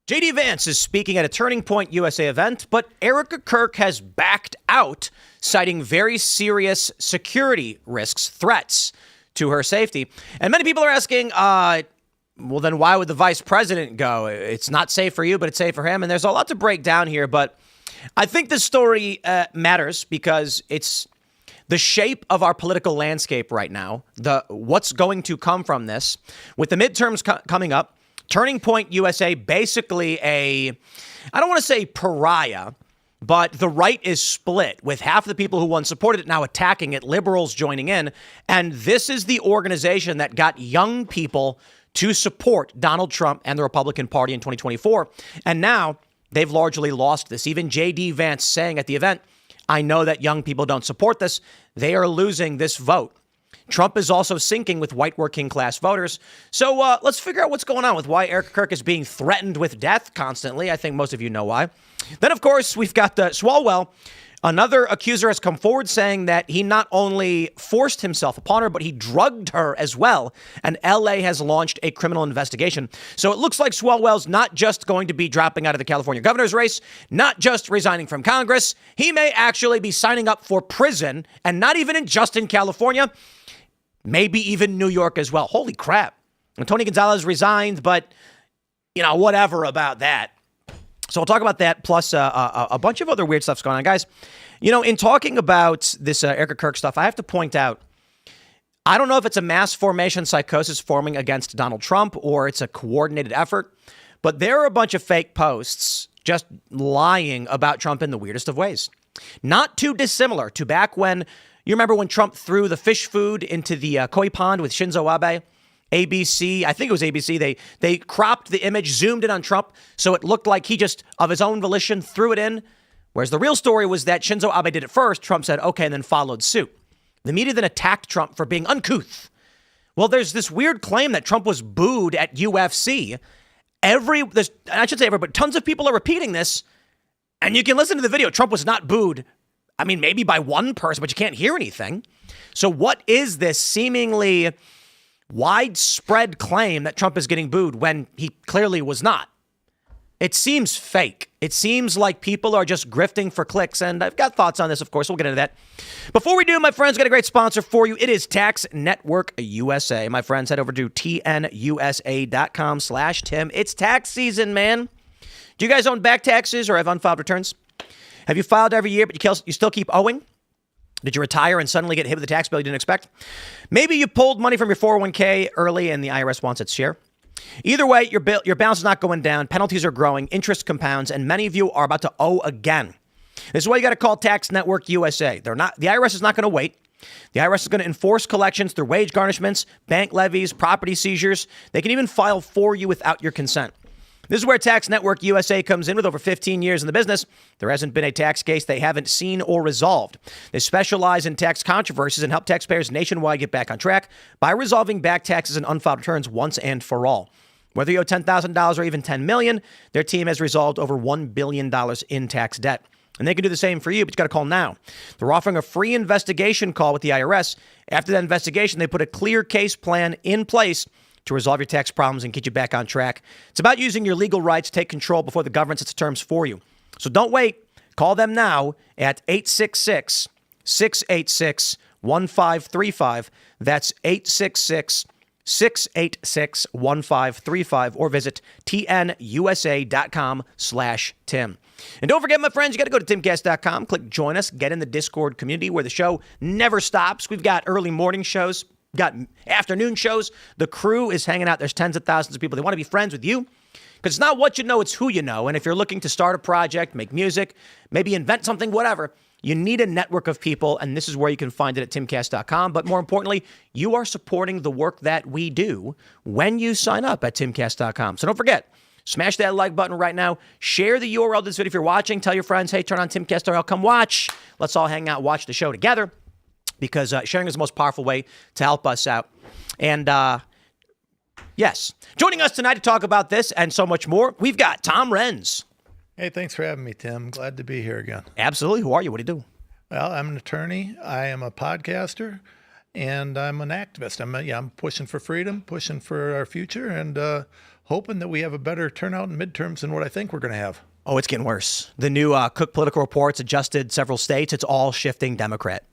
J.D. Vance is speaking at a Turning Point USA event, but Erika Kirk has backed out, citing very serious security risks, threats to her safety. And many people are asking, well, then why would the vice president go? It's not safe for you, but it's safe for him. And there's a lot to break down here, but I think this story matters because it's the shape of our political landscape right now, what's going to come from this. With the midterms coming up, Turning Point USA, basically I don't want to say pariah, but the right is split with half the people who once supported it now attacking it, liberals joining in. And this is the organization that got young people to support Donald Trump and the Republican Party in 2024. And now they've largely lost this. Even J.D. Vance saying at the event, I know that young people don't support this. They are losing this vote. Trump is also sinking with white working class voters. So let's figure out what's going on with why Erika Kirk is being threatened with death constantly. I think most of you know why. Then, of course, we've got Swalwell. Another accuser has come forward saying that he not only forced himself upon her, but he drugged her as well. And L.A. has launched a criminal investigation. So it looks like Swalwell's not just going to be dropping out of the California governor's race, not just resigning from Congress. He may actually be signing up for prison, and not even just in California, maybe even New York as well. Holy crap. And Tony Gonzalez resigned, but, whatever about that. So we'll talk about that, plus a bunch of other weird stuff's going on. Guys, in talking about this Erika Kirk stuff, I have to point out, I don't know if it's a mass formation psychosis forming against Donald Trump or it's a coordinated effort, but there are a bunch of fake posts just lying about Trump in the weirdest of ways. Not too dissimilar to back when, you remember when Trump threw the fish food into the koi pond with Shinzo Abe? ABC, I think it was ABC, they cropped the image, zoomed in on Trump, so it looked like he just, of his own volition, threw it in. Whereas the real story was that Shinzo Abe did it first, Trump said, okay, and then followed suit. The media then attacked Trump for being uncouth. Well, there's this weird claim that Trump was booed at UFC. I should say everybody, but tons of people are repeating this, and you can listen to the video. Trump was not booed. I mean, maybe by one person, but you can't hear anything. So what is this seemingly widespread claim that Trump is getting booed when he clearly was not? It seems fake. It seems like people are just grifting for clicks, and I've got thoughts on this, of course. We'll get into that. Before we do, my friends, got a great sponsor for you. It is Tax Network USA. My friends, head over to tnusa.com/Tim. It's tax season, man. Do you guys own back taxes or have unfiled returns? Have you filed every year, but you still keep owing? Did you retire and suddenly get hit with a tax bill you didn't expect? Maybe you pulled money from your 401k early and the IRS wants its share. Either way, your balance is not going down. Penalties are growing. Interest compounds. And many of you are about to owe again. This is why you got to call Tax Network USA. The IRS is not going to wait. The IRS is going to enforce collections through wage garnishments, bank levies, property seizures. They can even file for you without your consent. This is where Tax Network USA comes in. With over 15 years in the business, there hasn't been a tax case they haven't seen or resolved. They specialize in tax controversies and help taxpayers nationwide get back on track by resolving back taxes and unfiled returns once and for all. Whether you owe $10,000 or even $10 million, their team has resolved over $1 billion in tax debt. And they can do the same for you, but you got to call now. They're offering a free investigation call with the IRS. After that investigation, they put a clear case plan in place to resolve your tax problems and get you back on track. It's about using your legal rights to take control before the government sets terms for you. So don't wait. Call them now at 866-686-1535. That's 866-686-1535, or visit tnusa.com/Tim. And don't forget, my friends, you got to go to timcast.com, click join us, get in the Discord community where the show never stops. We've got early morning shows, got afternoon shows. The crew is hanging out. There's tens of thousands of people. They want to be friends with you because it's not what you know, it's who you know. And if you're looking to start a project, make music, maybe invent something, whatever, you need a network of people. And this is where you can find it at timcast.com. But more importantly, you are supporting the work that we do when you sign up at timcast.com. So don't forget, smash that like button right now. Share the URL of this video if you're watching. Tell your friends, hey, turn on Timcast or come watch. Let's all hang out, watch the show together. Because sharing is the most powerful way to help us out. And yes, joining us tonight to talk about this and so much more, we've got Tom Renz. Hey, thanks for having me, Tim. Glad to be here again. Absolutely. Who are you? What do you do? Well, I'm an attorney. I am a podcaster, and I'm an activist. I'm pushing for freedom, pushing for our future, and hoping that we have a better turnout in midterms than what I think we're going to have. Oh, it's getting worse. The new Cook Political Reports adjusted several states. It's all shifting Democrat.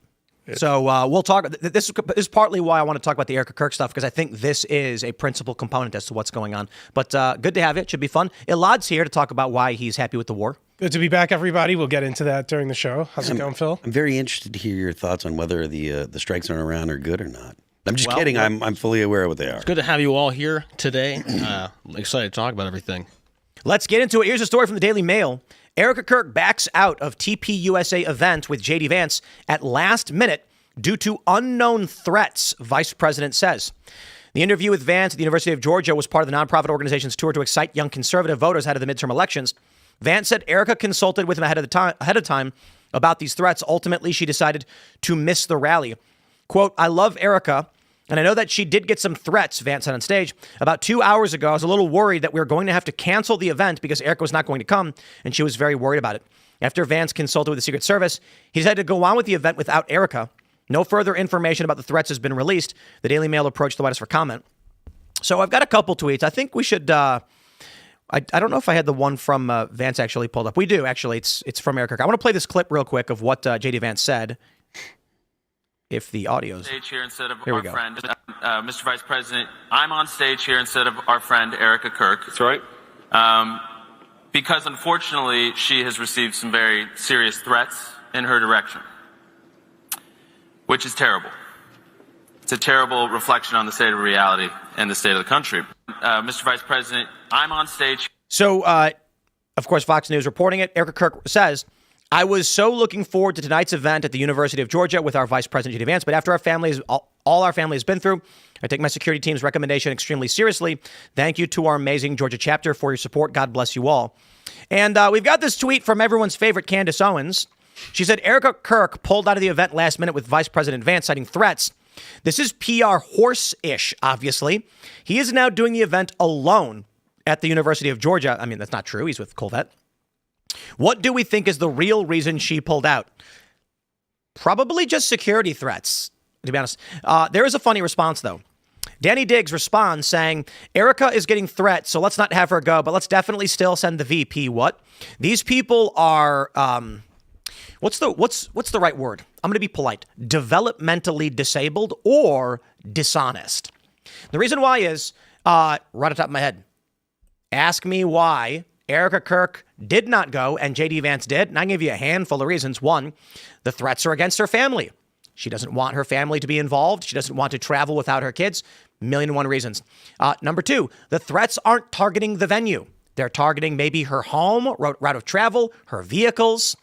So we'll talk. This is partly why I want to talk about the Erika Kirk stuff, because I think this is a principal component as to what's going on. But good to have you. It should be fun. Elaad's here to talk about why he's happy with the war. Good to be back, everybody. We'll get into that during the show. How's it going, Phil? I'm very interested to hear your thoughts on whether the strikes on Iran are good or not. I'm just kidding. I'm fully aware of what they are. It's good to have you all here today. I'm excited to talk about everything. Let's get into it. Here's a story from the Daily Mail. Erika Kirk backs out of TPUSA event with J.D. Vance at last minute due to unknown threats, Vice President says. The interview with Vance at the University of Georgia was part of the nonprofit organization's tour to excite young conservative voters ahead of the midterm elections. Vance said Erika consulted with him ahead of time about these threats. Ultimately, she decided to miss the rally. Quote, "I love Erika, and I know that she did get some threats," Vance said on stage. "About 2 hours ago, I was a little worried that we were going to have to cancel the event because Erika was not going to come, and she was very worried about it." After Vance consulted with the Secret Service, he decided to go on with the event without Erika. No further information about the threats has been released. The Daily Mail approached the White House for comment. So I've got a couple tweets. I think we should... I don't know if I had the one from Vance actually pulled up. We do, actually. It's from Erika Kirk. I want to play this clip real quick of what J.D. Vance said. If the audio's... Stage here instead of Here we our go. friend, Mr. Vice President, I'm on stage here instead of our friend Erika Kirk. That's right. Because unfortunately, she has received some very serious threats in her direction, which is terrible. It's a terrible reflection on the state of reality and the state of the country. Mr. Vice President, I'm on stage. So, of course, Fox News reporting it. Erika Kirk says, "I was so looking forward to tonight's event at the University of Georgia with our Vice President, J.D. Vance, but after all our family has been through, I take my security team's recommendation extremely seriously. Thank you to our amazing Georgia chapter for your support. God bless you all." And we've got this tweet from everyone's favorite Candace Owens. She said, "Erika Kirk pulled out of the event last minute with Vice President Vance citing threats. This is PR horse-ish, obviously. He is now doing the event alone at the University of Georgia." I mean, that's not true. He's with Colvette. "What do we think is the real reason she pulled out? Probably just security threats, to be honest." There is a funny response, though. Danny Diggs responds saying, "Erika is getting threats, so let's not have her go, but let's definitely still send the VP." What? These people are... What's the right word? I'm going to be polite. Developmentally disabled or dishonest. The reason why is, right off the top of my head, ask me why Erika Kirk did not go and J.D. Vance did, and I can give you a handful of reasons. One, the threats are against her family. She doesn't want her family to be involved. She doesn't want to travel without her kids. 1,000,001 reasons. Number two, the threats aren't targeting the venue. They're targeting maybe her home, route of travel, her vehicles.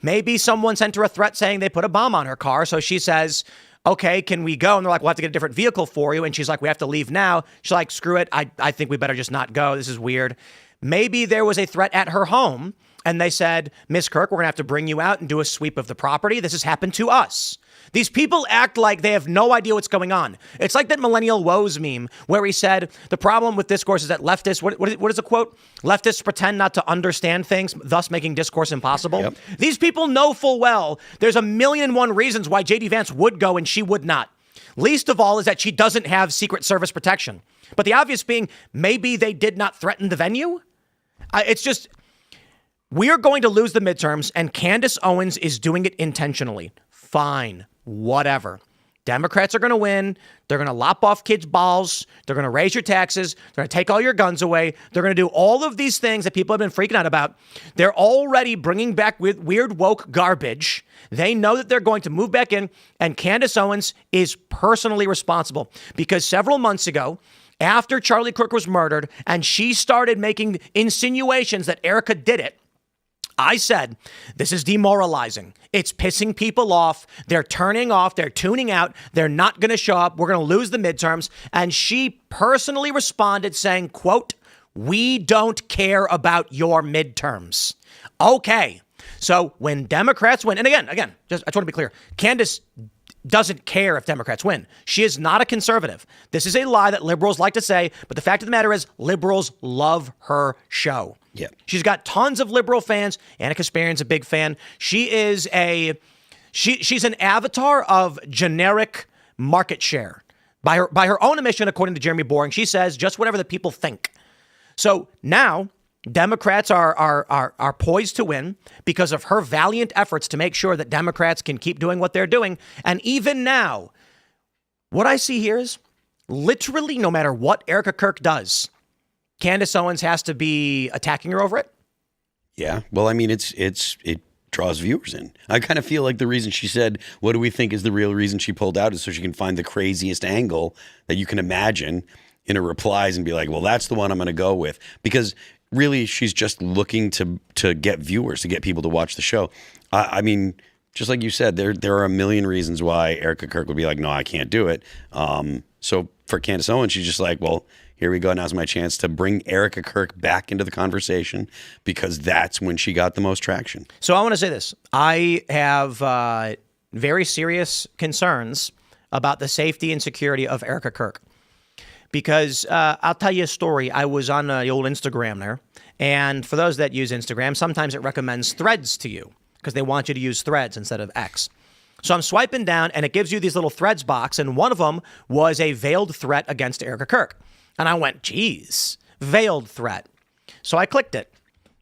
Maybe someone sent her a threat saying they put a bomb on her car. So she says, "Okay, can we go?" And they're like, "We'll have to get a different vehicle for you." And she's like, "We have to leave now." She's like, "Screw it. I think we better just not go. This is weird." Maybe there was a threat at her home and they said, "Miss Kirk, we're going to have to bring you out and do a sweep of the property. This has happened to us." These people act like they have no idea what's going on. It's like that Millennial Woes meme where he said, the problem with discourse is that leftists, what is the quote? Leftists pretend not to understand things, thus making discourse impossible. Yep. These people know full well there's 1,000,001 reasons why J.D. Vance would go and she would not. Least of all is that she doesn't have Secret Service protection. But the obvious being, maybe they did not threaten the venue. It's just, we are going to lose the midterms and Candace Owens is doing it intentionally. Fine. Whatever. Democrats are going to win. They're going to lop off kids' balls. They're going to raise your taxes. They're going to take all your guns away. They're going to do all of these things that people have been freaking out about. They're already bringing back weird woke garbage. They know that they're going to move back in, and Candace Owens is personally responsible because several months ago, after Charlie Kirk was murdered and she started making insinuations that Erika did it, I said, this is demoralizing. It's pissing people off. They're turning off. They're tuning out. They're not going to show up. We're going to lose the midterms. And she personally responded saying, quote, "We don't care about your midterms." Okay. So when Democrats win, and again, I just want to be clear, Candace doesn't care if Democrats win. She is not a conservative. This is a lie that liberals like to say, but the fact of the matter is liberals love her show. Yeah. She's got tons of liberal fans. Anna Kasparian's a big fan. She is she's an avatar of generic market share. By her own admission, according to Jeremy Boring, she says just whatever the people think. So now Democrats are poised to win because of her valiant efforts to make sure that Democrats can keep doing what they're doing. And even now, what I see here is literally no matter what Erika Kirk does, Candace Owens has to be attacking her over it. Yeah. Well, I mean, it draws viewers in. I kind of feel like the reason she said, what do we think is the real reason she pulled out is so she can find the craziest angle that you can imagine in her replies and be like, well, that's the one I'm going to go with. Because really, she's just looking to get viewers, to get people to watch the show. I mean, just like you said, there are a million reasons why Erika Kirk would be like, no, I can't do it. So for Candace Owens, she's just like, well, here we go. Now's my chance to bring Erika Kirk back into the conversation because that's when she got the most traction. So I want to say this. I have very serious concerns about the safety and security of Erika Kirk. Because I'll tell you a story. I was on the old Instagram there. And for those that use Instagram, sometimes it recommends Threads to you because they want you to use Threads instead of X. So I'm swiping down and it gives you these little Threads box. And one of them was a veiled threat against Erika Kirk. And I went, geez, veiled threat. So I clicked it.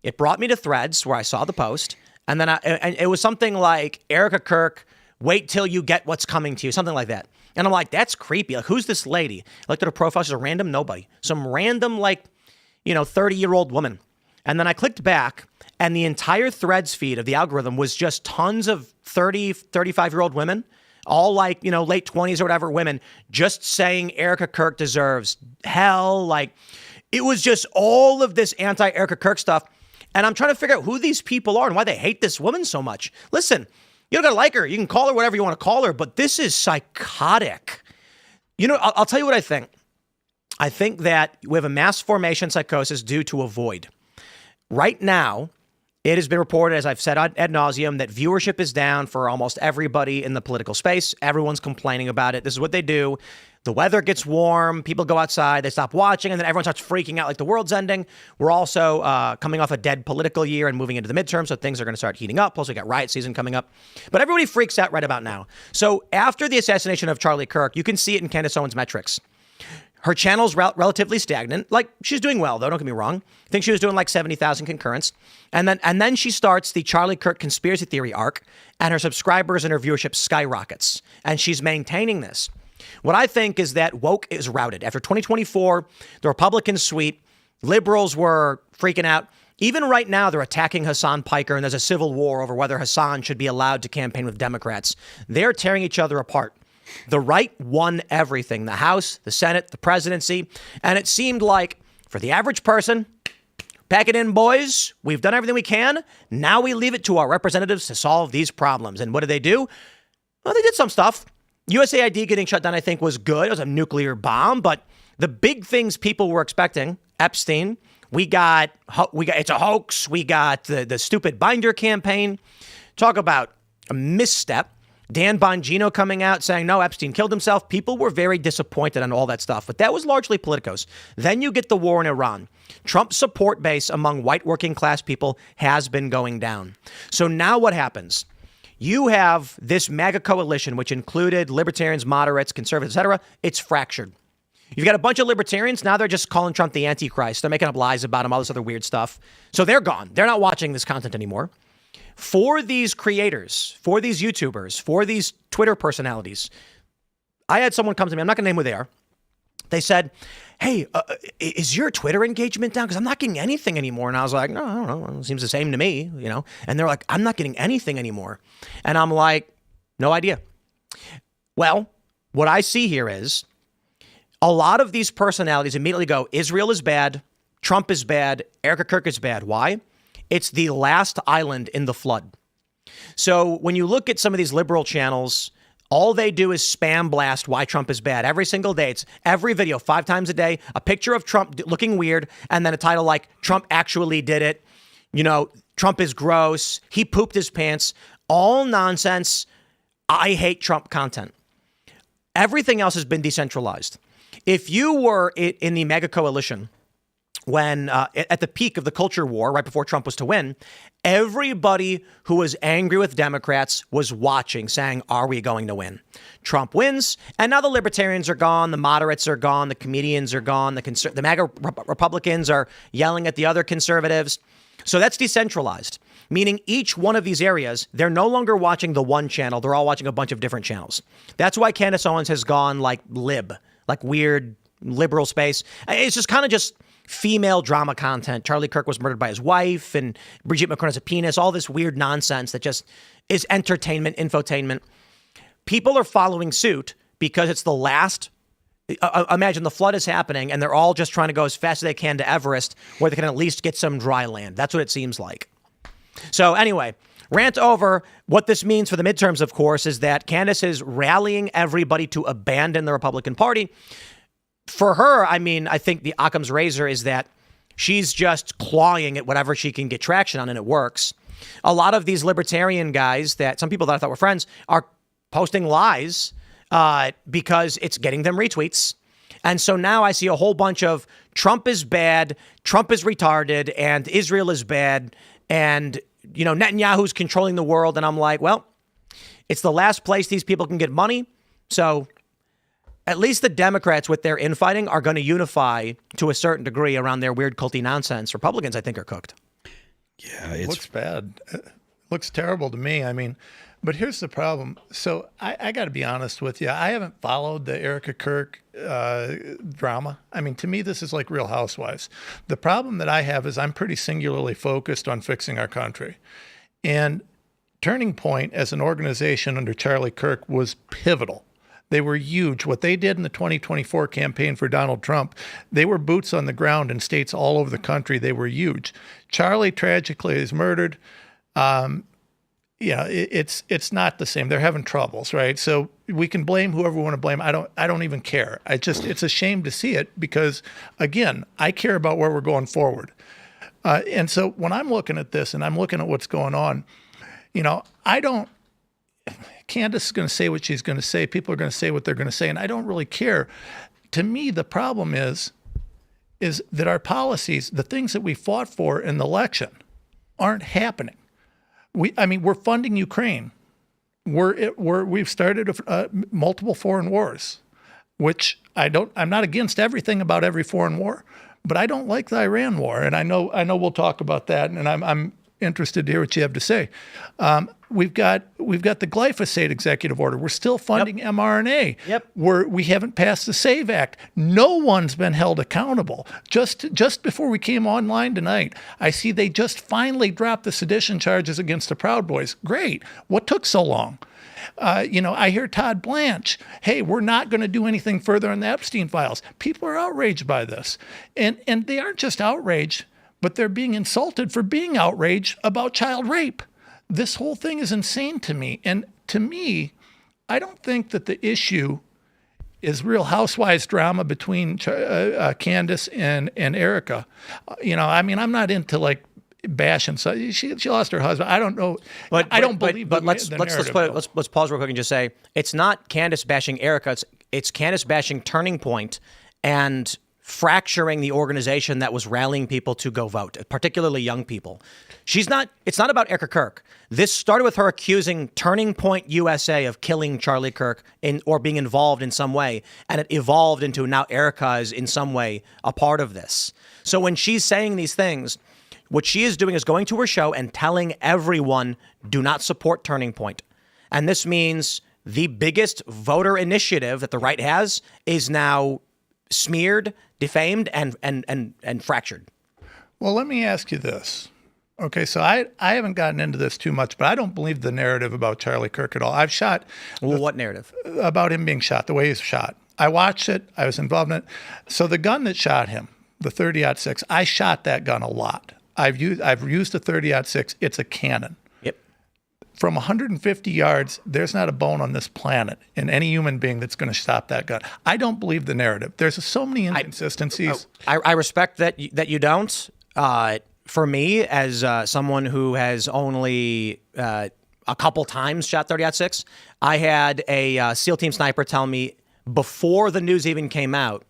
It brought me to Threads where I saw the post. And then and it was something like, Erika Kirk, wait till you get what's coming to you, something like that. And I'm like, that's creepy. Like, who's this lady? I looked at her profile. She's a random nobody. Some random, 30-year-old woman. And then I clicked back, and the entire Threads feed of the algorithm was just tons of 30, 35-year-old women, all late 20s or whatever women, just saying Erika Kirk deserves hell. It was just all of this anti-Erika Kirk stuff. And I'm trying to figure out who these people are and why they hate this woman so much. Listen, you don't gotta like her. You can call her whatever you want to call her, but this is psychotic. I'll tell you what I think. I think that we have a mass formation psychosis due to a void. Right now, it has been reported, as I've said ad nauseum, that viewership is down for almost everybody in the political space. Everyone's complaining about it. This is what they do. The weather gets warm, people go outside, they stop watching, and then everyone starts freaking out like the world's ending. We're also coming off a dead political year and moving into the midterm, so things are going to start heating up. Plus, we got riot season coming up. But everybody freaks out right about now. So after the assassination of Charlie Kirk, you can see it in Candace Owens' metrics. Her channel's relatively stagnant. She's doing well, though, don't get me wrong. I think she was doing 70,000 concurrents. And then she starts the Charlie Kirk conspiracy theory arc, and her subscribers and her viewership skyrockets. And she's maintaining this. What I think is that woke is routed. After 2024, the Republicans sweep, liberals were freaking out. Even right now, they're attacking Hassan Piker, and there's a civil war over whether Hassan should be allowed to campaign with Democrats. They're tearing each other apart. The right won everything, the House, the Senate, the presidency. And it seemed like for the average person, pack it in, boys. We've done everything we can. Now we leave it to our representatives to solve these problems. And what did they do? Well, they did some stuff. USAID getting shut down, I think, was good. It was a nuclear bomb. But the big things people were expecting, Epstein, we got it's a hoax. We got the stupid binder campaign. Talk about a misstep. Dan Bongino coming out saying, no, Epstein killed himself. People were very disappointed on all that stuff, but that was largely politicos. Then you get the war in Iran. Trump's support base among white working class people has been going down. So now what happens? You have this MAGA coalition, which included libertarians, moderates, conservatives, etc. It's fractured. You've got a bunch of libertarians. Now they're just calling Trump the Antichrist. They're making up lies about him, all this other weird stuff. So they're gone. They're not watching this content anymore. For these creators, for these YouTubers, for these Twitter personalities, I had someone come to me. I'm not going to name who they are. They said, hey, is your Twitter engagement down? Because I'm not getting anything anymore. And I was like, no, I don't know. It seems the same to me, And they're like, I'm not getting anything anymore. And I'm like, no idea. Well, what I see here is a lot of these personalities immediately go, Israel is bad, Trump is bad, Erika Kirk is bad. Why? It's the last island in the flood. So when you look at some of these liberal channels, all they do is spam blast why Trump is bad every single day. It's every video 5 times a day, a picture of Trump looking weird, and then a title like Trump actually did it. Trump is gross. He pooped his pants. All nonsense. I hate Trump content. Everything else has been decentralized. If you were in the mega coalition when at the peak of the culture war, right before Trump was to win, everybody who was angry with Democrats was watching, saying, are we going to win? Trump wins, and now the libertarians are gone, the moderates are gone, the comedians are gone, the MAGA Republicans are yelling at the other conservatives. So that's decentralized, meaning each one of these areas, they're no longer watching the one channel. They're all watching a bunch of different channels. That's why Candace Owens has gone like lib, like weird liberal space. It's just kind of just female drama content. Charlie Kirk was murdered by his wife, and Brigitte Macron has a penis, all this weird nonsense that just is entertainment, infotainment. People are following suit because it's the last. Imagine the flood is happening and they're all just trying to go as fast as they can to Everest, where they can at least get some dry land. That's what it seems like. So anyway, rant over. What this means for the midterms, of course, is that Candace is rallying everybody to abandon the Republican Party. For her, I mean, I think the Occam's razor is that she's just clawing at whatever she can get traction on, and it works. A lot of these libertarian guys that some people that I thought were friends are posting lies because it's getting them retweets. And so now I see a whole bunch of Trump is bad, Trump is retarded, and Israel is bad, and, you know, Netanyahu's controlling the world. And I'm like, well, it's the last place these people can get money. So at least the Democrats with their infighting are going to unify to a certain degree around their weird culty nonsense. Republicans, I think, are cooked. Yeah, It looks bad. It looks terrible to me. I mean, but here's the problem. So I got to be honest with you. I haven't followed the Erika Kirk drama. I mean, to me, this is like Real Housewives. The problem that I have is I'm pretty singularly focused on fixing our country. And Turning Point as an organization under Charlie Kirk was pivotal. They were huge. What they did in the 2024 campaign for Donald Trump, they were boots on the ground in states all over the country. They were huge. Charlie tragically is murdered. It's not the same. They're having troubles, right? So we can blame whoever we want to blame. I don't even care. It's a shame to see it because, again, I care about where we're going forward. And so when I'm looking at this and I'm looking at what's going on, Candace is going to say what she's going to say. People are going to say what they're going to say, and I don't really care. To me, the problem is that our policies, the things that we fought for in the election, aren't happening. We're funding Ukraine. We've started multiple foreign wars, which I'm not against everything about every foreign war, but I don't like the Iran war, and I know we'll talk about that, and I'm interested to hear what you have to say. We've got the glyphosate executive order. We're still funding mRNA. Yep. We haven't passed the SAVE Act. No one's been held accountable. Just before we came online tonight, I see they just finally dropped the sedition charges against the Proud Boys. Great. What took so long? I hear Todd Blanche, hey, we're not going to do anything further on the Epstein files. People are outraged by this. And they aren't just outraged, but they're being insulted for being outraged about child rape. This whole thing is insane to me. And to me, I don't think that the issue is Real Housewives drama between Candace and Erika. I'm not into like bashing. So she lost her husband. I don't know. But I don't believe. But let's pause real quick and just say it's not Candace bashing Erika. It's Candace bashing Turning Point and fracturing the organization that was rallying people to go vote, particularly young people. It's not about Erika Kirk. This started with her accusing Turning Point USA of killing Charlie Kirk or being involved in some way. And it evolved into now Erika is in some way a part of this. So when she's saying these things, what she is doing is going to her show and telling everyone, do not support Turning Point. And this means the biggest voter initiative that the right has is now smeared, defamed, and fractured. Well, let me ask you this. Okay, so I haven't gotten into this too much, but I don't believe the narrative about Charlie Kirk at all. I've shot... Well, what narrative? About him being shot, the way he's shot. I watched it. I was involved in it. So the gun that shot him, the 30-06, I shot that gun a lot. I've used the 30-06. It's a cannon. Yep. From 150 yards, there's not a bone on this planet in any human being that's going to stop that gun. I don't believe the narrative. There's so many inconsistencies. I respect that you don't. For me, as someone who has only a couple times shot 30-06, I had a SEAL team sniper tell me before the news even came out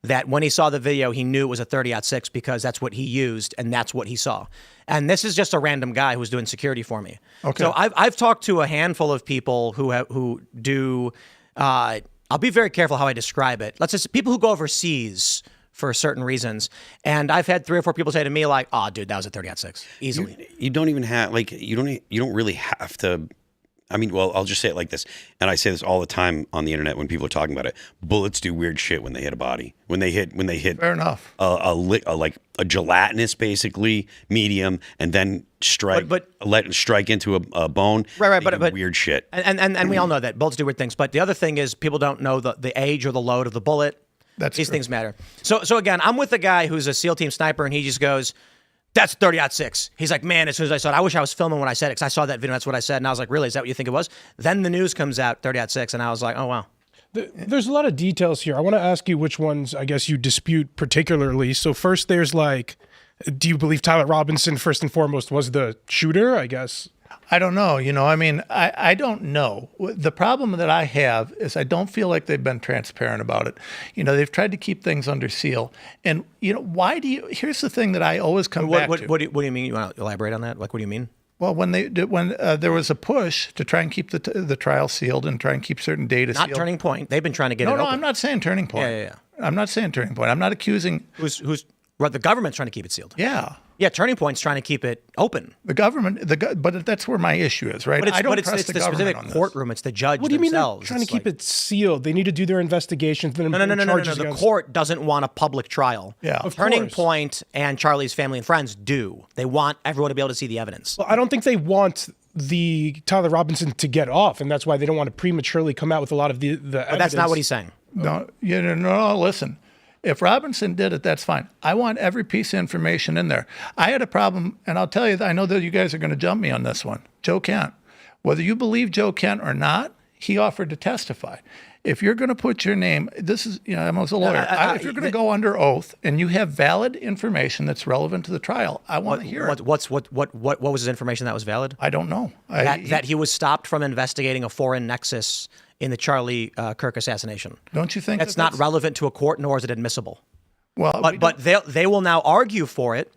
that when he saw the video, he knew it was a 30-06 because that's what he used and that's what he saw. And this is just a random guy who's doing security for me. Okay. So I've talked to a handful of people who do. I'll be very careful how I describe it. Let's just people who go overseas for certain reasons. And I've had 3 or 4 people say to me like, "Oh, dude, that was a 30-06 easily." You don't even have you don't really have to. I mean, well, I'll just say it like this, and I say this all the time on the internet when people are talking about it. Bullets do weird shit when they hit a body. When they hit Fair enough. like a gelatinous, basically medium, and then let it strike into a bone. Right, they do but weird shit. And we all know that bullets do weird things. But the other thing is people don't know the age or the load of the bullet. These things matter. So again, I'm with a guy who's a SEAL team sniper, and he just goes, "That's 30-06. He's like, "Man, as soon as I saw it, I wish I was filming when I said it, because I saw that video, that's what I said." And I was like, "Really? Is that what you think it was?" Then the news comes out, 30-06, and I was like, "Oh, wow." There's a lot of details here. I want to ask you which ones, I guess, you dispute particularly. So first, there's like, do you believe Tyler Robinson, first and foremost, was the shooter, I guess? I don't know. I mean, I don't know. The problem that I have is I don't feel like they've been transparent about it. They've tried to keep things under seal. And, why do you, here's the thing that I always come back to. What do you mean? You want to elaborate on that? Like, what do you mean? Well, when there was a push to try and keep the trial sealed and try and keep certain data sealed. Not Turning Point. They've been trying to get it open. No, I'm not saying Turning Point. Yeah. I'm not saying Turning Point. I'm not accusing. Well, the government's trying to keep it sealed. Yeah. Yeah, Turning Point's trying to keep it open. The government, but that's where my issue is, right? But I don't it's trust the specific courtroom. It's the judge. What do you mean they're themselves. trying to keep it sealed? They need to do their investigations. No. The court doesn't want a public trial. Yeah. Of Turning course. Point and Charlie's family and friends do. They want everyone to be able to see the evidence. Well, I don't think they want the Tyler Robinson to get off, and that's why they don't want to prematurely come out with a lot of the evidence. But that's not what he's saying. No, listen. If Robinson did it, that's fine. I want every piece of information in there. I had a problem, and I'll tell you, I know that you guys are going to jump me on this one. Joe Kent. Whether you believe Joe Kent or not, he offered to testify. If you're going to put your name, this is, I'm as a lawyer. If you're going to go under oath and you have valid information that's relevant to the trial, I want to hear it. What was his information that was valid? I don't know. That he was stopped from investigating a foreign nexus in the Charlie Kirk assassination. Don't you think that's not relevant to a court, nor is it admissible? Well, but they will now argue for it,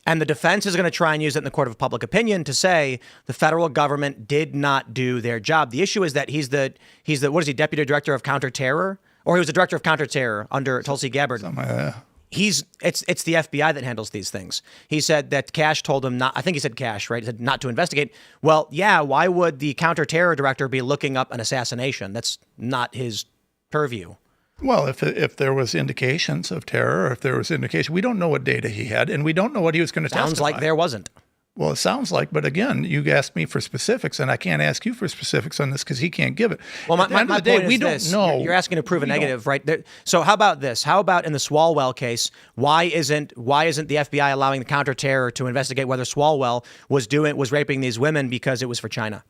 and the defense is going to try and use it in the court of public opinion to say the federal government did not do their job. The issue is that he's the what is he, deputy director of counterterror, or he was the director of counterterror under Tulsi Gabbard. It's the FBI that handles these things. He said that Cash told him not. I think he said Cash, right? He said not to investigate. Well, yeah. Why would the counterterror director be looking up an assassination? That's not his purview. Well, if there was indications of terror, or if there was indication, we don't know what data he had, and we don't know what he was going to testify. Sounds like there wasn't. Well, it sounds like, but again, you asked me for specifics, and I can't ask you for specifics on this because he can't give it. Well, at the end of the day, we don't know. You're asking to prove a negative, right? So how about this? How about in the Swalwell case? Why isn't the FBI allowing the counterterror to investigate whether Swalwell was raping these women because it was for China?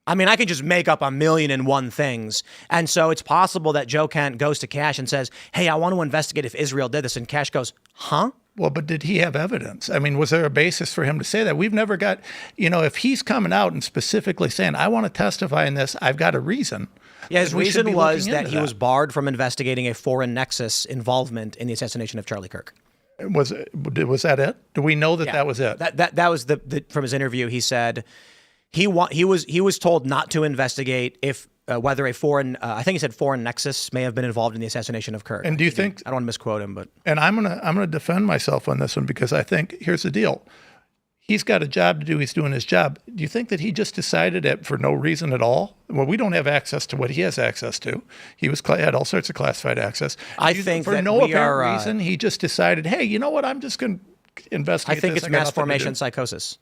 I mean, I can just make up 1,000,001 things. And so it's possible that Joe Kent goes to Cash and says, "Hey, I want to investigate if Israel did this." And Cash goes, "Huh?" Well, but did he have evidence? I mean, was there a basis for him to say that? We've never got, if he's coming out and specifically saying, "I want to testify in this, I've got a reason." Yeah, his reason was that he was barred from investigating a foreign nexus involvement in the assassination of Charlie Kirk. Was that it? Do we know that was it? That was from his interview. He said he was told not to investigate if whether a foreign, I think he said foreign nexus may have been involved in the assassination of Kirk. And do you think? I don't want to misquote him, but. And I'm gonna defend myself on this one because I think here's the deal. He's got a job to do. He's doing his job. Do you think that he just decided it for no reason at all? Well, we don't have access to what he has access to. He had all sorts of classified access. I think for that no apparent reason, he just decided, hey, you know what? I'm just going to investigate. I think it's mass formation psychosis.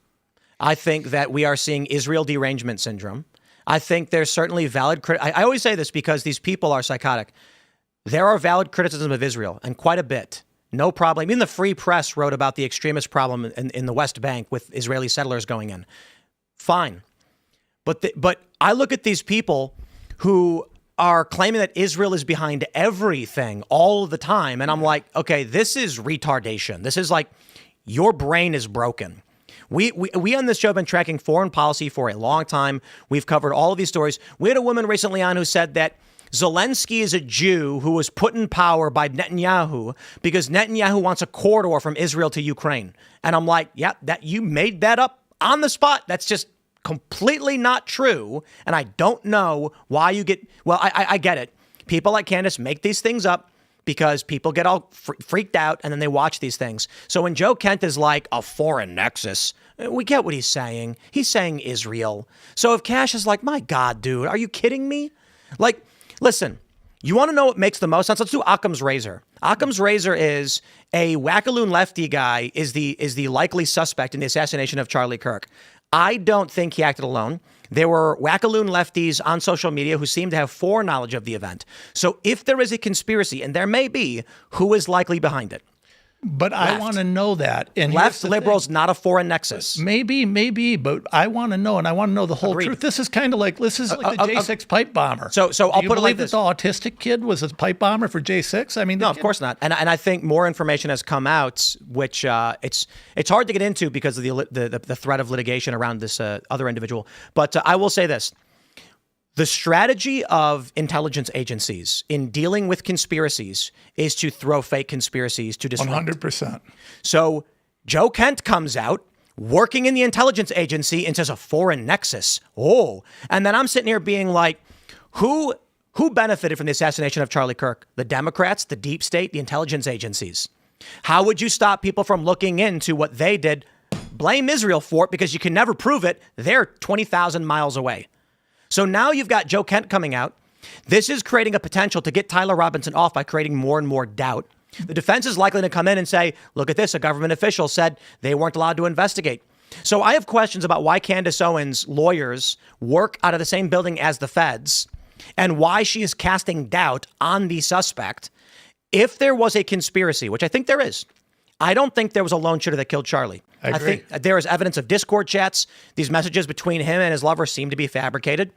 I think that we are seeing Israel derangement syndrome. I think there's certainly valid. I always say this because these people are psychotic. There are valid criticism of Israel, and quite a bit. No problem. Even the Free Press wrote about the extremist problem in the West Bank with Israeli settlers going in. Fine. But I look at these people who are claiming that Israel is behind everything all of the time, and I'm like, okay, this is retardation. This is like, your brain is broken. We on this show have been tracking foreign policy for a long time. We've covered all of these stories. We had a woman recently on who said that Zelensky is a Jew who was put in power by Netanyahu because Netanyahu wants a corridor from Israel to Ukraine. And I'm like, yeah, that you made that up on the spot. That's just completely not true. And I don't know why you get, well, I get it. People like Candace make these things up because people get all freaked out and then they watch these things. So when Joe Kent is like a foreign nexus, we get what he's saying. He's saying Israel. So if Cash is like, my God, dude, are you kidding me? Like, listen, you want to know what makes the most sense? Let's do Occam's razor. Occam's razor is a wackaloon lefty guy is the likely suspect in the assassination of Charlie Kirk. I don't think he acted alone. There were wackaloon lefties on social media who seem to have foreknowledge of the event. So if there is a conspiracy, and there may be, who is likely behind it? But I want to know that. And left liberals, not a foreign nexus. Maybe, but I want to know, and I want to know the whole truth. This is kind of like, the J6 pipe bomber. So I'll put it like this. Do you believe that the autistic kid was a pipe bomber for J6? I mean, no, of course not. And I think more information has come out, which it's hard to get into because of the threat of litigation around this other individual. But I will say this. The strategy of intelligence agencies in dealing with conspiracies is to throw fake conspiracies to disrupt. 100%. So Joe Kent comes out working in the intelligence agency and says a foreign nexus. Oh, and then I'm sitting here being like, who benefited from the assassination of Charlie Kirk? The Democrats, the deep state, the intelligence agencies. How would you stop people from looking into what they did? Blame Israel for it because you can never prove it. They're 20,000 miles away. So now you've got Joe Kent coming out. This is creating a potential to get Tyler Robinson off by creating more and more doubt. The defense is likely to come in and say, look at this, a government official said they weren't allowed to investigate. So I have questions about why Candace Owens' lawyers work out of the same building as the feds and why she is casting doubt on the suspect. If there was a conspiracy, which I think there is, I don't think there was a lone shooter that killed Charlie. I think there is evidence of Discord chats. These messages between him and his lover seem to be fabricated.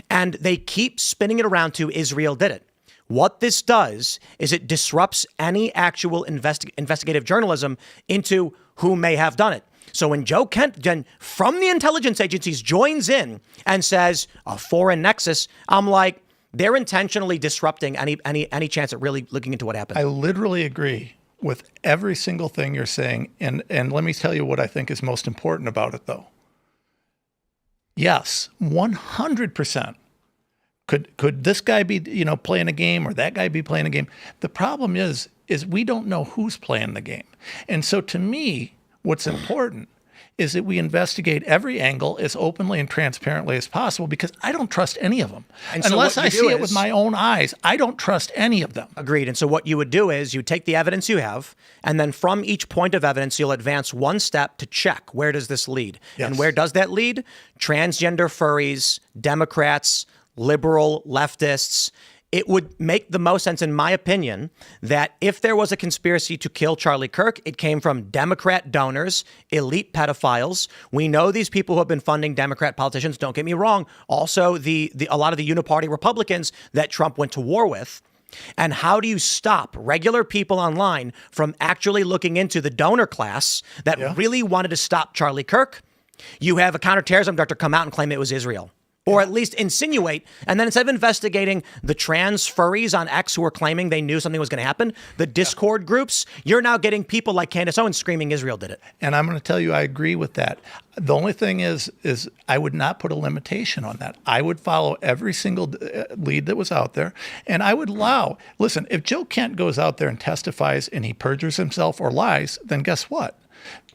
And they keep spinning it around to Israel did it. What this does is it disrupts any actual investigative journalism into who may have done it. So when Joe Kent then from the intelligence agencies joins in and says a foreign nexus, I'm like, they're intentionally disrupting any chance at really looking into what happened. I literally agree with every single thing you're saying. And let me tell you what I think is most important about it, though. Yes, 100%. Could this guy be, playing a game or that guy be playing a game? The problem is we don't know who's playing the game. And so to me, what's important is that we investigate every angle as openly and transparently as possible because I don't trust any of them. And unless I see it with my own eyes, I don't trust any of them. Agreed. And so what you would do is you take the evidence you have, and then from each point of evidence, you'll advance one step to check where does this lead? Yes. And where does that lead? Transgender furries, Democrats, liberal leftists. It would make the most sense, in my opinion, that if there was a conspiracy to kill Charlie Kirk, it came from Democrat donors, elite pedophiles. We know these people who have been funding Democrat politicians. Don't get me wrong. Also, a lot of the uniparty Republicans that Trump went to war with. And how do you stop regular people online from actually looking into the donor class that really wanted to stop Charlie Kirk? You have a counterterrorism director come out and claim it was Israel. Or at least insinuate. And then instead of investigating the trans furries on X who are claiming they knew something was going to happen, the Discord groups, you're now getting people like Candace Owens screaming Israel did it. And I'm going to tell you, I agree with that. The only thing is I would not put a limitation on that. I would follow every single lead that was out there. And I would listen, if Joe Kent goes out there and testifies and he perjures himself or lies, then guess what?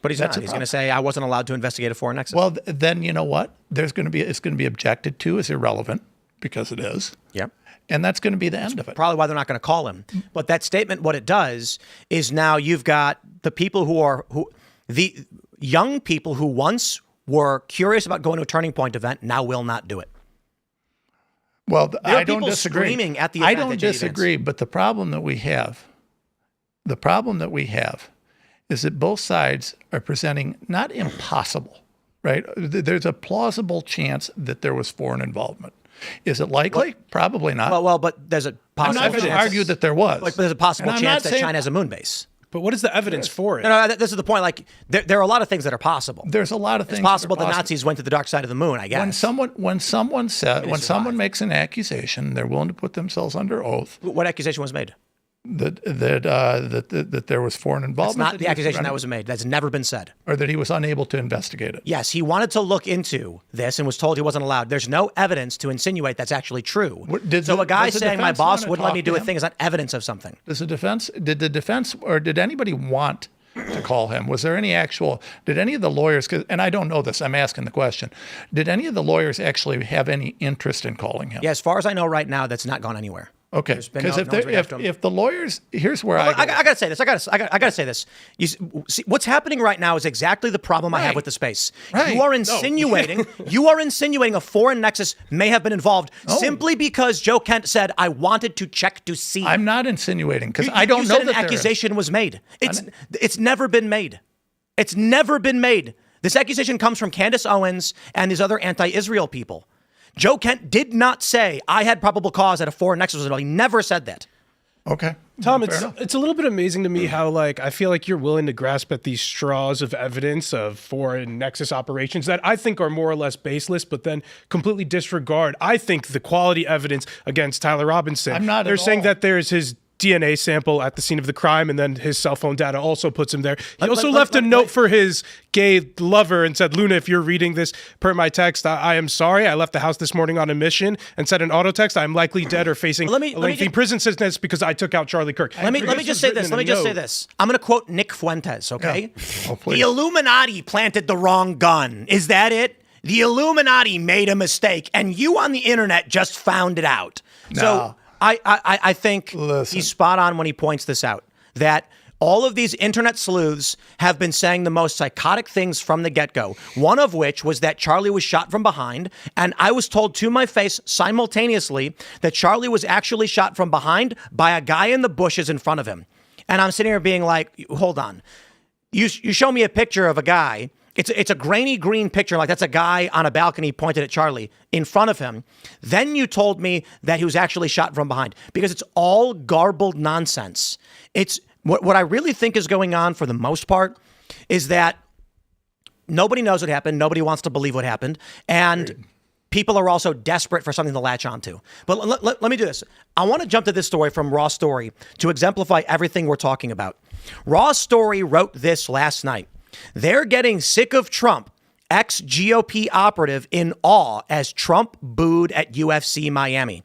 But he's not. He's going to say, I wasn't allowed to investigate a foreign nexus. Well, then you know what? It's going to be objected to as irrelevant because it is. Yep. And that's going to be the end of it. Probably why they're not going to call him. But that statement, what it does is now you've got the people the young people who once were curious about going to a Turning Point event now will not do it. Well, I don't disagree. Screaming at the event. I don't disagree, but the problem that we have is that both sides are presenting not impossible, right? There's a plausible chance that there was foreign involvement. Is it likely? Probably not. Well, but there's a possible I'm not going to argue that there was. But there's a possible chance that China has a moon base. But what is the evidence for it? No, this is the point. Like, there are a lot of things that are possible. There's a lot of things. It's possible the Nazis went to the dark side of the moon, I guess. When someone makes an accusation, they're willing to put themselves under oath. What accusation was made? That there was foreign involvement. That's not the accusation that was made. That's never been said. Or that he was unable to investigate it. Yes, he wanted to look into this and was told he wasn't allowed. There's no evidence to insinuate that's actually true. So a guy saying my boss wouldn't let me do a thing is not evidence of something. Did the defense, or did anybody want to call him? Was there any did any of the lawyers, and I don't know this, I'm asking the question, did any of the lawyers actually have any interest in calling him? Yeah, as far as I know right now, that's not gone anywhere. Okay, because if the lawyers, here's where I gotta say this. I gotta say this. You see, what's happening right now is exactly the problem I have with the space. Right. You are insinuating a foreign nexus may have been involved simply because Joe Kent said I wanted to check to see. I'm not insinuating because I don't know that an accusation was made. It's never been made. It's never been made. This accusation comes from Candace Owens and these other anti-Israel people. Joe Kent did not say I had probable cause that a foreign nexus was involved. He never said that. Okay. Tom, it's a little bit amazing to me how, like, I feel like you're willing to grasp at these straws of evidence of foreign nexus operations that I think are more or less baseless, but then completely disregard, I think, the quality evidence against Tyler Robinson. I'm not. They're saying that there's his DNA sample at the scene of the crime, and then his cell phone data also puts him there. He also left a note for his gay lover and said, Luna, if you're reading this per my text, I am sorry. I left the house this morning on a mission, and said in auto text, I'm likely dead or facing a lengthy prison sentence because I took out Charlie Kirk. Let me just say this. I'm going to quote Nick Fuentes, okay? Yeah. The Illuminati planted the wrong gun. Is that it? The Illuminati made a mistake, and you on the internet just found it out. No. So I think he's spot on when he points this out, that all of these internet sleuths have been saying the most psychotic things from the get-go, one of which was that Charlie was shot from behind, and I was told to my face simultaneously that Charlie was actually shot from behind by a guy in the bushes in front of him. And I'm sitting here being like, hold on. You show me a picture of a guy. It's a grainy green picture, like that's a guy on a balcony pointed at Charlie in front of him. Then you told me that he was actually shot from behind, because it's all garbled nonsense. It's what I really think is going on for the most part is that nobody knows what happened. Nobody wants to believe what happened. And people are also desperate for something to latch onto. But let me do this. I want to jump to this story from Raw Story to exemplify everything we're talking about. Raw Story wrote this last night. They're getting sick of Trump, ex-GOP operative in awe as Trump booed at UFC Miami.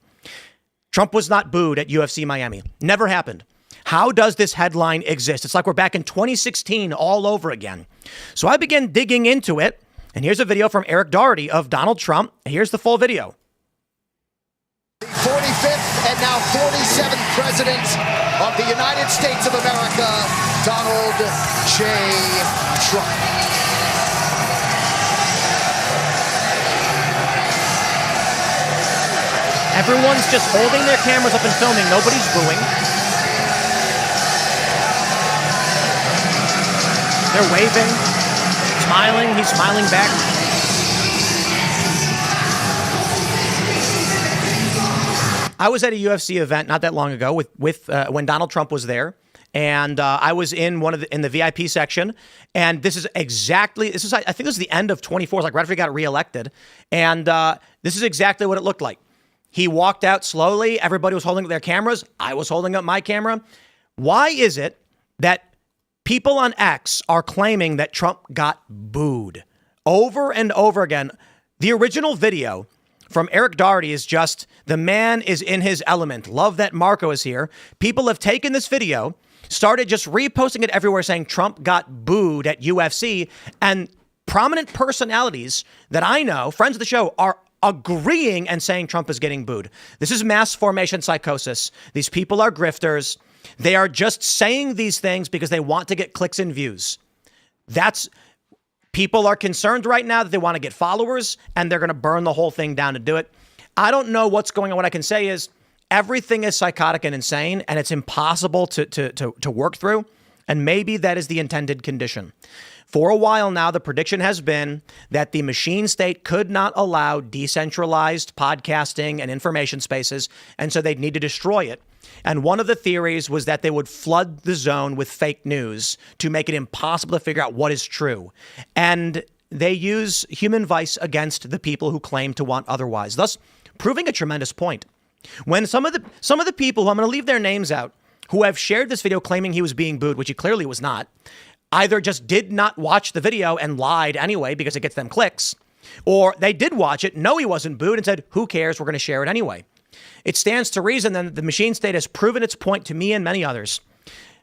Trump was not booed at UFC Miami. Never happened. How does this headline exist? It's like we're back in 2016 all over again. So I began digging into it, and here's a video from Eric Doherty of Donald Trump. Here's the full video. The 45th and now 47th President of the United States of America, Donald J. Trump. Everyone's just holding their cameras up and filming. Nobody's booing. They're waving, smiling. He's smiling back. I was at a UFC event not that long ago with when Donald Trump was there, and I was in in the VIP section, and I think this is the end of 24, like right after he got reelected, and this is exactly what it looked like. He walked out slowly. Everybody was holding up their cameras. I was holding up my camera. Why is it that people on X are claiming that Trump got booed over and over again? The original video from Eric Doherty is just, the man is in his element. Love that Marco is here. People have taken this video, started just reposting it everywhere saying Trump got booed at UFC, and prominent personalities that I know, friends of the show, are agreeing and saying Trump is getting booed. This is mass formation psychosis. These people are grifters. They are just saying these things because they want to get clicks and views. People are concerned right now that they want to get followers, and they're going to burn the whole thing down to do it. I don't know what's going on. What I can say is everything is psychotic and insane, and it's impossible to work through. And maybe that is the intended condition. For a while now, the prediction has been that the machine state could not allow decentralized podcasting and information spaces, and so they'd need to destroy it. And one of the theories was that they would flood the zone with fake news to make it impossible to figure out what is true. And they use human vice against the people who claim to want otherwise, thus proving a tremendous point. When some of the people, who I'm going to leave their names out, who have shared this video claiming he was being booed, which he clearly was not, either just did not watch the video and lied anyway because it gets them clicks, or they did watch it, know he wasn't booed, and said, who cares, we're going to share it anyway. It stands to reason then that the machine state has proven its point to me and many others.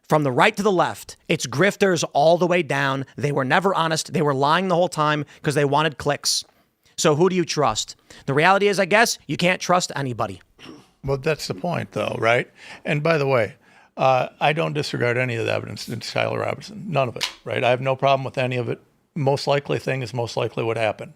From the right to the left, it's grifters all the way down. They were never honest. They were lying the whole time because they wanted clicks. So who do you trust? The reality is, I guess, you can't trust anybody. Well, that's the point, though, right? And by the way, I don't disregard any of the evidence in Tyler Robinson. None of it, right? I have no problem with any of it. Most likely thing is most likely what happened.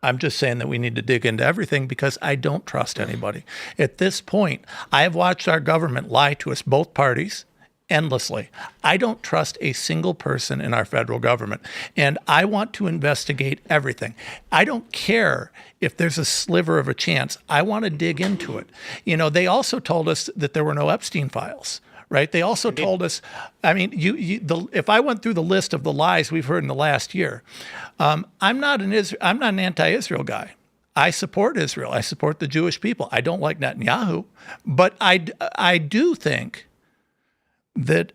I'm just saying that we need to dig into everything because I don't trust anybody. At this point, I have watched our government lie to us, both parties, endlessly. I don't trust a single person in our federal government, and I want to investigate everything. I don't care if there's a sliver of a chance. I want to dig into it. You know, they also told us that there were no Epstein files. Right. They also told us, I mean, if I went through the list of the lies we've heard in the last year, I'm not an anti-Israel guy. I support Israel. I support the Jewish people. I don't like Netanyahu, but I do think that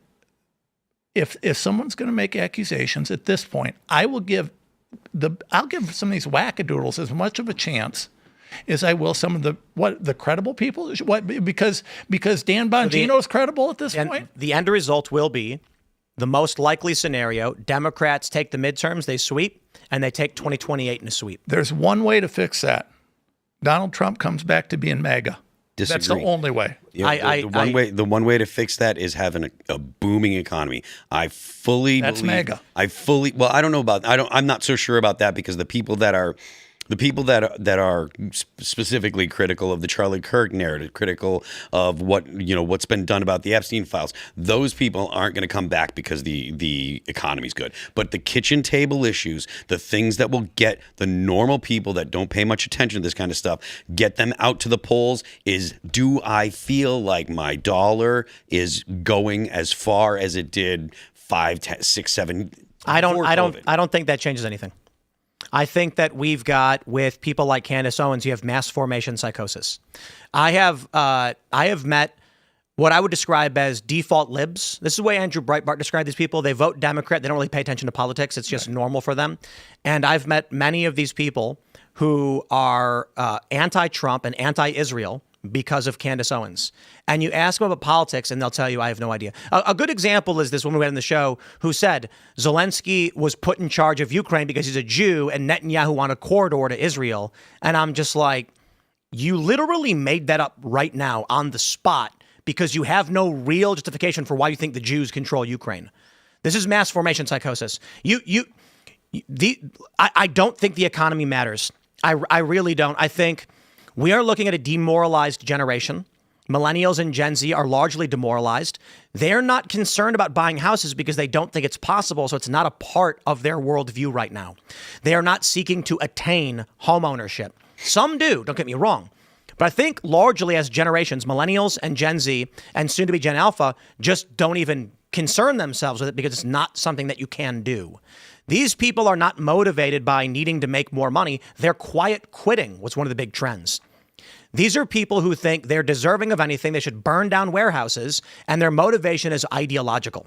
if someone's going to make accusations at this point, I'll give some of these wackadoodles as much of a chance as I will some of the credible people. Because Dan Bongino is credible at this point. The end result will be the most likely scenario. Democrats take the midterms, they sweep, and they take 2028 in a sweep. There's one way to fix that. Donald Trump comes back to being MAGA. Disagree. That's the only way. Yeah, the one way to fix that is having a booming economy. I fully That's believe, MAGA. I don't know about I'm not so sure about that because the people that are specifically critical of the Charlie Kirk narrative, critical of what's been done about the Epstein files, those people aren't going to come back because the economy's good. But the kitchen table issues, the things that will get the normal people that don't pay much attention to this kind of stuff, get them out to the polls is, do I feel like my dollar is going as far as it did 5, 10, 6, 7? I don't think that changes anything. I think that we've got, with people like Candace Owens, you have mass formation psychosis. I have met what I would describe as default libs. This is the way Andrew Breitbart described these people. They vote Democrat. They don't really pay attention to politics. It's just normal for them. And I've met many of these people who are anti-Trump and anti-Israel because of Candace Owens. And you ask them about politics and they'll tell you, I have no idea. A good example is this woman we had on the show who said Zelensky was put in charge of Ukraine because he's a Jew and Netanyahu wanted a corridor to Israel. And I'm just like, you literally made that up right now on the spot because you have no real justification for why you think the Jews control Ukraine. This is mass formation psychosis. I don't think the economy matters. I really don't. I think we are looking at a demoralized generation. Millennials and Gen Z are largely demoralized. They're not concerned about buying houses because they don't think it's possible, so it's not a part of their worldview right now. They are not seeking to attain home ownership. Some do, don't get me wrong. But I think largely as generations, millennials and Gen Z, and soon to be Gen Alpha, just don't even concern themselves with it because it's not something that you can do. These people are not motivated by needing to make more money. They're quiet quitting was one of the big trends. These are people who think they're deserving of anything. They should burn down warehouses, and their motivation is ideological.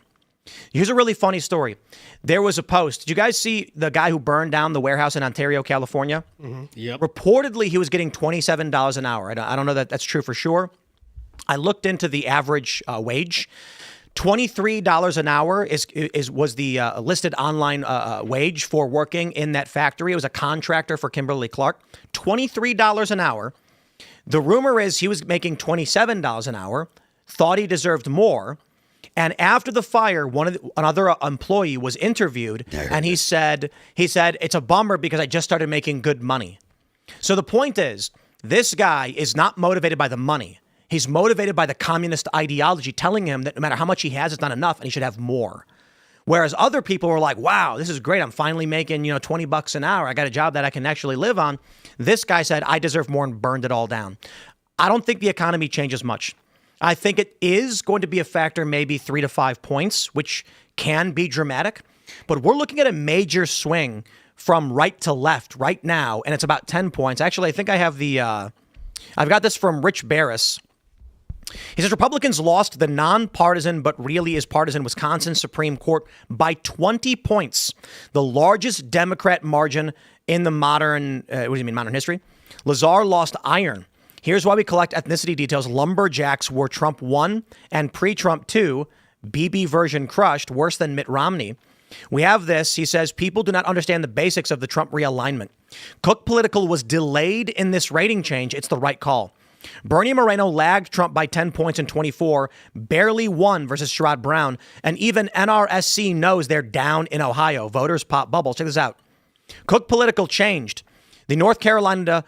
Here's a really funny story. There was a post. Did you guys see the guy who burned down the warehouse in Ontario, California? Mm-hmm. Yep. Reportedly, he was getting $27 an hour. I don't know that that's true for sure. I looked into the average wage. $23 an hour was the listed online wage for working in that factory. It was a contractor for Kimberly-Clark. $23 an hour. The rumor is he was making $27 an hour, thought he deserved more. And after the fire, another employee was interviewed, and he said, it's a bummer because I just started making good money. So the point is, this guy is not motivated by the money. He's motivated by the communist ideology telling him that no matter how much he has, it's not enough and he should have more. Whereas other people were like, wow, this is great. I'm finally making, $20 an hour. I got a job that I can actually live on. This guy said, I deserve more and burned it all down. I don't think the economy changes much. I think it is going to be a factor, maybe 3 to 5 points, which can be dramatic. But we're looking at a major swing from right to left right now, and it's about 10 points. Actually, I think I have I've got this from Rich Barris. He says Republicans lost the nonpartisan but really is partisan Wisconsin Supreme Court by 20 points, the largest Democrat margin in the modern history. Lazar lost iron. Here's why we collect ethnicity details. Lumberjacks were Trump 1 and pre-Trump 2. BB version crushed, worse than Mitt Romney. We have this. He says people do not understand the basics of the Trump realignment. Cook Political was delayed in this rating change. It's the right call. Bernie Moreno lagged Trump by 10 points in 24, barely won versus Sherrod Brown, and even NRSC knows they're down in Ohio. Voters pop bubbles. Check this out. Cook Political changed. The North Carolina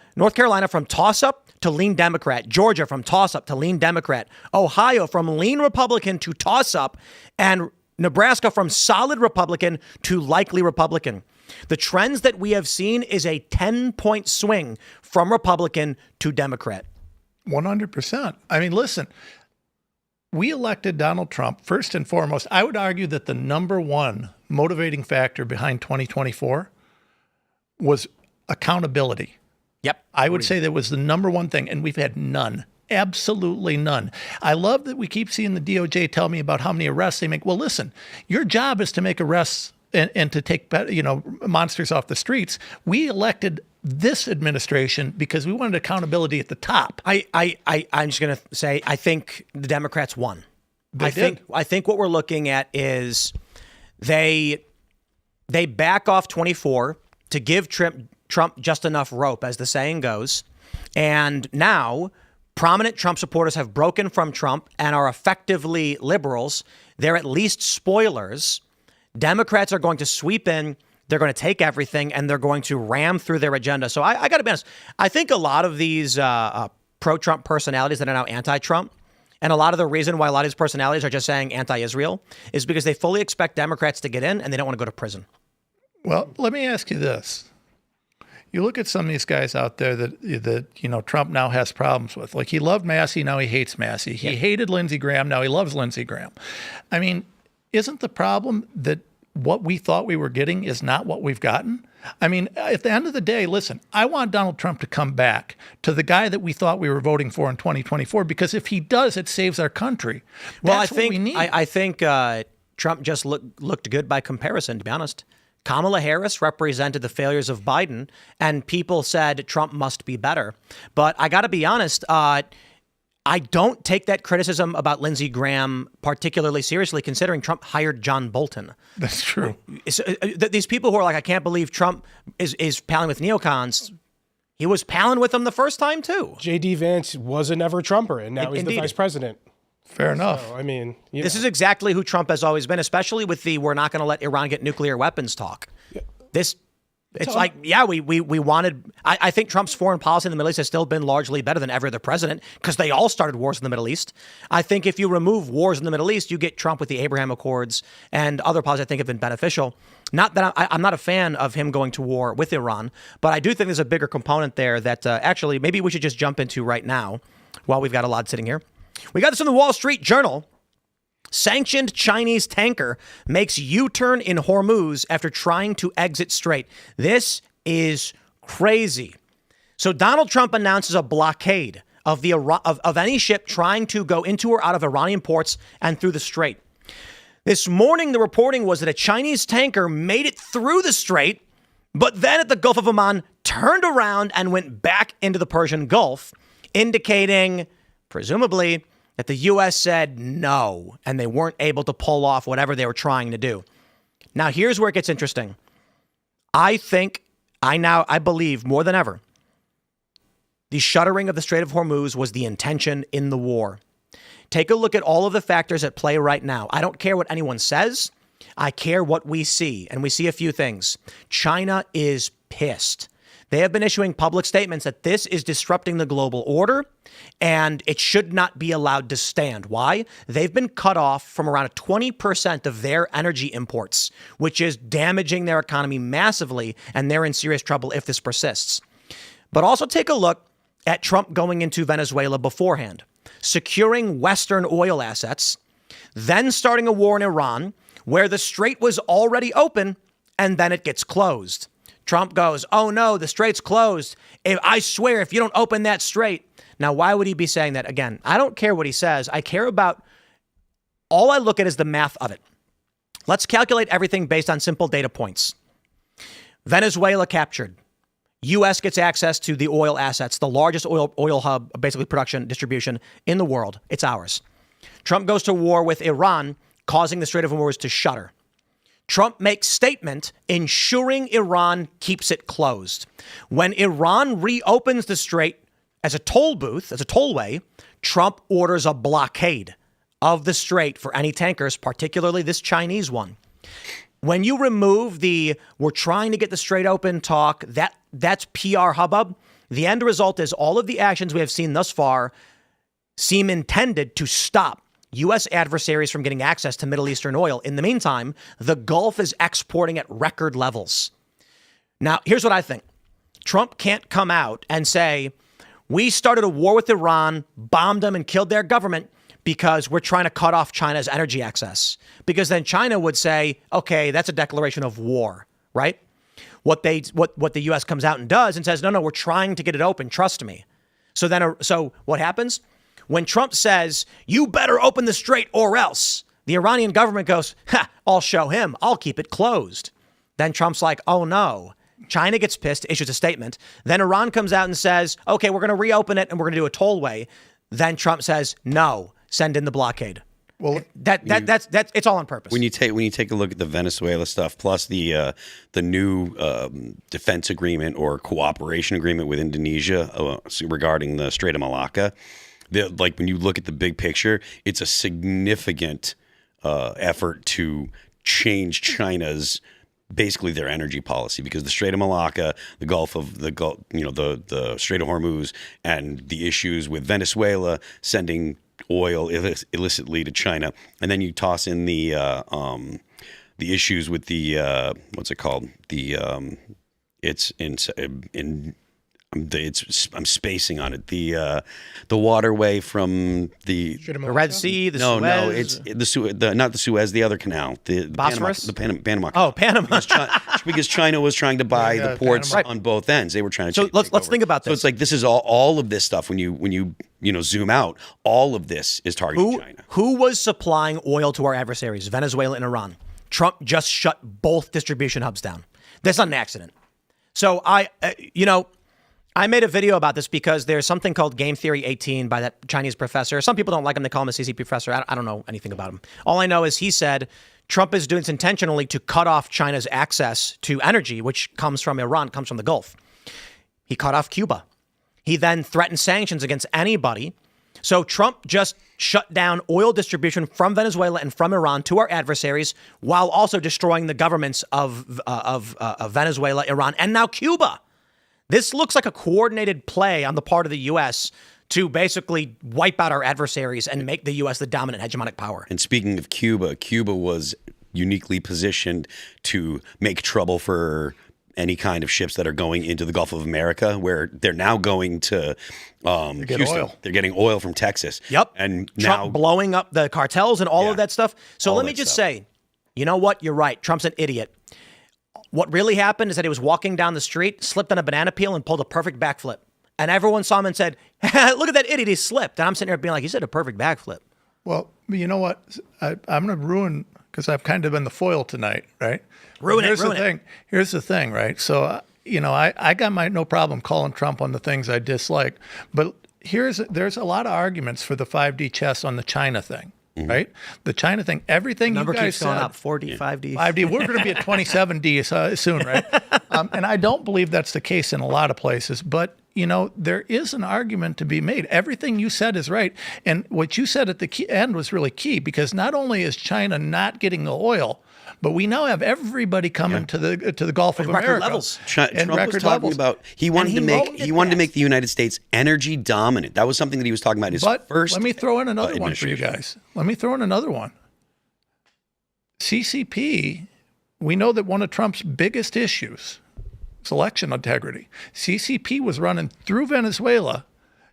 from toss-up to lean Democrat. Georgia from toss-up to lean Democrat. Ohio from lean Republican to toss-up. And Nebraska from solid Republican to likely Republican. The trends that we have seen is a 10-point swing from Republican to Democrat. 100%. I mean, listen, we elected Donald Trump first and foremost. I would argue that the number one motivating factor behind 2024 was accountability. Yep. I would say that was the number one thing, and we've had none. Absolutely none. I love that we keep seeing the DOJ tell me about how many arrests they make. Well, listen, your job is to make arrests and to take, monsters off the streets. We elected this administration because we wanted accountability at the top. I'm just going to say, I think the Democrats won. I think what we're looking at is they back off 24 to give Trump just enough rope, as the saying goes. And now prominent Trump supporters have broken from Trump and are effectively liberals. They're at least spoilers. Democrats are going to sweep in. They're going to take everything and they're going to ram through their agenda. So I got to be honest. I think a lot of these pro-Trump personalities that are now anti-Trump, and a lot of the reason why a lot of these personalities are just saying anti-Israel is because they fully expect Democrats to get in and they don't want to go to prison. Well, let me ask you this. You look at some of these guys out there that Trump now has problems with. Like, he loved Massey, now he hates Massey. He hated Lindsey Graham, now he loves Lindsey Graham. I mean, isn't the problem that what we thought we were getting is not what we've gotten? I mean, at the end of the day, listen, I want Donald Trump to come back to the guy that we thought we were voting for in 2024, because if he does, it saves our country. Well, That's what we need. I think Trump just looked good by comparison, to be honest. Kamala Harris represented the failures of Biden, and people said Trump must be better. But I got to be honest, I don't take that criticism about Lindsey Graham particularly seriously, considering Trump hired John Bolton. That's true. These people who are like, I can't believe Trump is palling with neocons. He was palling with them the first time, too. J.D. Vance was a never Trumper, and now he's the vice president. Fair enough. So, I mean, this is exactly who Trump has always been, especially with the we're not going to let Iran get nuclear weapons talk. Yeah. We wanted. I think Trump's foreign policy in the Middle East has still been largely better than every other president because they all started wars in the Middle East. I think if you remove wars in the Middle East, you get Trump with the Abraham Accords and other policies I think have been beneficial. Not that I'm not a fan of him going to war with Iran, but I do think there's a bigger component there that actually maybe we should just jump into right now while we've got Elaad sitting here. We got this in the Wall Street Journal. Sanctioned Chinese tanker makes U-turn in Hormuz after trying to exit strait. This is crazy. So Donald Trump announces a blockade of any ship trying to go into or out of Iranian ports and through the strait. This morning, the reporting was that a Chinese tanker made it through the strait, but then at the Gulf of Oman turned around and went back into the Persian Gulf, indicating, presumably, that the U.S. said no, and they weren't able to pull off whatever they were trying to do. Now, here's where it gets interesting. I believe more than ever, the shuttering of the Strait of Hormuz was the intention in the war. Take a look at all of the factors at play right now. I don't care what anyone says. I care what we see, and we see a few things. China is pissed. They have been issuing public statements that this is disrupting the global order and it should not be allowed to stand. Why? They've been cut off from around 20% of their energy imports, which is damaging their economy massively, and they're in serious trouble if this persists. But also take a look at Trump going into Venezuela beforehand, securing Western oil assets, then starting a war in Iran where the strait was already open and then it gets closed. Trump goes, oh no, the strait's closed. I swear, if you don't open that strait. Now, why would he be saying that? Again, I don't care what he says. I care about, all I look at is the math of it. Let's calculate everything based on simple data points. Venezuela captured. U.S. gets access to the oil assets, the largest oil hub, basically production, distribution in the world. It's ours. Trump goes to war with Iran, causing the Strait of Hormuz to shutter. Trump makes statement ensuring Iran keeps it closed. When Iran reopens the strait as a toll booth, as a tollway, Trump orders a blockade of the strait for any tankers, particularly this Chinese one. When you remove the we're trying to get the strait open talk, that's PR hubbub. The end result is all of the actions we have seen thus far seem intended to stop U.S. adversaries from getting access to Middle Eastern oil. In the meantime, the Gulf is exporting at record levels. Now, here's what I think. Trump can't come out and say, we started a war with Iran, bombed them and killed their government because we're trying to cut off China's energy access. Because then China would say, okay, that's a declaration of war, right? What the U.S. comes out and does and says, no, we're trying to get it open. Trust me. So what happens? When Trump says, you better open the strait or else, the Iranian government goes, I'll show him. I'll keep it closed. Then Trump's like, oh, no. China gets pissed, issues a statement. Then Iran comes out and says, OK, we're going to reopen it and we're going to do a tollway. Then Trump says, no, send in the blockade. Well, that's it's all on purpose. When you take a look at the Venezuela stuff, plus the new defense agreement or cooperation agreement with Indonesia regarding the Strait of Malacca, when you look at the big picture, it's a significant effort to change China's basically their energy policy, because the Strait of Malacca, the Strait of Hormuz, and the issues with Venezuela sending oil illicitly to China, and then you toss in the issues with the what's it called? I'm spacing on it. The waterway from the Red Sea, the Suez. No, it's not the Suez, the other canal, the Bosphorus, the Panama Canal. Oh, Panama, because China was trying to buy the ports on both ends. They were trying to. So let's think about this. So it's like this is all of this stuff. When you zoom out, all of this is targeting China. Who was supplying oil to our adversaries, Venezuela and Iran? Trump just shut both distribution hubs down. That's not an accident. So I made a video about this because there's something called Game Theory 18 by that Chinese professor. Some people don't like him. They call him a CC professor. I don't know anything about him. All I know is he said Trump is doing this intentionally to cut off China's access to energy, which comes from Iran, comes from the Gulf. He cut off Cuba. He then threatened sanctions against anybody. So Trump just shut down oil distribution from Venezuela and from Iran to our adversaries, while also destroying the governments of Venezuela, Iran, and now Cuba. This looks like a coordinated play on the part of the U.S. to basically wipe out our adversaries and make the U.S. the dominant hegemonic power. And speaking of Cuba, Cuba was uniquely positioned to make trouble for any kind of ships that are going into the Gulf of America, where they're now going to Houston. Oil. They're getting oil from Texas. Yep. And Trump now blowing up the cartels and all of that stuff. So let me just say, you know what? You're right. Trump's an idiot. What really happened is that he was walking down the street, slipped on a banana peel, and pulled a perfect backflip. And everyone saw him and said, look at that idiot, he slipped. And I'm sitting there being like, he said a perfect backflip. Well, you know what? I'm going to ruin, because I've kind of been the foil tonight, right? Ruin it. Here's the thing, right? So, I got no problem calling Trump on the things I dislike. But there's a lot of arguments for the 5D chess on the China thing. Right? The China thing, everything number you guys keeps going said, up, 4D, 5D. 5D, we're going to be at 27D soon, right? And I don't believe that's the case in a lot of places, but there is an argument to be made. Everything you said is right. And what you said at the end was really key, because not only is China not getting the oil, But we now have everybody coming to the Gulf of America. Levels. Trump was talking about he wanted to make the United States energy dominant. That was something that he was talking about in his first. Let me throw in another one for you guys. Let me throw in another one. CCP. We know that one of Trump's biggest issues is election integrity. CCP was running through Venezuela,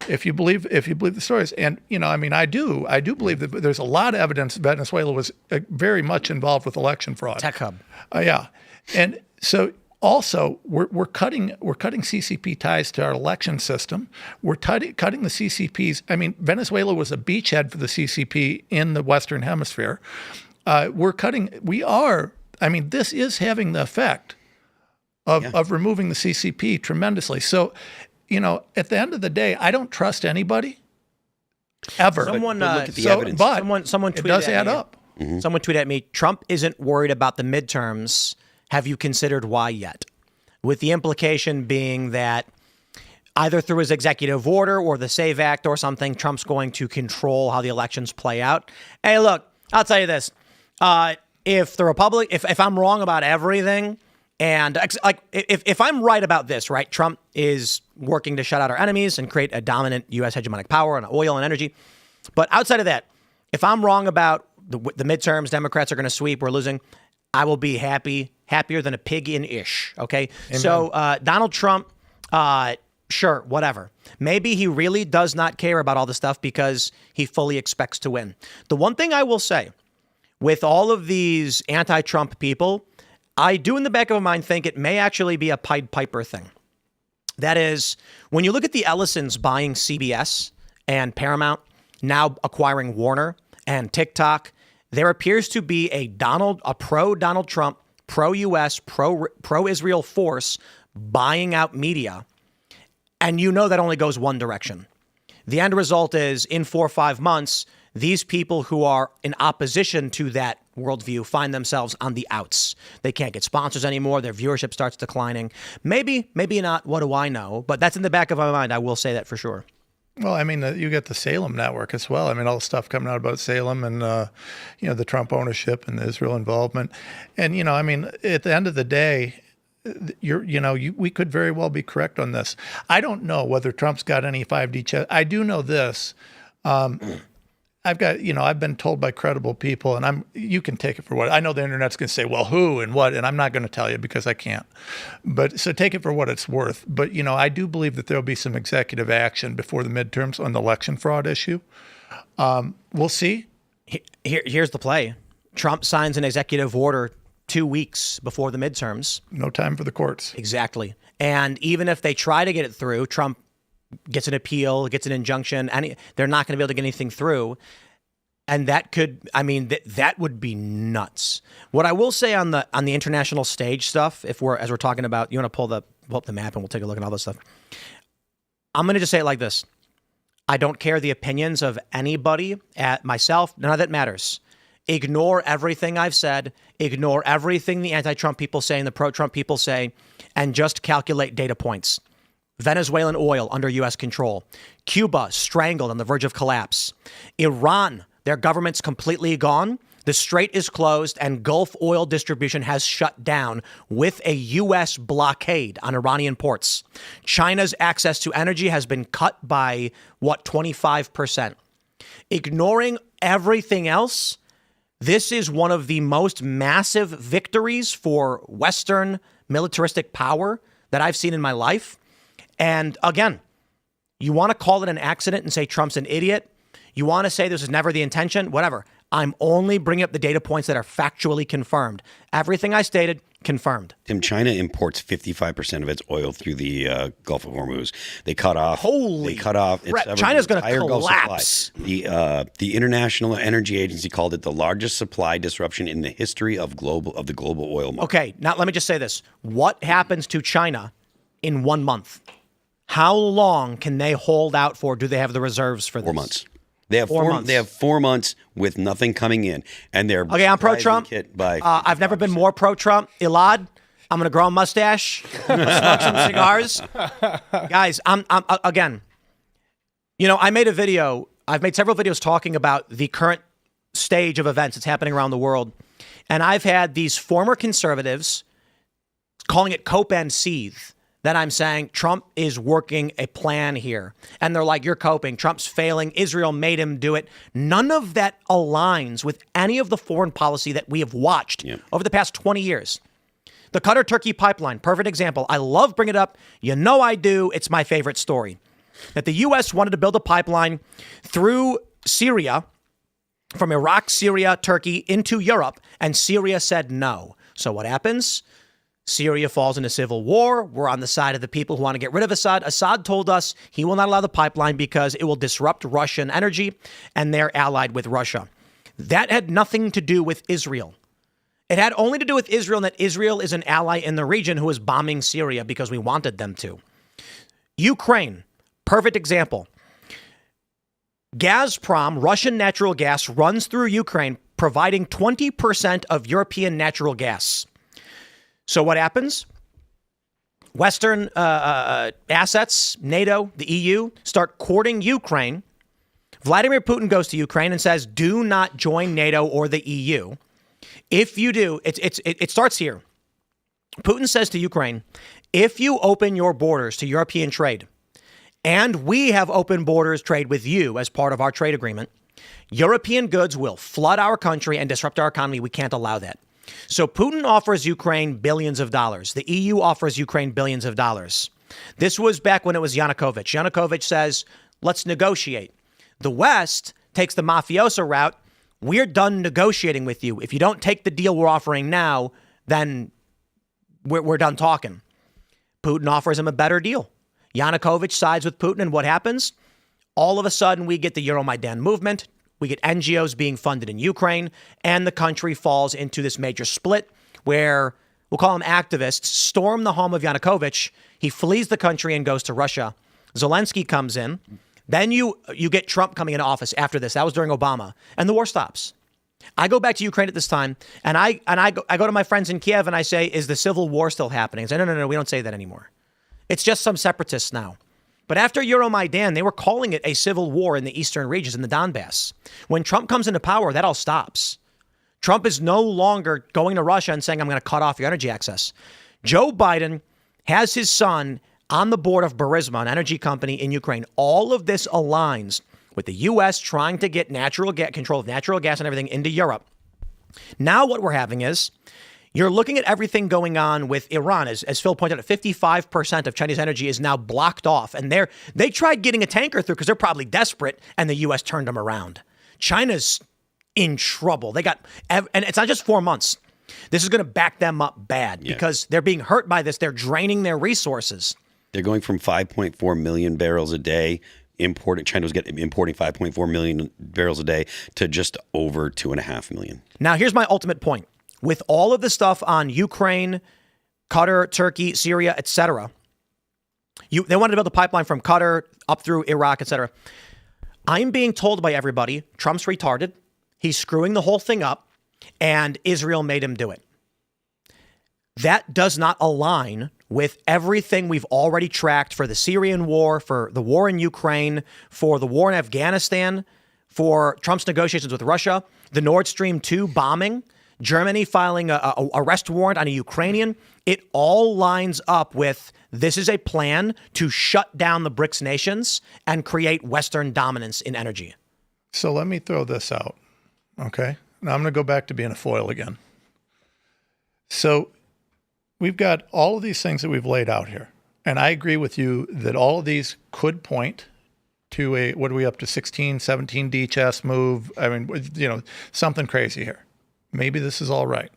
if you believe the stories. And I do believe that there's a lot of evidence Venezuela was very much involved with election fraud. Tech hub. Yeah, and so also we're cutting CCP ties to our election system. We're cutting the CCPs. I mean, Venezuela was a beachhead for the CCP in the Western Hemisphere. This is having the effect of removing the CCP tremendously. So, at the end of the day, I don't trust anybody ever. Someone look at the evidence. But someone tweeted it does add me. up. Mm-hmm. Someone tweeted at me, Trump isn't worried about the midterms. Have you considered why yet? With the implication being that either through his executive order or the SAVE Act or something, Trump's going to control how the elections play out. Hey, look, I'll tell you this. If I'm wrong about everything, and if I'm right about this, right, Trump is working to shut out our enemies and create a dominant U.S. hegemonic power on oil and energy. But outside of that, if I'm wrong about the midterms, Democrats are going to sweep, we're losing, I will be happier than a pig in ish. Okay. Amen. So Donald Trump, sure, whatever. Maybe he really does not care about all this stuff because he fully expects to win. The one thing I will say, with all of these anti-Trump people, I do in the back of my mind think it may actually be a Pied Piper thing. That is, when you look at the Ellisons buying CBS and Paramount, now acquiring Warner and TikTok, there appears to be a pro-Donald Trump, pro-U.S., pro-Israel force buying out media. And that only goes one direction. The end result is, in 4 or 5 months, these people who are in opposition to that worldview find themselves on the outs. They can't get sponsors anymore. Their viewership starts declining. Maybe not. What do I know? But that's in the back of my mind. I will say that for sure. Well, you get the Salem network as well. all the stuff coming out about Salem and, the Trump ownership and the Israel involvement. And, at the end of the day, we could very well be correct on this. I don't know whether Trump's got any 5D chess. I do know this. I've been told by credible people, and you can take it for what I know. The internet's going to say, well, who and what, and I'm not going to tell you because I can't. But so take it for what it's worth. But I do believe that there'll be some executive action before the midterms on the election fraud issue. We'll see. Here's the play: Trump signs an executive order 2 weeks before the midterms. No time for the courts. Exactly. And even if they try to get it through, Trump gets an appeal, gets an injunction, and they're not going to be able to get anything through. And that could, that would be nuts. What I will say on the international stage stuff, as we're talking about, you want to pull up the map and we'll take a look at all this stuff. I'm going to just say it like this. I don't care the opinions of anybody, at myself. None of that matters. Ignore everything I've said. Ignore everything the anti-Trump people say and the pro-Trump people say, and just calculate data points. Venezuelan oil under U.S. control. Cuba strangled on the verge of collapse. Iran, their government's completely gone. The strait is closed and Gulf oil distribution has shut down with a U.S. blockade on Iranian ports. China's access to energy has been cut by, 25%. Ignoring everything else, this is one of the most massive victories for Western militaristic power that I've seen in my life. And again, you want to call it an accident and say Trump's an idiot. You want to say this was never the intention, whatever. I'm only bringing up the data points that are factually confirmed. Everything I stated, confirmed. Tim, China imports 55% of its oil through the Gulf of Hormuz. They cut off. China's going to collapse. The International Energy Agency called it the largest supply disruption in the history of the global oil market. Okay, now let me just say this. What happens to China in 1 month? How long can they hold out for? Do they have the reserves for this? 4 months. They have 4 months. They have 4 months with nothing coming in, and they're okay. I'm pro-Trump. I've never been more pro-Trump. Elaad, I'm going to grow a mustache, smoke some cigars, guys. I'm again. I made a video. I've made several videos talking about the current stage of events that's happening around the world. And I've had these former conservatives calling it cope and seethe. Then I'm saying Trump is working a plan here. And they're like, you're coping. Trump's failing. Israel made him do it. None of that aligns with any of the foreign policy that we have watched over the past 20 years. The Qatar-Turkey pipeline, perfect example. I love bringing it up. You know I do. It's my favorite story. That the U.S. wanted to build a pipeline through Syria, from Iraq, Syria, Turkey, into Europe, and Syria said no. So what happens? Syria falls into civil war. We're on the side of the people who want to get rid of Assad. Assad told us he will not allow the pipeline because it will disrupt Russian energy, and they're allied with Russia. That had nothing to do with Israel. It had only to do with Israel, and that Israel is an ally in the region who is bombing Syria because we wanted them to. Ukraine, perfect example. Gazprom, Russian natural gas, runs through Ukraine, providing 20% of European natural gas. So what happens? Western assets, NATO, the EU, start courting Ukraine. Vladimir Putin goes to Ukraine and says, do not join NATO or the EU. If you do, it starts here. Putin says to Ukraine, if you open your borders to European trade, and we have open borders trade with you as part of our trade agreement, European goods will flood our country and disrupt our economy. We can't allow that. So Putin offers Ukraine billions of dollars. The EU offers Ukraine billions of dollars. This was back when it was Yanukovych. Yanukovych says, let's negotiate. The West takes the mafioso route. We're done negotiating with you. If you don't take the deal we're offering now, then we're done talking. Putin offers him a better deal. Yanukovych sides with Putin, and what happens? All of a sudden, we get the Euromaidan movement. We get NGOs being funded in Ukraine, and the country falls into this major split where, we'll call them activists, storm the home of Yanukovych. He flees the country and goes to Russia. Zelensky comes in. Then you get Trump coming into office after this. That was during Obama. And the war stops. I go back to Ukraine at this time, and I go to my friends in Kiev, and I say, is the civil war still happening? I say, no, we don't say that anymore. It's just some separatists now. But after Euromaidan, they were calling it a civil war in the eastern regions, in the Donbass. When Trump comes into power, that all stops. Trump is no longer going to Russia and saying, I'm going to cut off your energy access. Joe Biden has his son on the board of Burisma, an energy company in Ukraine. All of this aligns with the U.S. trying to get control of natural gas and everything into Europe. Now what we're having is, you're looking at everything going on with Iran. As Phil pointed out, 55% of Chinese energy is now blocked off. And they tried getting a tanker through because they're probably desperate, and the U.S. turned them around. China's in trouble. And it's not just 4 months. This is going to back them up bad because they're being hurt by this. They're draining their resources. They're going from 5.4 million barrels a day. China was importing 5.4 million barrels a day to just over 2.5 million. Now, here's my ultimate point. With all of the stuff on Ukraine, Qatar, Turkey, Syria, etc., they wanted to build a pipeline from Qatar up through Iraq, etc. I'm being told by everybody, Trump's retarded. He's screwing the whole thing up, and Israel made him do it. That does not align with everything we've already tracked for the Syrian war, for the war in Ukraine, for the war in Afghanistan, for Trump's negotiations with Russia, the Nord Stream 2 bombing, Germany filing a arrest warrant on a Ukrainian. It all lines up with this is a plan to shut down the BRICS nations and create Western dominance in energy. So let me throw this out, okay? Now I'm going to go back to being a foil again. So we've got all of these things that we've laid out here. And I agree with you that all of these could point to what are we up to, 16, 17 D chess move? I mean, something crazy here. Maybe this is all right.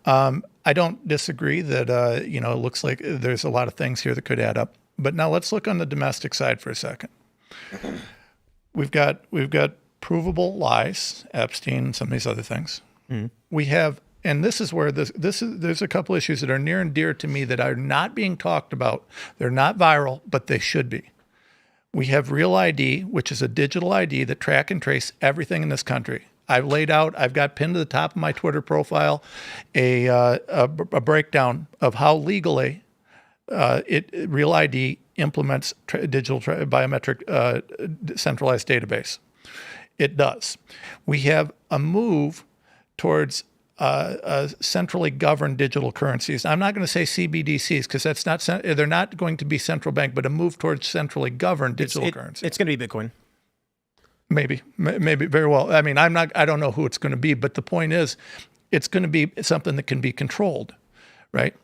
I don't disagree that, it looks like there's a lot of things here that could add up. But now let's look on the domestic side for a second. We've got provable lies, Epstein, some of these other things. Mm-hmm. We have, and this is where there's a couple issues that are near and dear to me that are not being talked about. They're not viral, but they should be. We have Real ID, which is a digital ID that track and trace everything in this country. I've got pinned to the top of my Twitter profile a breakdown of how legally Real ID implements digital biometric centralized database. It does. We have a move towards centrally governed digital currencies. I'm not going to say CBDCs because that's not they're not going to be central bank, but a move towards centrally governed digital currency. It's going to be Bitcoin. Maybe very well. I mean, I don't know who it's going to be, but the point is, it's going to be something that can be controlled, right?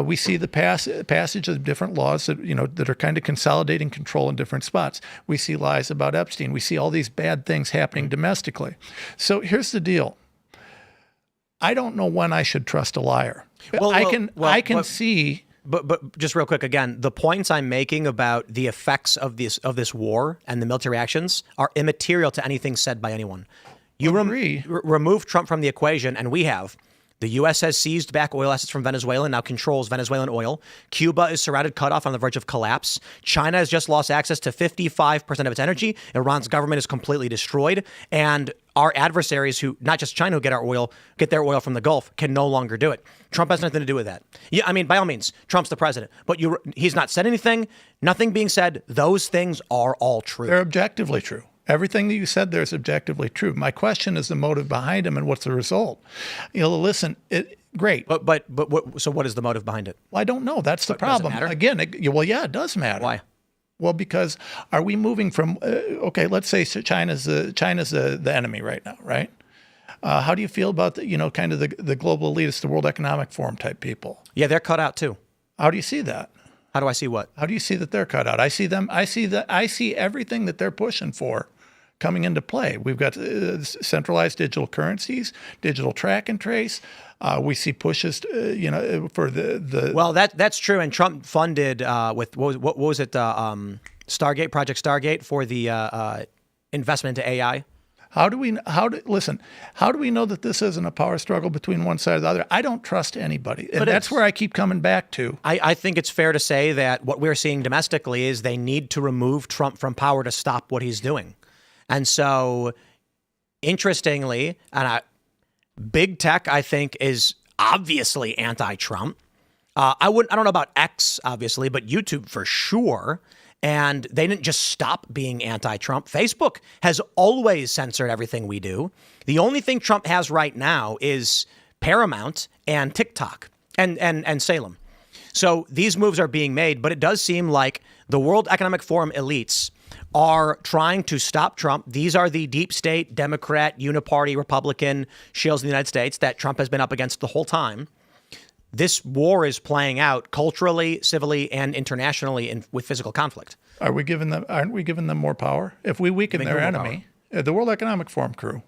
We see the passage of different laws that are kind of consolidating control in different spots. We see lies about Epstein. We see all these bad things happening domestically. So here's the deal. I don't know when I should trust a liar. I can see. But just real quick, again, the points I'm making about the effects of this war and the military actions are immaterial to anything said by anyone. You remove Trump from the equation, and we have. The U.S. has seized back oil assets from Venezuela and now controls Venezuelan oil. Cuba is surrounded, cut off, on the verge of collapse. China has just lost access to 55% of its energy. Iran's government is completely destroyed. And our adversaries, who, not just China, who get their oil from the Gulf, can no longer do it. Trump has nothing to do with that. Yeah, I mean, by all means, Trump's the president. But he's not said anything. Nothing being said. Those things are all true. They're objectively true. Everything that you said there is objectively true. My question is the motive behind him and what's the result. Listen, great. But so what is the motive behind it? Well, I don't know. That's the problem. Does it matter? Again, it does matter. Why? Well, because are we moving from let's say China's the enemy right now, right? How do you feel about kind of the global elitists, the World Economic Forum type people? Yeah, they're cut out too. How do you see that? How do I see what? How do you see that they're cut out? I see everything that they're pushing for coming into play. We've got centralized digital currencies, digital track and trace. We see pushes, for the. Well, that's true. And Trump funded with what was it? Project Stargate for the investment into AI. How do we know that this isn't a power struggle between one side or the other? I don't trust anybody. And that's where I keep coming back to. I think it's fair to say that what we're seeing domestically is they need to remove Trump from power to stop what he's doing. And so, interestingly, big tech, I think, is obviously anti-Trump. I don't know about X, obviously, but YouTube for sure. And they didn't just stop being anti-Trump. Facebook has always censored everything we do. The only thing Trump has right now is Paramount and TikTok and Salem. So these moves are being made, but it does seem like the World Economic Forum elites are trying to stop Trump. These are the deep state, Democrat, uniparty, Republican shills in the United States that Trump has been up against the whole time. This war is playing out culturally, civilly, and internationally with physical conflict. Aren't we giving them more power? If we weaken their enemy, the World Economic Forum crew,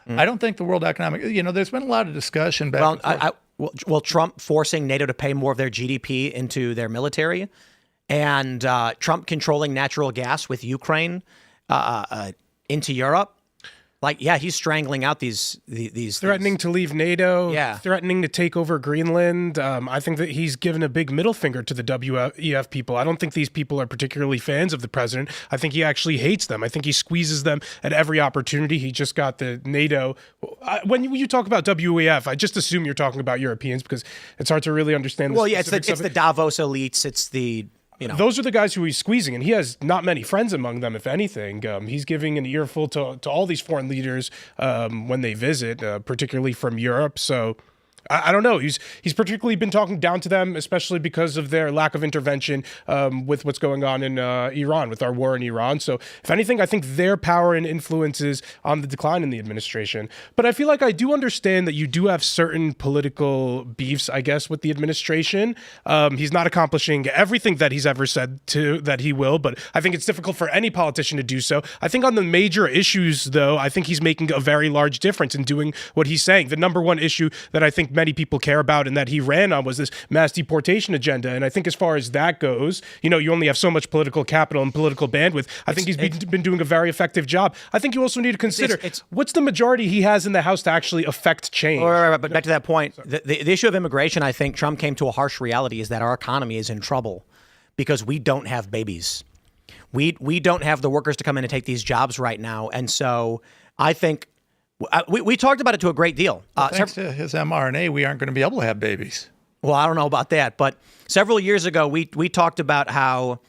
I don't think the World Economic, there's been a lot of discussion back and forth. Well, Trump forcing NATO to pay more of their GDP into their military, and Trump controlling natural gas with Ukraine into Europe. He's strangling out these threatening to leave NATO, yeah, threatening to take over Greenland. I think that he's given a big middle finger to the WEF people. I don't think these people are particularly fans of the president. I think he actually hates them. I think he squeezes them at every opportunity. He just got the NATO. When you talk about WEF, I just assume you're talking about Europeans because it's hard to really understand. It's the Davos elites. It's the those are the guys who he's squeezing, and he has not many friends among them, if anything. He's giving an earful to all these foreign leaders when they visit, particularly from Europe. So I don't know. He's particularly been talking down to them, especially because of their lack of intervention with what's going on in Iran, with our war in Iran. So if anything, I think their power and influence is on the decline in the administration. But I feel like I do understand that you do have certain political beefs, I guess, with the administration. He's not accomplishing everything that he's ever said that he will, but I think it's difficult for any politician to do so. I think on the major issues, though, I think he's making a very large difference in doing what he's saying. The number one issue that I think many people care about and that he ran on was this mass deportation agenda. And I think as far as that goes, you only have so much political capital and political bandwidth. I think he's been doing a very effective job. I think you also need to consider what's the majority he has in the House to actually affect change. Right. But back to that point, the issue of immigration, I think Trump came to a harsh reality, is that our economy is in trouble because we don't have babies. We don't have the workers to come in and take these jobs right now. And so I think we talked about it to a great deal. Thanks to his mRNA, we aren't going to be able to have babies. Well, I don't know about that, but several years ago, we talked about how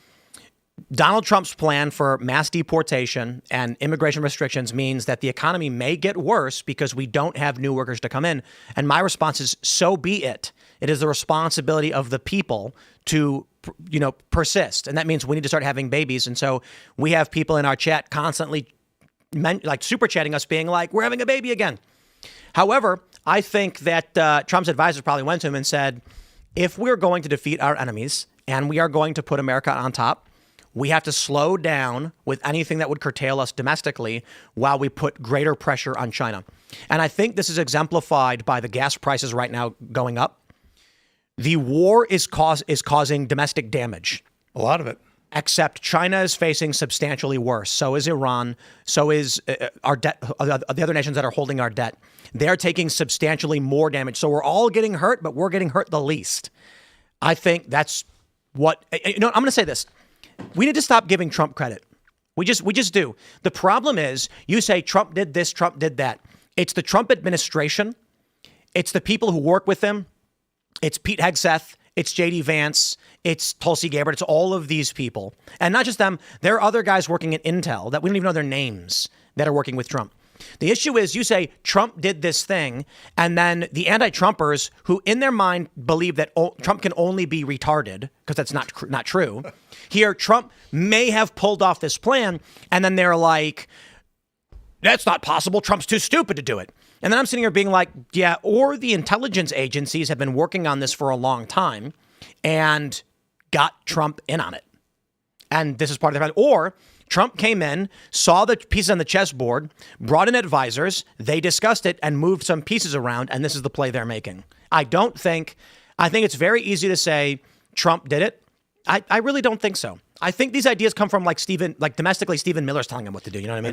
Donald Trump's plan for mass deportation and immigration restrictions means that the economy may get worse because we don't have new workers to come in. And my response is, so be it. It is the responsibility of the people to, persist. And that means we need to start having babies. And so we have people in our chat constantly super chatting us being like, we're having a baby again. However, I think that Trump's advisors probably went to him and said, if we're going to defeat our enemies and we are going to put America on top, we have to slow down with anything that would curtail us domestically while we put greater pressure on China. And I think this is exemplified by the gas prices right now going up. The war is causing domestic damage. A lot of it. Except China is facing substantially worse. So is Iran. So is our debt. The other nations that are holding our debt. They're taking substantially more damage. So we're all getting hurt, but we're getting hurt the least. I think that's what, I'm going to say this. We need to stop giving Trump credit. We just do. The problem is you say Trump did this, Trump did that. It's the Trump administration. It's the people who work with him. It's Pete Hegseth. It's J.D. Vance. It's Tulsi Gabbard. It's all of these people. And not just them. There are other guys working at Intel that we don't even know their names that are working with Trump. The issue is you say Trump did this thing, and then the anti-Trumpers who in their mind believe that Trump can only be retarded, because that's not true. Here, Trump may have pulled off this plan, and then they're like, that's not possible. Trump's too stupid to do it. And then I'm sitting here being like, yeah, or the intelligence agencies have been working on this for a long time and got Trump in on it. And this is part of the problem. Or Trump came in, saw the pieces on the chessboard, brought in advisors, they discussed it and moved some pieces around, and this is the play they're making. I think it's very easy to say Trump did it. I really don't think so. I think these ideas come from domestically Stephen Miller's telling him what to do. You know what I mean?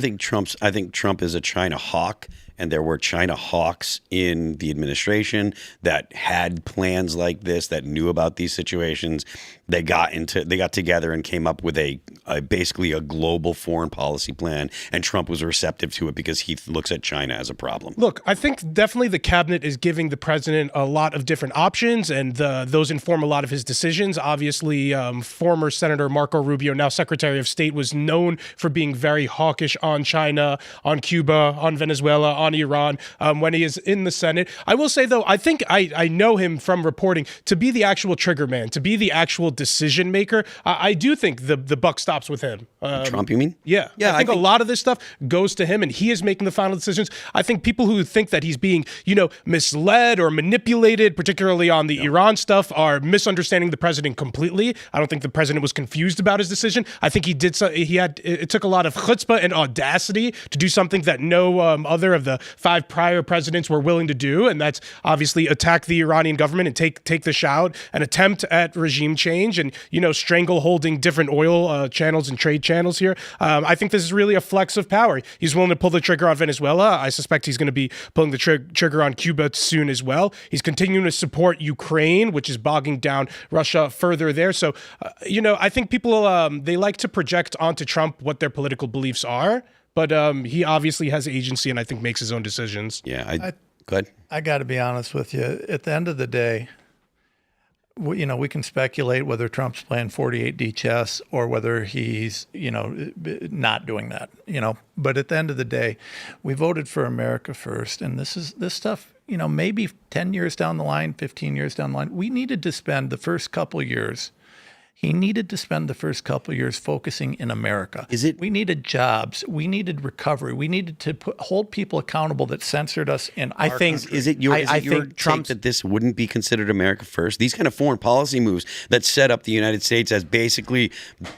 I think Trump is a China hawk, and there were China hawks in the administration that had plans like this, that knew about these situations. They got together and came up with basically a global foreign policy plan, and Trump was receptive to it because he looks at China as a problem. Look, I think definitely the cabinet is giving the president a lot of different options, and those inform a lot of his decisions. Obviously, former Senator Marco Rubio, now Secretary of State, was known for being very hawkish on China, on Cuba, on Venezuela, on Iran when he is in the Senate. I will say, though, I think I know him from reporting to be the actual trigger man, to be the actual decision maker. I do think the buck stops with him. Trump, you mean? Yeah. I think a lot of this stuff goes to him, and he is making the final decisions. I think people who think that he's being, misled or manipulated, particularly on the Iran stuff, are misunderstanding the president completely. I don't think the president was confused about his decision. I think it took a lot of chutzpah and audacity to do something that no other of the 5 prior presidents were willing to do, and that's obviously attack the Iranian government and take the shot, an attempt at regime change, and strangle holding different oil channels and trade channels here. I think this is really a flex of power. He's willing to pull the trigger on Venezuela. I suspect he's going to be pulling the trigger on Cuba soon as well. He's continuing to support Ukraine, which is bogging down Russia further there. So, I think people they like to project onto Trump what their political beliefs are, but he obviously has agency and I think makes his own decisions. Yeah, go ahead. I got to be honest with you. At the end of the day, we can speculate whether Trump's playing 48D chess or whether he's, not doing that, But at the end of the day, we voted for America first. And this stuff, maybe 10 years down the line, 15 years down the line, we needed to spend the first couple years. He needed to spend the first couple of years focusing in America. We needed jobs. We needed recovery. We needed to hold people accountable that censored us in our country. Is it your take that this wouldn't be considered America first? These kind of foreign policy moves that set up the United States as basically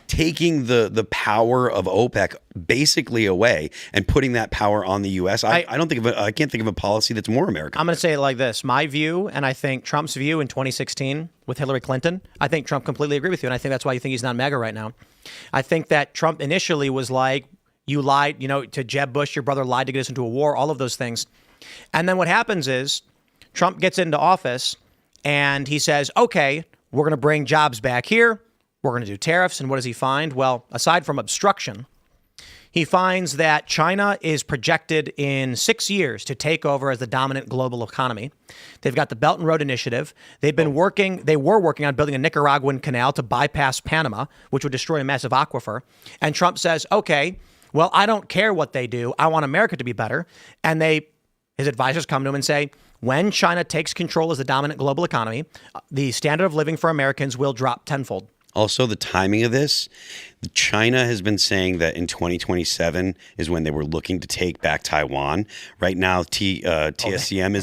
taking the power of OPEC basically away and putting that power on the U.S. I can't think of a policy that's more American. I'm going to say it like this. My view, and I think Trump's view in 2016 with Hillary Clinton, I think Trump completely agreed with you, and I think that's why you think he's not MAGA right now. I think that Trump initially was like, you lied, to Jeb Bush, your brother lied to get us into a war, all of those things. And then what happens is Trump gets into office and he says, okay, we're going to bring jobs back here. We're going to do tariffs. And what does he find? Well, aside from obstruction, he finds that China is projected in 6 years to take over as the dominant global economy. They've got the Belt and Road Initiative. They were working on building a Nicaraguan canal to bypass Panama, which would destroy a massive aquifer. And Trump says, okay, well, I don't care what they do. I want America to be better. And his advisors come to him and say, when China takes control as the dominant global economy, the standard of living for Americans will drop tenfold. Also, the timing of this, China has been saying that in 2027 is when they were looking to take back Taiwan. Right now, TSCM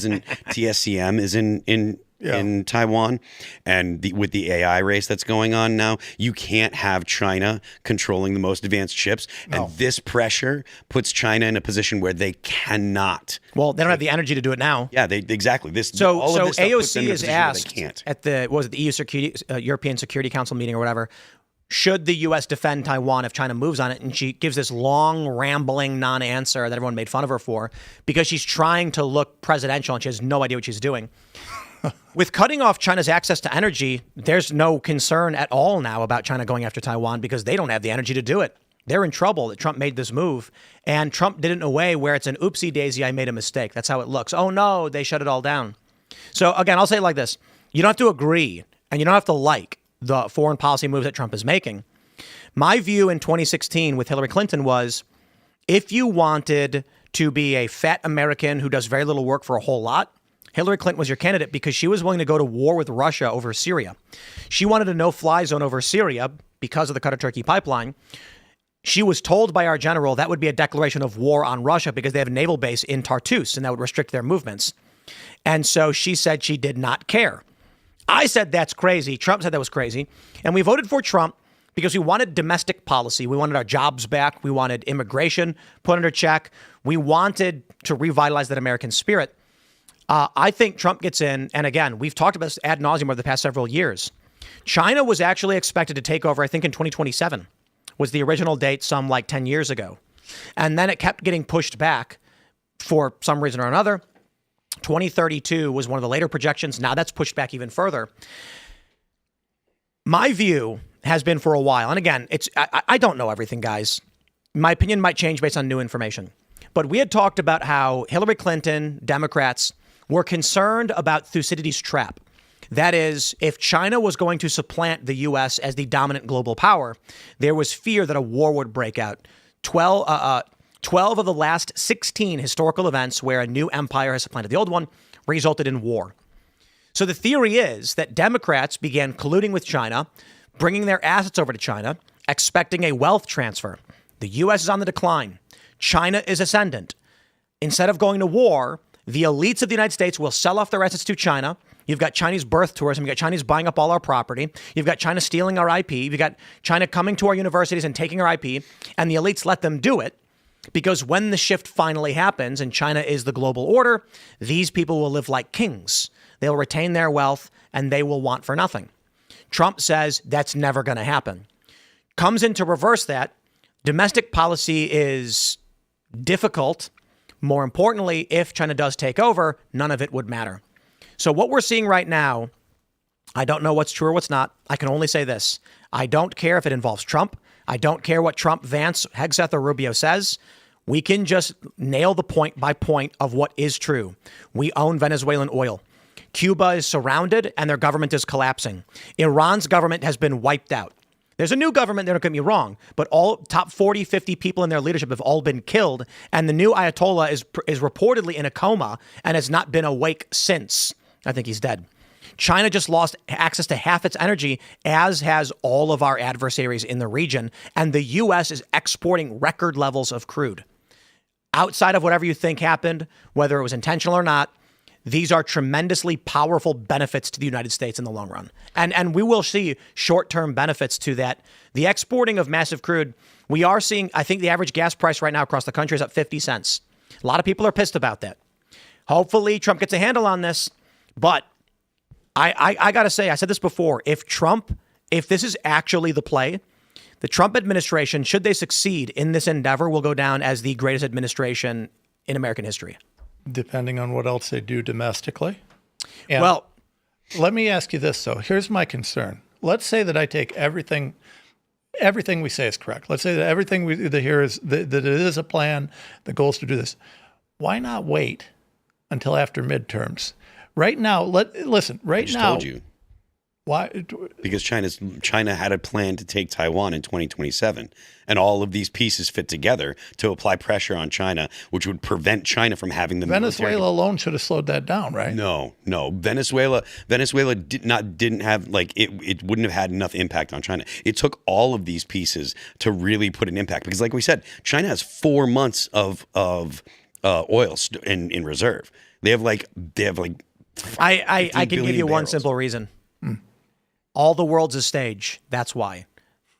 is in Taiwan, and with the AI race that's going on now, you can't have China controlling the most advanced chips, and this pressure puts China in a position where they cannot. Well, they don't have the energy to do it now. Yeah, exactly. So AOC is they asked can't. at the European Security Council meeting or whatever, should the U.S. defend Taiwan if China moves on it? And she gives this long, rambling non-answer that everyone made fun of her for because she's trying to look presidential and she has no idea what she's doing. With cutting off China's access to energy, there's no concern at all now about China going after Taiwan because they don't have the energy to do it. They're in trouble that Trump made this move, and Trump did it in a way where it's an oopsie daisy, I made a mistake. That's how it looks. Oh no, they shut it all down. So again, I'll say it like this. You don't have to agree and you don't have to like the foreign policy moves that Trump is making. My view in 2016 with Hillary Clinton was if you wanted to be a fat American who does very little work for a whole lot, Hillary Clinton was your candidate because she was willing to go to war with Russia over Syria. She wanted a no-fly zone over Syria because of the Qatar-Turkey pipeline. She was told by our general that would be a declaration of war on Russia because they have a naval base in Tartus and that would restrict their movements. And so she said she did not care. I said that's crazy. Trump said that was crazy. And we voted for Trump because we wanted domestic policy. We wanted our jobs back. We wanted immigration put under check. We wanted to revitalize that American spirit. I think Trump gets in, and again, we've talked about this ad nauseum over the past several years. China was actually expected to take over, I think in 2027 was the original date some like 10 years ago. And then it kept getting pushed back for some reason or another. 2032 was one of the later projections. Now that's pushed back even further. My view has been for a while, and again, I don't know everything, guys. My opinion might change based on new information. But we had talked about how Hillary Clinton, Democrats, were concerned about Thucydides' trap. That is, if China was going to supplant the U.S. as the dominant global power, there was fear that a war would break out. 12 of the last 16 historical events where a new empire has supplanted the old one resulted in war. So the theory is that Democrats began colluding with China, bringing their assets over to China, expecting a wealth transfer. The U.S. is on the decline. China is ascendant. Instead of going to war, the elites of the United States will sell off their assets to China. You've got Chinese birth tourism. You've got Chinese buying up all our property. You've got China stealing our IP. You've got China coming to our universities and taking our IP. And the elites let them do it because when the shift finally happens and China is the global order, these people will live like kings. They'll retain their wealth and they will want for nothing. Trump says that's never going to happen. Comes in to reverse that. Domestic policy is difficult. More importantly, if China does take over, none of it would matter. So what we're seeing right now, I don't know what's true or what's not. I can only say this. I don't care if it involves Trump. I don't care what Trump, Vance, Hegseth, or Rubio says. We can just nail the point by point of what is true. We own Venezuelan oil. Cuba is surrounded and their government is collapsing. Iran's government has been wiped out. There's a new government, don't get me wrong, but all top 40, 50 people in their leadership have all been killed. And the new Ayatollah is reportedly in a coma and has not been awake since. I think he's dead. China just lost access to half its energy, as has all of our adversaries in the region. And the U.S. is exporting record levels of crude. Outside of whatever you think happened, whether it was intentional or not, these are tremendously powerful benefits to the United States in the long run. And we will see short-term benefits to that. The exporting of massive crude, we are seeing, I think the average gas price right now across the country is up 50 cents. A lot of people are pissed about that. Hopefully Trump gets a handle on this. But I got to say, I said this before, if this is actually the play, the Trump administration, should they succeed in this endeavor, will go down as the greatest administration in American history. Depending on what else they do domestically. And well, let me ask you this, though. Here's my concern. Let's say that I take everything everything we say is correct. Let's say that everything we hear is that it is a plan. The goal is to do this. Why not wait until after midterms? Right now, listen. Right I just now, told you. Why? Because China had a plan to take Taiwan in 2027, and all of these pieces fit together to apply pressure on China, which would prevent China from having the Venezuela alone should have slowed that down, right? No. Venezuela didn't have it wouldn't have had enough impact on China. It took all of these pieces to really put an impact because, like we said, China has 4 months of oil in reserve. They have like. I can give you one simple reason. All the world's a stage. That's why.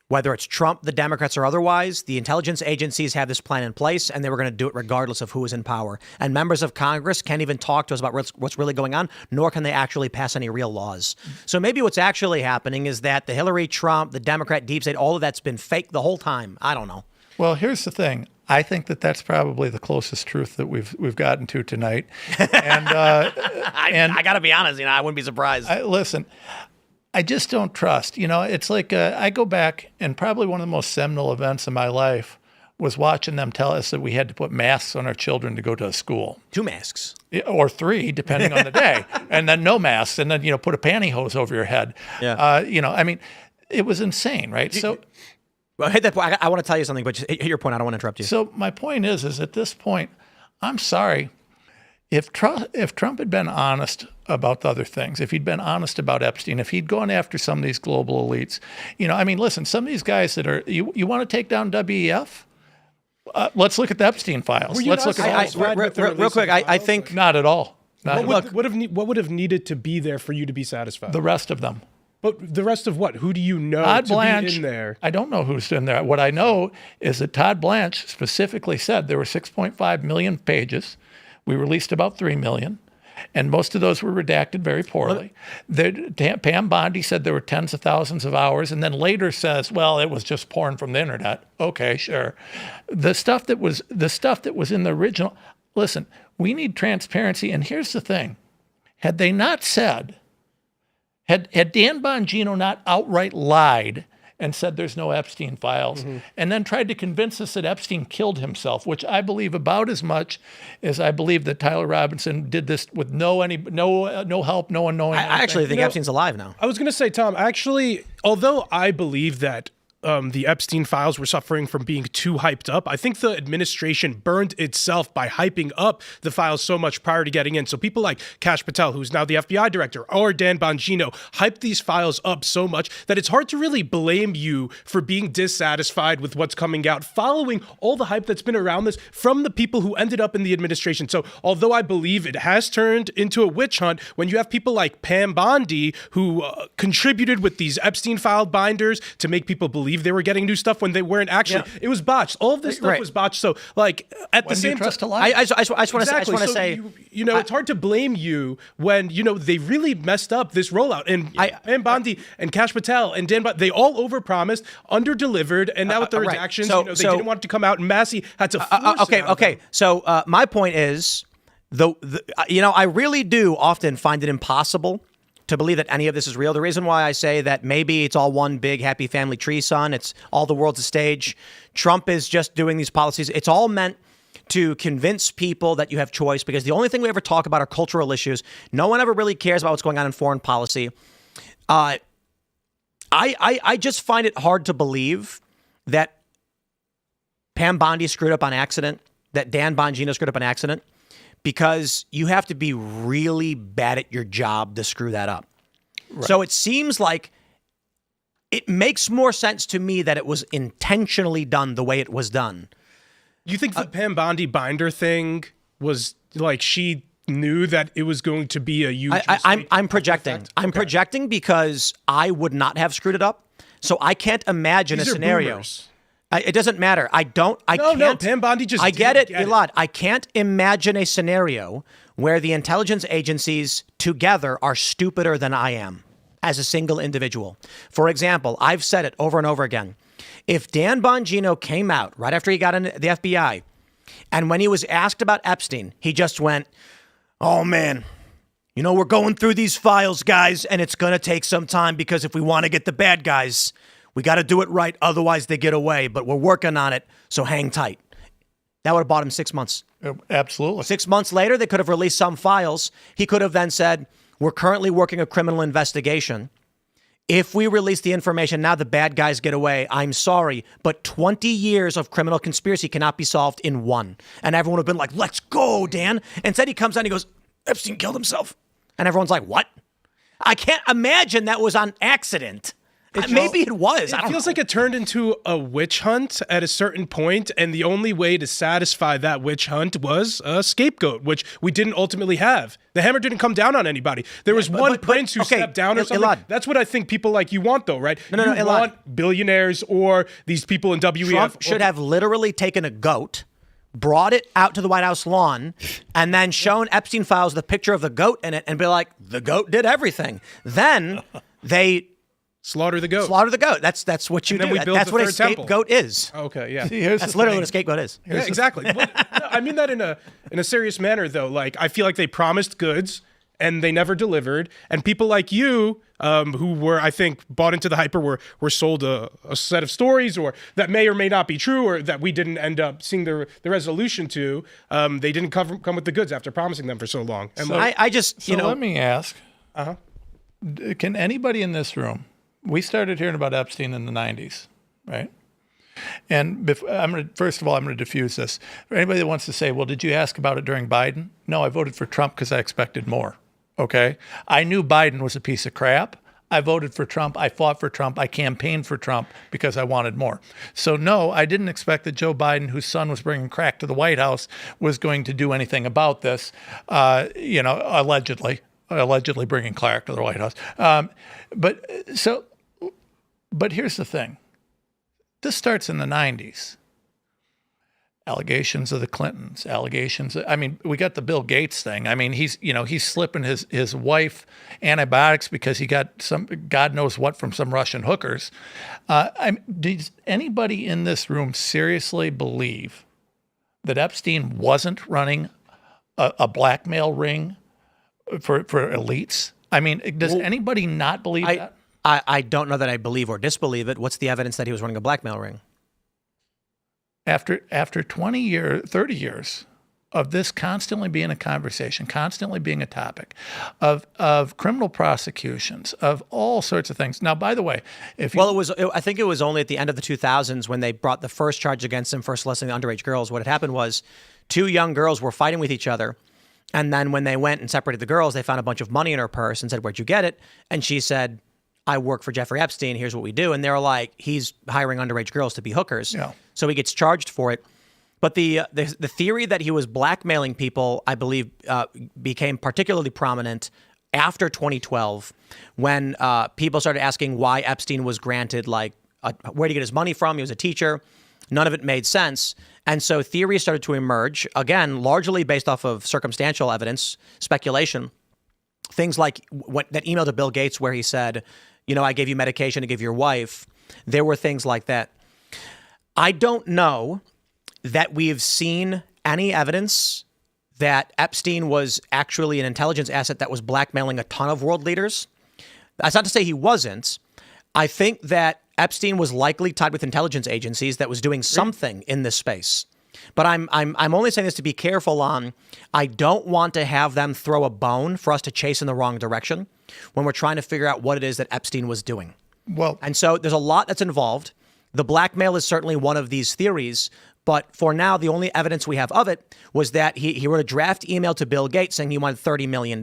Whether it's Trump, the Democrats, or otherwise, the intelligence agencies have this plan in place, and they were going to do it regardless of who is in power. And members of Congress can't even talk to us about what's really going on, nor can they actually pass any real laws. So maybe what's actually happening is that the Hillary, Trump, the Democrat deep state, all of that's been fake the whole time. I don't know. Well, here's the thing. I think that's probably the closest truth that we've gotten to tonight. And I got to be honest, I wouldn't be surprised. Listen, I just don't trust. It's like I go back, and probably one of the most seminal events in my life was watching them tell us that we had to put masks on our children to go to school. 2 masks. Or 3, depending on the day. And then no masks, and then, put a pantyhose over your head. Yeah. It was insane, right? So... Well, hit that point. I want to tell you something, but just hit your point. I don't want to interrupt you. So my point is at this point, I'm sorry. If Trump had been honest about the other things, if he'd been honest about Epstein, if he'd gone after some of these global elites, listen, some of these guys that are, you want to take down WEF? Let's look at the Epstein files. Let's look at real quick. I think not at all. What would have needed to be there for you to be satisfied? The rest of them. But the rest of what? Who do you know Todd to Blanche, be in there? I don't know who's in there. What I know is that Todd Blanche specifically said there were 6.5 million pages. We released about 3 million, and most of those were redacted very poorly. Pam Bondi said there were tens of thousands of hours, and then later says, well, it was just porn from the internet. Okay, sure. The stuff that was in the original. Listen, we need transparency, and here's the thing. Had they not said... Had Dan Bongino not outright lied and said there's no Epstein files, and then tried to convince us that Epstein killed himself, which I believe about as much as I believe that Tyler Robinson did this with no help, no one knowing. I actually think Epstein's alive now. I was going to say, Tom, actually, although I believe that the Epstein files were suffering from being too hyped up, I think the administration burned itself by hyping up the files so much prior to getting in. So people like Kash Patel, who's now the FBI director, or Dan Bongino, hyped these files up so much that it's hard to really blame you for being dissatisfied with what's coming out, following all the hype that's been around this from the people who ended up in the administration. So although I believe it has turned into a witch hunt, when you have people like Pam Bondi, who contributed with these Epstein file binders to make people believe they were getting new stuff when they weren't actually. Yeah. It was botched. All of this stuff was botched. So, at the same time, I just want to say, it's hard to blame you when they really messed up this rollout. And Pam Bondi and Kash Patel and Dan, they all overpromised, underdelivered, and now with the redactions, they didn't want it to come out, and Massey had to force it. Okay. So my point is, I really do often find it impossible to believe that any of this is real. The reason why I say that maybe it's all one big happy family tree, son, it's all the world's a stage. Trump is just doing these policies. It's all meant to convince people that you have choice, because the only thing we ever talk about are cultural issues. No one ever really cares about what's going on in foreign policy. I just find it hard to believe that Pam Bondi screwed up on accident, that Dan Bongino screwed up on accident, because you have to be really bad at your job to screw that up. Right. So it seems like it makes more sense to me that it was intentionally done the way it was done. You think the Pam Bondi binder thing was like she knew that it was going to be a huge I'm projecting. I'm projecting because I would not have screwed it up. So I can't imagine a scenario. Boomers. It doesn't matter. I can't. No, Pam Bondi just. I get it, Elaad. I can't imagine a scenario where the intelligence agencies together are stupider than I am as a single individual. For example, I've said it over and over again. If Dan Bongino came out right after he got into the FBI, and when he was asked about Epstein, he just went, "Oh man, we're going through these files, guys, and it's going to take some time because if we want to get the bad guys, We got to do it right, otherwise they get away, but we're working on it, so hang tight. That would have bought him 6 months. Absolutely. 6 months later, they could have released some files. He could have then said, we're currently working a criminal investigation. If we release the information now, the bad guys get away. I'm sorry, but 20 years of criminal conspiracy cannot be solved in one. And everyone would have been like, let's go, Dan. Instead, he comes out and he goes, Epstein killed himself. And everyone's like, what? I can't imagine that was on accident. Maybe it was. It feels like it turned into a witch hunt at a certain point, and the only way to satisfy that witch hunt was a scapegoat, which we didn't ultimately have. The hammer didn't come down on anybody. There was one prince who stepped down or something. Elaad. That's what I think people like you want, though, right? No, you want billionaires or these people in WEF. Trump should have literally taken a goat, brought it out to the White House lawn, and then shown Epstein files with a picture of the goat in it and be like, the goat did everything. Then they... Slaughter the goat. Slaughter the goat. That's what you do. That's what a scapegoat is. Okay, yeah. See, that's literally what a scapegoat is. Yeah, exactly. Well, no, I mean that in a serious manner, though. Like, I feel like they promised goods and they never delivered. And people like you, who were, I think, bought into the hype or were sold a set of stories or that may or may not be true or that we didn't end up seeing the resolution to, they didn't come with the goods after promising them for so long. And So, I just, let me ask, can anybody in this room, we started hearing about Epstein in the 90s, right? And first of all, I'm going to diffuse this. For anybody that wants to say, well, did you ask about it during Biden? No, I voted for Trump because I expected more, okay? I knew Biden was a piece of crap. I voted for Trump. I fought for Trump. I campaigned for Trump because I wanted more. So no, I didn't expect that Joe Biden, whose son was bringing crack to the White House, was going to do anything about this, allegedly bringing crack to the White House. But here's the thing. This starts in the 90s. Allegations of the Clintons, we got the Bill Gates thing. I mean, he's slipping his wife antibiotics because he got some God knows what from some Russian hookers. Does anybody in this room seriously believe that Epstein wasn't running a blackmail ring for elites? I mean, does anybody not believe that? I don't know that I believe or disbelieve it. What's the evidence that he was running a blackmail ring? After 20 years, 30 years of this constantly being a conversation, constantly being a topic, of criminal prosecutions, of all sorts of things. Now, by the way, I think it was only at the end of the 2000s when they brought the first charge against him for soliciting underage girls. What had happened was 2 young girls were fighting with each other. And then when they went and separated the girls, they found a bunch of money in her purse and said, "Where'd you get it?" And she said, "I work for Jeffrey Epstein. Here's what we do." And they're like, he's hiring underage girls to be hookers. Yeah. So he gets charged for it. But the theory that he was blackmailing people, I believe, became particularly prominent after 2012 when people started asking why Epstein was granted, where to get his money from. He was a teacher. None of it made sense. And so theories started to emerge, again, largely based off of circumstantial evidence, speculation. Things like that email to Bill Gates where he said, I gave you medication to give your wife. There were things like that. I don't know that we've seen any evidence that Epstein was actually an intelligence asset that was blackmailing a ton of world leaders. That's not to say he wasn't. I think that Epstein was likely tied with intelligence agencies that was doing something in this space. But I'm only saying this to be careful on. I don't want to have them throw a bone for us to chase in the wrong direction when we're trying to figure out what it is that Epstein was doing. Well, and so there's a lot that's involved. The blackmail is certainly one of these theories. But for now, the only evidence we have of it was that he wrote a draft email to Bill Gates saying he wanted $30 million.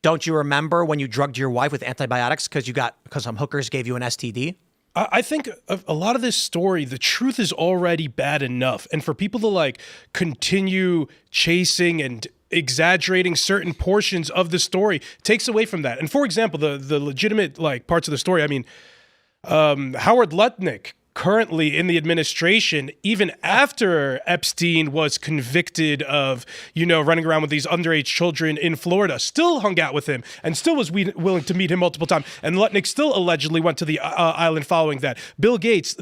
Don't you remember when you drugged your wife with antibiotics because some hookers gave you an STD? I think a lot of this story, the truth is already bad enough. And for people to continue chasing and exaggerating certain portions of the story takes away from that. And for example, the legitimate parts of the story, I mean, Howard Lutnick, currently in the administration, even after Epstein was convicted of, running around with these underage children in Florida, still hung out with him and still was willing to meet him multiple times. And Lutnick still allegedly went to the island following that. Bill Gates,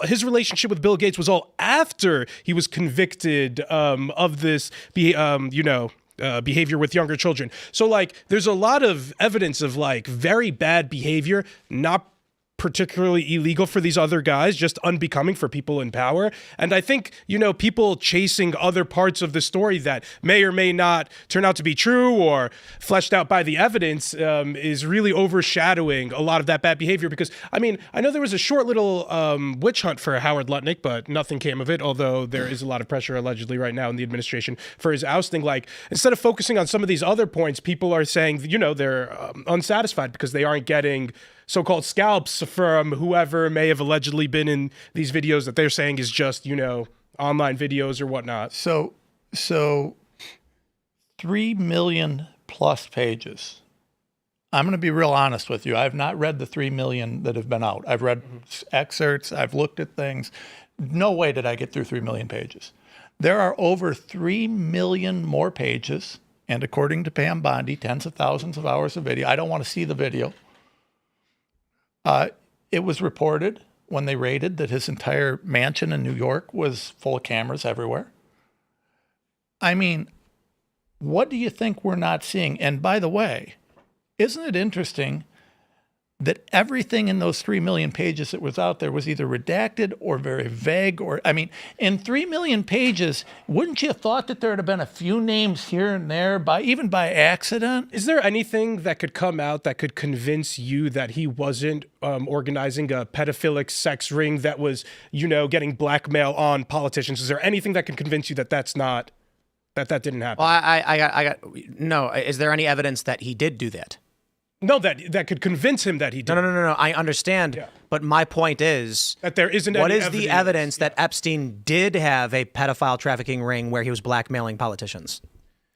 his relationship with Bill Gates was all after he was convicted of this, behavior with younger children. So there's a lot of evidence of very bad behavior, not particularly illegal for these other guys, just unbecoming for people in power. And I think, people chasing other parts of the story that may or may not turn out to be true or fleshed out by the evidence is really overshadowing a lot of that bad behavior. Because, I know there was a short little witch hunt for Howard Lutnick, but nothing came of it, although there is a lot of pressure allegedly right now in the administration for his ousting. Like, instead of focusing on some of these other points, people are saying, they're unsatisfied because they aren't getting so-called scalps from whoever may have allegedly been in these videos that they're saying is just, online videos or whatnot. So 3 million plus pages. I'm going to be real honest with you. I've not read the 3 million that have been out. I've read excerpts. I've looked at things. No way did I get through 3 million pages. There are over 3 million more pages, and according to Pam Bondi, tens of thousands of hours of video. I don't want to see the video. It was reported when they raided that his entire mansion in New York was full of cameras everywhere. What do you think we're not seeing? And by the way, isn't it interesting that everything in those 3 million pages that was out there was either redacted or very vague? In 3 million pages, wouldn't you have thought that there would have been a few names here and there, even by accident? Is there anything that could come out that could convince you that he wasn't organizing a pedophilic sex ring that was, getting blackmail on politicians? Is there anything that could convince you that that's not, that didn't happen? Well, I got no. Is there any evidence that he did do that? No, that could convince him that he did. No. I understand, but my point is that there isn't. What is the evidence that Epstein did have a pedophile trafficking ring where he was blackmailing politicians?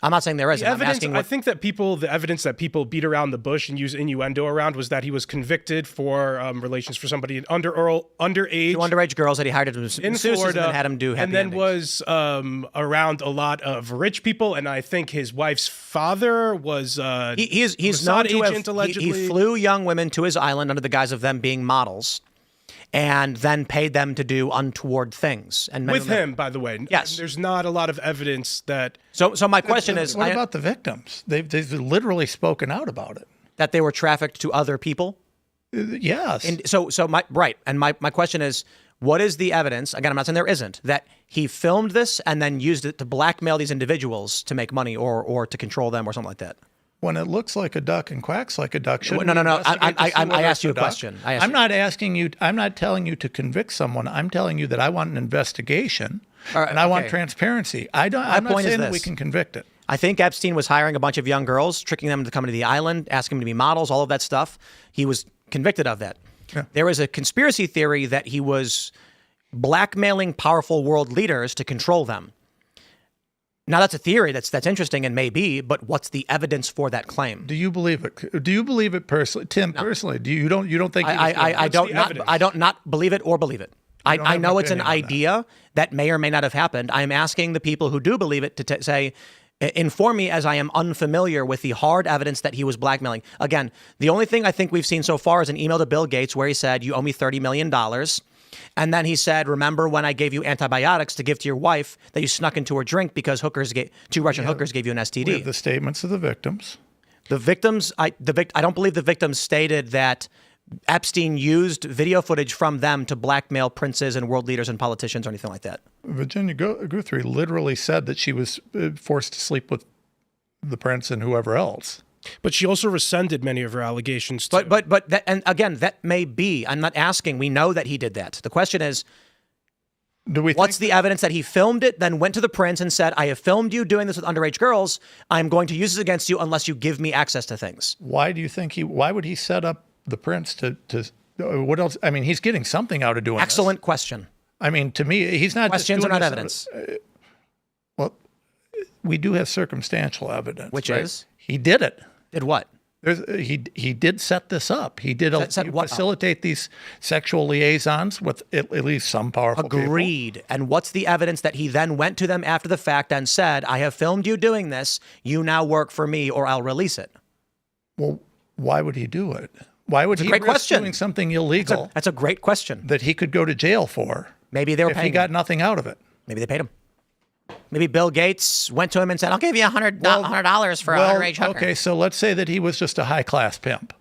I'm not saying there isn't. I'm asking I think that the evidence that people beat around the bush and use innuendo around was that he was convicted for relations for somebody underage. 2 underage girls that he hired in Florida and had him do happy and then endings. was around a lot of rich people. And I think his wife's father was he's known to agent, have, allegedly. He flew young women to his island under the guise of them being models, and then paid them to do untoward things. And with him, by the way. Yes. There's not a lot of evidence that... So my question is... What about the victims? They've literally spoken out about it. That they were trafficked to other people? Yes. And my question is, what is the evidence, again, I'm not saying there isn't, that he filmed this and then used it to blackmail these individuals to make money or to control them or something like that? When it looks like a duck and quacks like a duck, shouldn't No. I asked you a question. I'm not asking you. I'm not telling you to convict someone. I'm telling you that I want an investigation and I want transparency. I'm not saying that we can convict it. I think Epstein was hiring a bunch of young girls, tricking them to come to the island, asking them to be models, all of that stuff. He was convicted of that. Yeah. There was a conspiracy theory that he was blackmailing powerful world leaders to control them. Now, that's a theory that's interesting and may be, but what's the evidence for that claim? Do you believe it? Do you believe it personally, Tim? No. Personally, you don't think? I don't not believe it or believe it. I know it's an idea that may or may not have happened. I am asking the people who do believe it to say, inform me, as I am unfamiliar with the hard evidence that he was blackmailing. Again, the only thing I think we've seen so far is an email to Bill Gates where he said, "You owe me $30 million." And then he said, "Remember when I gave you antibiotics to give to your wife that you snuck into her drink because two Russian hookers gave you an STD?" We have the statements of the victims. The victims, I don't believe the victims stated that Epstein used video footage from them to blackmail princes and world leaders and politicians or anything like that. Virginia Guthrie literally said that she was forced to sleep with the prince and whoever else. But she also rescinded many of her allegations too. But that, and again, that may be. I'm not asking. We know that he did that. The question is, what's the evidence that he filmed it, then went to the prince and said, "I have filmed you doing this with underage girls. I'm going to use this against you unless you give me access to things." Why do you think why would he set up the prince to what else? I mean, he's getting something out of doing Excellent question. I mean, to me, he's not questions just doing are not evidence. Well, we do have circumstantial evidence, which is he did it. Did what? He did set this up. He did facilitate these sexual liaisons with at least some powerful people. Agreed. And what's the evidence that he then went to them after the fact and said, "I have filmed you doing this. You now work for me or I'll release it"? Well, why would he do it? Why would he risk doing something illegal? That's a great question. That he could go to jail for. Maybe they were paying him. If he got nothing out of it. Maybe they paid him. Maybe Bill Gates went to him and said, "I'll give you $100 for an underage hooker." Okay, so let's say that he was just a high-class pimp.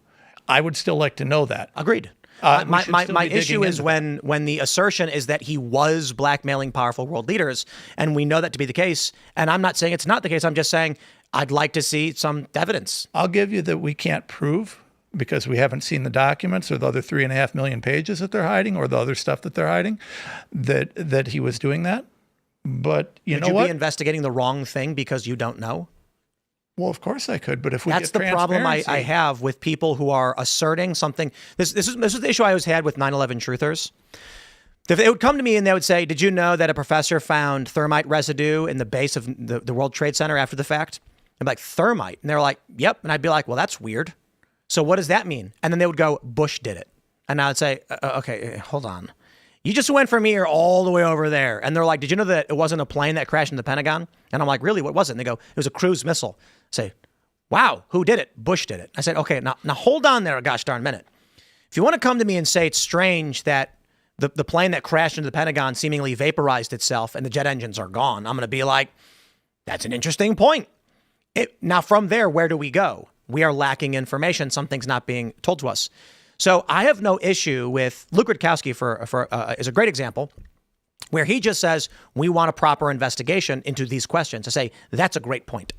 I would still like to know that. Agreed. My issue is when the assertion is that he was blackmailing powerful world leaders, and we know that to be the case. And I'm not saying it's not the case. I'm just saying I'd like to see some evidence. I'll give you that we can't prove because we haven't seen the documents or the other 3.5 million pages that they're hiding or the other stuff that they're hiding, that he was doing that. But you know what? Would you be investigating the wrong thing because you don't know? Well, of course I could, but if we That's get the problem I have with people who are asserting something. This is the issue I always had with 9/11 truthers. They would come to me and they would say, "Did you know that a professor found thermite residue in the base of the World Trade Center after the fact?" I'm like, "Thermite," and they're like, "Yep," and I'd be like, "Well, that's weird. So what does that mean?" And then they would go, "Bush did it," and I would say, "Okay, hold on. You just went from here all the way over there." And they're like, "Did you know that it wasn't a plane that crashed in the Pentagon?" And I'm like, "Really? What was it?" And they go, "It was a cruise missile." I say, "Wow, who did it?" "Bush did it." I said, "Okay, now hold on there a gosh darn minute. If you want to come to me and say it's strange that the plane that crashed into the Pentagon seemingly vaporized itself and the jet engines are gone, I'm going to be like, that's an interesting point. Now, from there, where do we go? We are lacking information. Something's not being told to us. So I have no issue with Luke Rutkowski is a great example where he just says, we want a proper investigation into these questions. I say, that's a great point.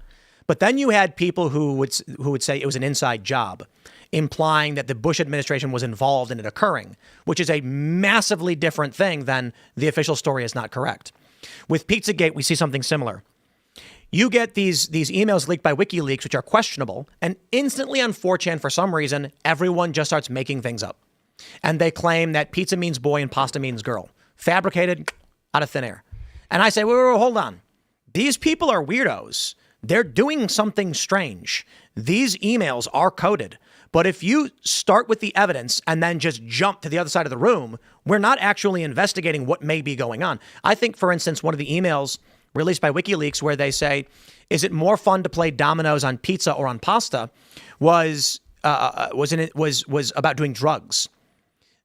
But then you had people who would say it was an inside job, implying that the Bush administration was involved in it occurring, which is a massively different thing than the official story is not correct. With Pizzagate, we see something similar. You get these emails leaked by WikiLeaks, which are questionable, and instantly on 4chan, for some reason, everyone just starts making things up. And they claim that pizza means boy and pasta means girl. Fabricated out of thin air. And I say, wait, hold on. These people are weirdos. They're doing something strange. These emails are coded. But if you start with the evidence and then just jump to the other side of the room, we're not actually investigating what may be going on. I think, for instance, one of the emails released by WikiLeaks where they say, is it more fun to play dominoes on pizza or on pasta, was about doing drugs.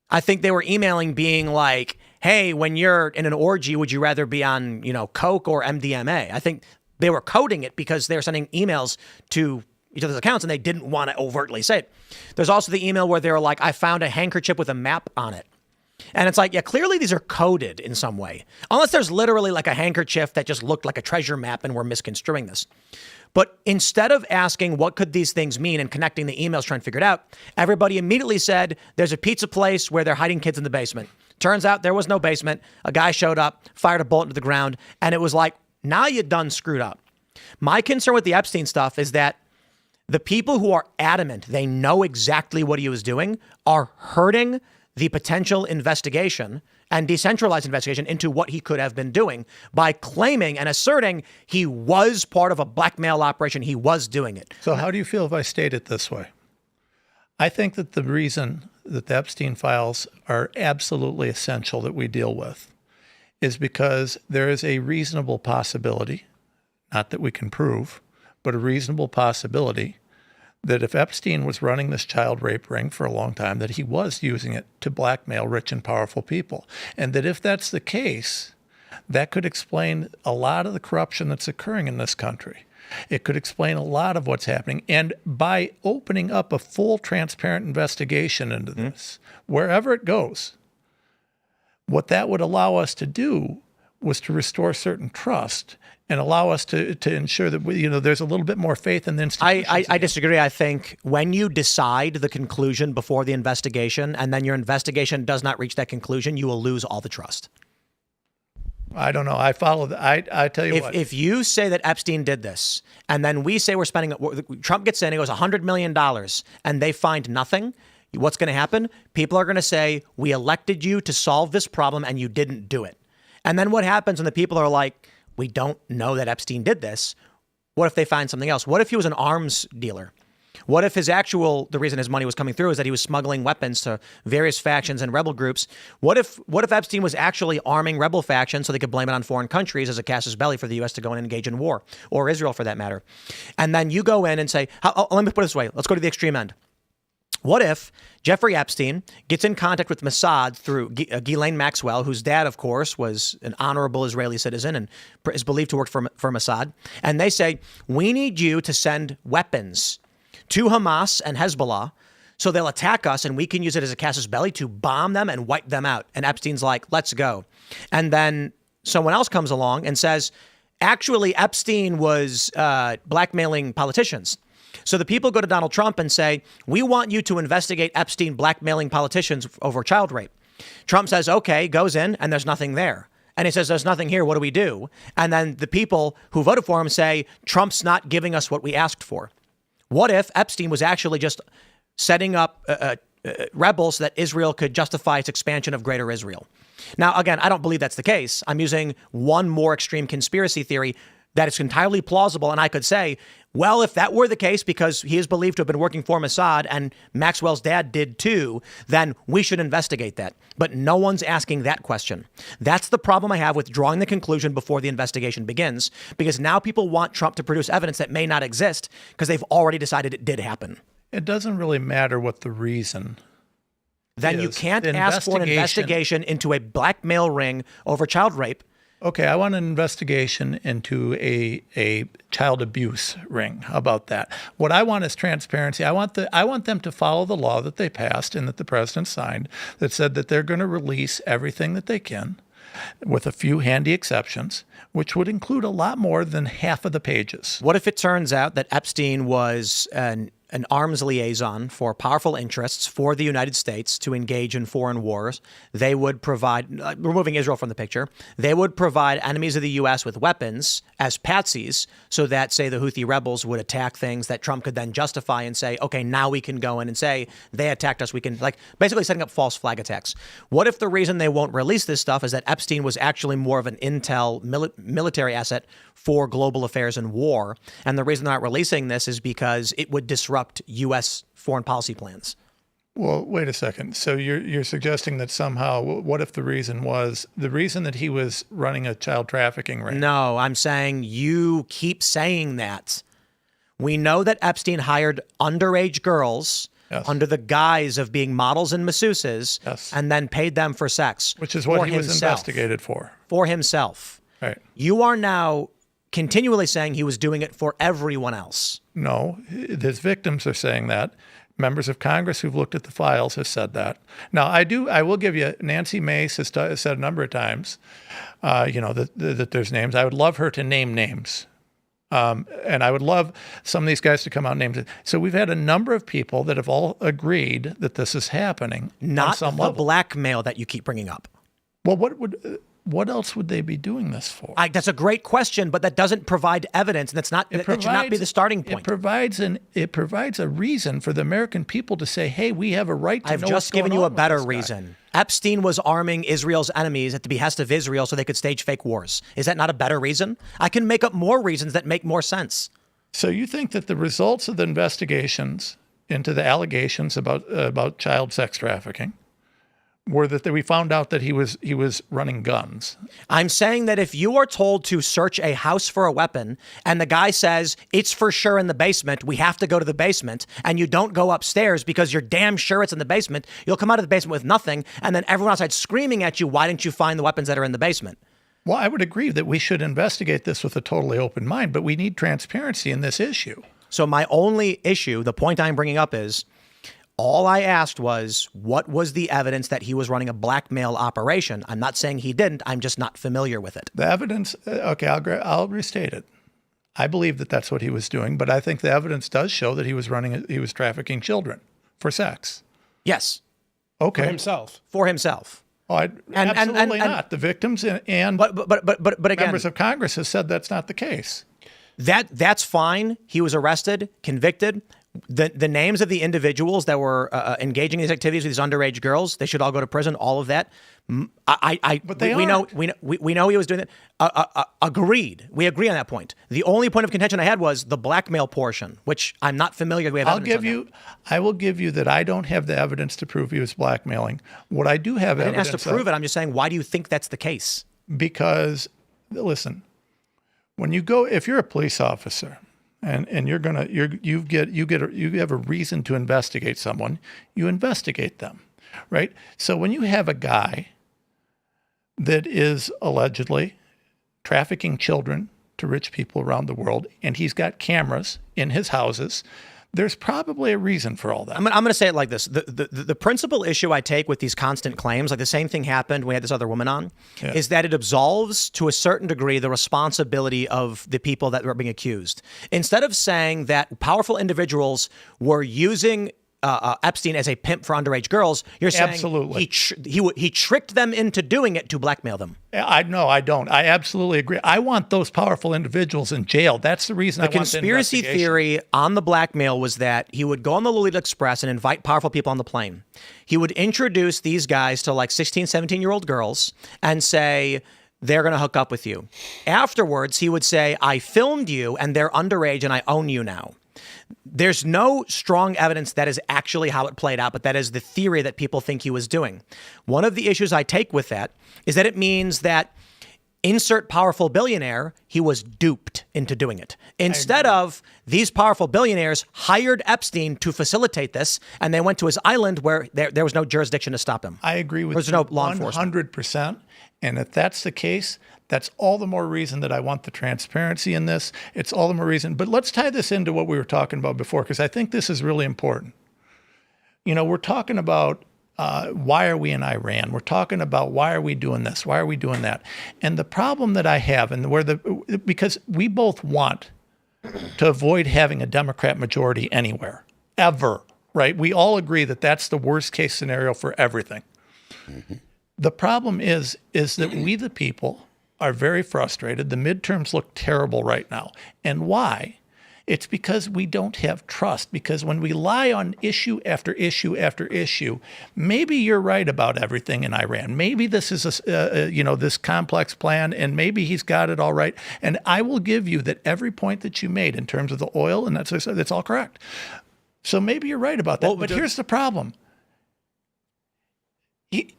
I think they were emailing being like, hey, when you're in an orgy, would you rather be on, Coke or MDMA? I think they were coding it because they were sending emails to each other's accounts and they didn't want to overtly say it. There's also the email where they were like, I found a handkerchief with a map on it. And it's like, yeah, clearly these are coded in some way. Unless there's literally like a handkerchief that just looked like a treasure map and we're misconstruing this. But instead of asking what could these things mean and connecting the emails trying to figure it out, everybody immediately said there's a pizza place where they're hiding kids in the basement. Turns out there was no basement. A guy showed up, fired a bullet into the ground, and it was like, now you done screwed up. My concern with the Epstein stuff is that the people who are adamant they know exactly what he was doing are hurting the potential investigation and decentralized investigation into what he could have been doing by claiming and asserting he was part of a blackmail operation. He was doing it. So how do you feel if I state it this way? I think that the reason that the Epstein files are absolutely essential that we deal with is because there is a reasonable possibility, not that we can prove, but a reasonable possibility that if Epstein was running this child rape ring for a long time, that he was using it to blackmail rich and powerful people. And that if that's the case, that could explain a lot of the corruption that's occurring in this country. It could explain a lot of what's happening. And by opening up a full, transparent investigation into this, wherever it goes, what that would allow us to do was to restore certain trust and allow us to ensure that there's a little bit more faith in the institutions. I disagree. I think when you decide the conclusion before the investigation and then your investigation does not reach that conclusion, you will lose all the trust. I don't know. I follow I tell you what. If you say that Epstein did this and then we say we're spending, Trump gets in, it goes $100 million and they find nothing, what's going to happen? People are going to say, we elected you to solve this problem and you didn't do it. And then what happens when the people are like, we don't know that Epstein did this? What if they find something else? What if he was an arms dealer? What if the reason his money was coming through is that he was smuggling weapons to various factions and rebel groups? What if Epstein was actually arming rebel factions so they could blame it on foreign countries as a casus belli for the U.S. to go in and engage in war, or Israel for that matter? And then you go in and say, let me put it this way. Let's go to the extreme end. What if Jeffrey Epstein gets in contact with Mossad through Ghislaine Maxwell, whose dad, of course, was an honorable Israeli citizen and is believed to work for Mossad, and they say, we need you to send weapons to Hamas and Hezbollah So they'll attack us and we can use it as a casus belli to bomb them and wipe them out. And Epstein's like, let's go. And then someone else comes along and says, actually, Epstein was blackmailing politicians. So the people go to Donald Trump and say, we want you to investigate Epstein blackmailing politicians over child rape. Trump says, okay, goes in, and there's nothing there. And he says, there's nothing here. What do we do? And then the people who voted for him say, Trump's not giving us what we asked for. What if Epstein was actually just setting up rebels so that Israel could justify its expansion of greater Israel? Now, again, I don't believe that's the case. I'm using one more extreme conspiracy theory that is entirely plausible. And I could say, well, if that were the case, because he is believed to have been working for Mossad and Maxwell's dad did too, then we should investigate that. But no one's asking that question. That's the problem I have with drawing the conclusion before the investigation begins, because now people want Trump to produce evidence that may not exist because they've already decided it did happen. It doesn't really matter what the reason then is. You can't ask for an investigation into a blackmail ring over child rape. Okay, I want an investigation into a child abuse ring. How about that? What I want is transparency. I want them to follow the law that they passed and that the president signed that said that they're going to release everything that they can, with a few handy exceptions, which would include a lot more than half of the pages. What if it turns out that Epstein was an arms liaison for powerful interests for the United States to engage in foreign wars? They would provide, removing Israel from the picture, they would provide enemies of the U.S. with weapons as patsies so that, say, the Houthi rebels would attack things that Trump could then justify and say, okay, now we can go in and say they attacked us. We can, like, basically setting up false flag attacks. What if the reason they won't release this stuff is that Epstein was actually more of an intel military asset for global affairs and war? And the reason they're not releasing this is because it would disrupt U.S. foreign policy plans. Well, wait a second. So you're suggesting that somehow, what if the reason that he was running a child trafficking ring? No, I'm saying you keep saying that. We know that Epstein hired underage girls under the guise of being models and masseuses and then paid them for sex. Which is what he was investigated for. For himself. Right. You are now continually saying he was doing it for everyone else. No, his victims are saying that. Members of Congress who've looked at the files have said that. Now, I will give you, Nancy Mace has said a number of times, that there's names. I would love her to name names. And I would love some of these guys to come out and name it. So we've had a number of people that have all agreed that this is happening. Not on some the level. blackmail that you keep bringing up. Well, what else would they be doing this for? That's a great question, but that doesn't provide evidence, and that should not be the starting point. It provides a reason for the American people to say, "Hey, we have a right to know what's going on." I've just given you a better reason. Epstein was arming Israel's enemies at the behest of Israel so they could stage fake wars. Is that not a better reason? I can make up more reasons that make more sense. So you think that the results of the investigations into the allegations about child sex trafficking were that we found out that he was running guns? I'm saying that if you are told to search a house for a weapon and the guy says it's for sure in the basement, we have to go to the basement, and you don't go upstairs because you're damn sure it's in the basement, you'll come out of the basement with nothing, and then everyone outside screaming at you, why didn't you find the weapons that are in the basement? Well, I would agree that we should investigate this with a totally open mind, but we need transparency in this issue. So my only issue, the point I'm bringing up is, all I asked was, what was the evidence that he was running a blackmail operation? I'm not saying he didn't. I'm just not familiar with it. The evidence, okay, I'll restate it. I believe that that's what he was doing, but I think the evidence does show that he was trafficking children for sex. Yes. Okay. For himself. Oh, absolutely not. The victims and but again, members of Congress have said that's not the case. That's fine. He was arrested, convicted. The names of the individuals that were engaging in these activities with these underage girls, they should all go to prison. All of that. But we know he was doing that. Agreed. We agree on that point. The only point of contention I had was the blackmail portion, which I'm not familiar with. I will give you that I don't have the evidence to prove he was blackmailing. What I do have evidence. I didn't ask to prove it. I'm just saying, why do you think that's the case? Because, listen, if you're a police officer, and you have a reason to investigate someone, you investigate them, right? So when you have a guy that is allegedly trafficking children to rich people around the world, and he's got cameras in his houses There's probably a reason for all that. I'm going to say it like this. The principal issue I take with these constant claims, like the same thing happened, we had this other woman on, is that it absolves to a certain degree the responsibility of the people that were being accused. Instead of saying that powerful individuals were using Epstein as a pimp for underage girls, you're saying absolutely. he tricked them into doing it to blackmail them. I don't. I absolutely agree. I want those powerful individuals in jail. That's the reason I want the conspiracy theory on the blackmail was that he would go on the Lolita Express and invite powerful people on the plane. He would introduce these guys to like 16, 17-year-old girls and say, they're going to hook up with you. Afterwards, he would say, I filmed you and they're underage and I own you now. There's no strong evidence that is actually how it played out, but that is the theory that people think he was doing. One of the issues I take with that is that it means that insert powerful billionaire, he was duped into doing it. Instead of these powerful billionaires hired Epstein to facilitate this, and they went to his island where there was no jurisdiction to stop him. I agree with There's you no law enforcement. 100%. And if that's the case, that's all the more reason that I want the transparency in this. It's all the more reason. But let's tie this into what we were talking about before, because I think this is really important. You know, we're talking about why are we in Iran? We're talking about why are we doing this? Why are we doing that? And the problem that I have, because we both want to avoid having a Democrat majority anywhere, ever, right? We all agree that that's the worst case scenario for everything. Mm-hmm. The problem is that we, the people, are very frustrated. The midterms look terrible right now. And why? It's because we don't have trust. Because when we lie on issue after issue after issue, maybe you're right about everything in Iran. Maybe this is this complex plan, and maybe he's got it all right. And I will give you that every point that you made in terms of the oil, and that's all correct. So maybe you're right about that. Well, but here's the problem.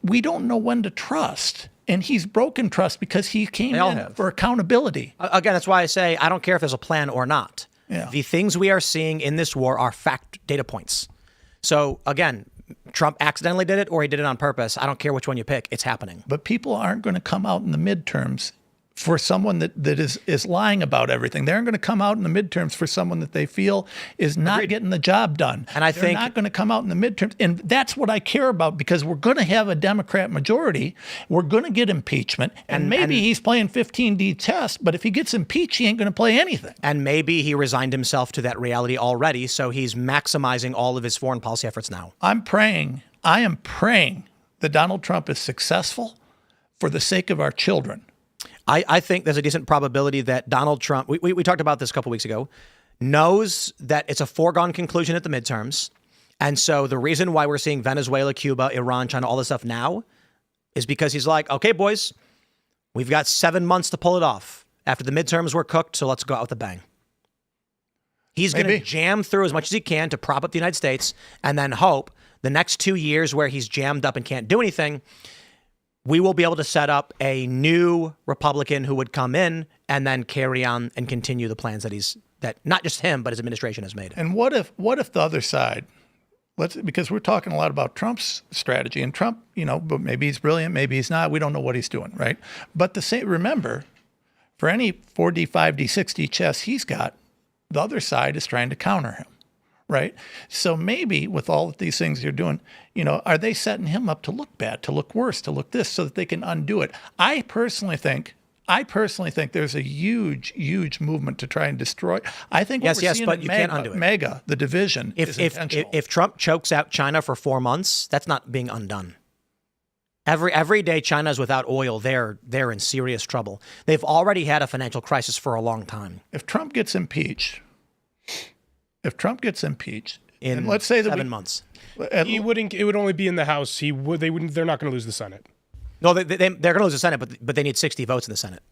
We don't know when to trust. And he's broken trust because he came in for accountability. Again, that's why I say I don't care if there's a plan or not. Yeah. The things we are seeing in this war are fact data points. So again, Trump accidentally did it or he did it on purpose. I don't care which one you pick. It's happening. But people aren't going to come out in the midterms for someone that is lying about everything. They aren't going to come out in the midterms for someone that they feel is not getting the job done. And they're not going to come out in the midterms. And that's what I care about, because we're going to have a Democrat majority. We're going to get impeachment. And maybe he's playing 15D chess, but if he gets impeached, he ain't going to play anything. And maybe he resigned himself to that reality already, so he's maximizing all of his foreign policy efforts now. I am praying that Donald Trump is successful for the sake of our children. I think there's a decent probability that Donald Trump, we talked about this a couple weeks ago, knows that it's a foregone conclusion at the midterms. And so the reason why we're seeing Venezuela, Cuba, Iran, China, all this stuff now is because he's like, okay, boys, we've got 7 months to pull it off. After the midterms, we're cooked, so let's go out with a bang. He's going to jam through as much as he can to prop up the United States and then hope the next 2 years where he's jammed up and can't do anything, we will be able to set up a new Republican who would come in and then carry on and continue the plans that not just him, but his administration has made. And what if the other side, because we're talking a lot about Trump's strategy, and Trump, but maybe he's brilliant, maybe he's not. We don't know what he's doing, right? But remember, for any 4D, 5D, 6D chess he's got, the other side is trying to counter him. Right. So maybe with all of these things you're doing, are they setting him up to look bad, to look worse, to look this, so that they can undo it? I personally think there's a huge movement to try and destroy. I think what we're seeing but you can't undo it. MEGA, the division, is intentional. If Trump chokes out China for 4 months, that's not being undone. Every day China is without oil, they're in serious trouble. They've already had a financial crisis for a long time. If Trump gets impeached, in let's say 7 months, he wouldn't. It would only be in the House. They wouldn't. They're not going to lose the Senate. No, they're going to lose the Senate, but they need 60 votes in the Senate.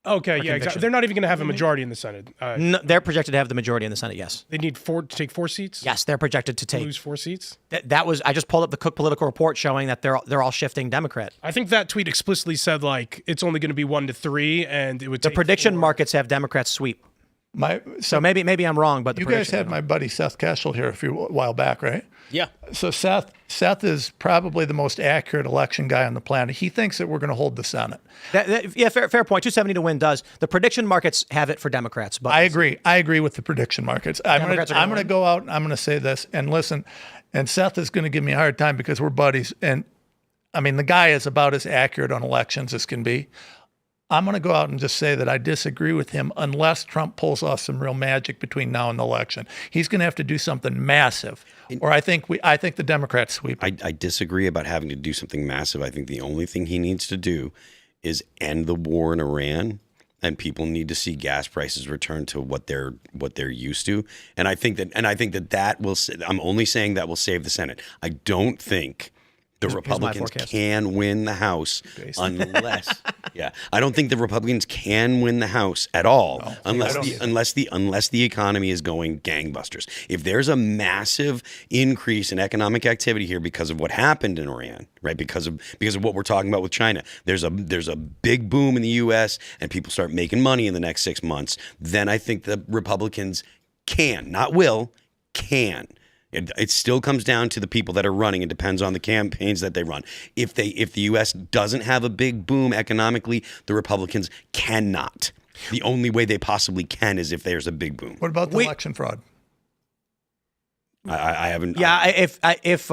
Okay, yeah, exactly. They're not even going to have a majority in the Senate. No, they're projected to have the majority in the Senate. Yes, they need to take 4 seats. Yes, they're projected to lose 4 seats. That was. I just pulled up the Cook Political Report showing that they're all shifting Democrat. I think that tweet explicitly said it's only going to be 1 to 3, and it would. The prediction markets have Democrats sweep. So maybe I'm wrong, but you guys had my buddy Seth Keshel here a while back, right? Yeah. So Seth is probably the most accurate election guy on the planet. He thinks that we're going to hold the Senate. Fair point. 270 to win does. The prediction markets have it for Democrats. But I agree with the prediction markets. I'm going to go out and I'm going to say this and listen. And Seth is going to give me a hard time because we're buddies. And I mean, the guy is about as accurate on elections as can be. I'm going to go out and just say that I disagree with him unless Trump pulls off some real magic between now and the election. He's going to have to do something massive, or I think the Democrats sweep. I disagree about having to do something massive. I think the only thing he needs to do is end the war in Iran, and people need to see gas prices return to what they're used to. And I think that will. I'm only saying that will save the Senate. I don't think the Republicans can win the House unless I don't think the Republicans can win the House at all unless the economy is going gangbusters. If there's a massive increase in economic activity here because of what happened in Iran, right? Because of what we're talking about with China, there's a big boom in the US and people start making money in the next 6 months, then I think the Republicans can, not will, can. It still comes down to the people that are running. It depends on the campaigns that they run. If the U.S. doesn't have a big boom economically, the Republicans cannot. The only way they possibly can is if there's a big boom. What about the election fraud? I haven't. Yeah, if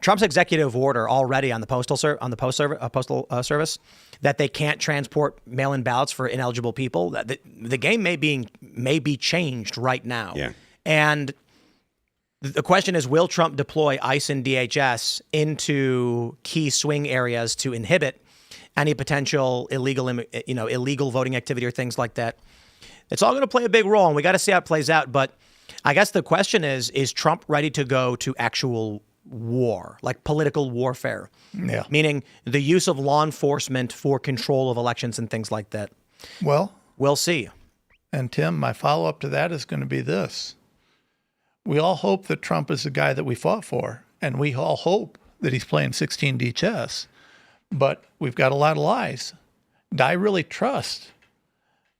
Trump's executive order already on the postal service that they can't transport mail-in ballots for ineligible people, the game may be changed right now. Yeah, and the question is, will Trump deploy ICE and DHS into key swing areas to inhibit any potential illegal voting activity or things like that? It's all going to play a big role, and we got to see how it plays out. But I guess the question is Trump ready to go to actual war, like political warfare? Yeah. Meaning the use of law enforcement for control of elections and things like that. Well, we'll see. And Tim, my follow-up to that is going to be this. We all hope that Trump is the guy that we fought for, and we all hope that he's playing 16D chess, but we've got a lot of lies. Do I really trust,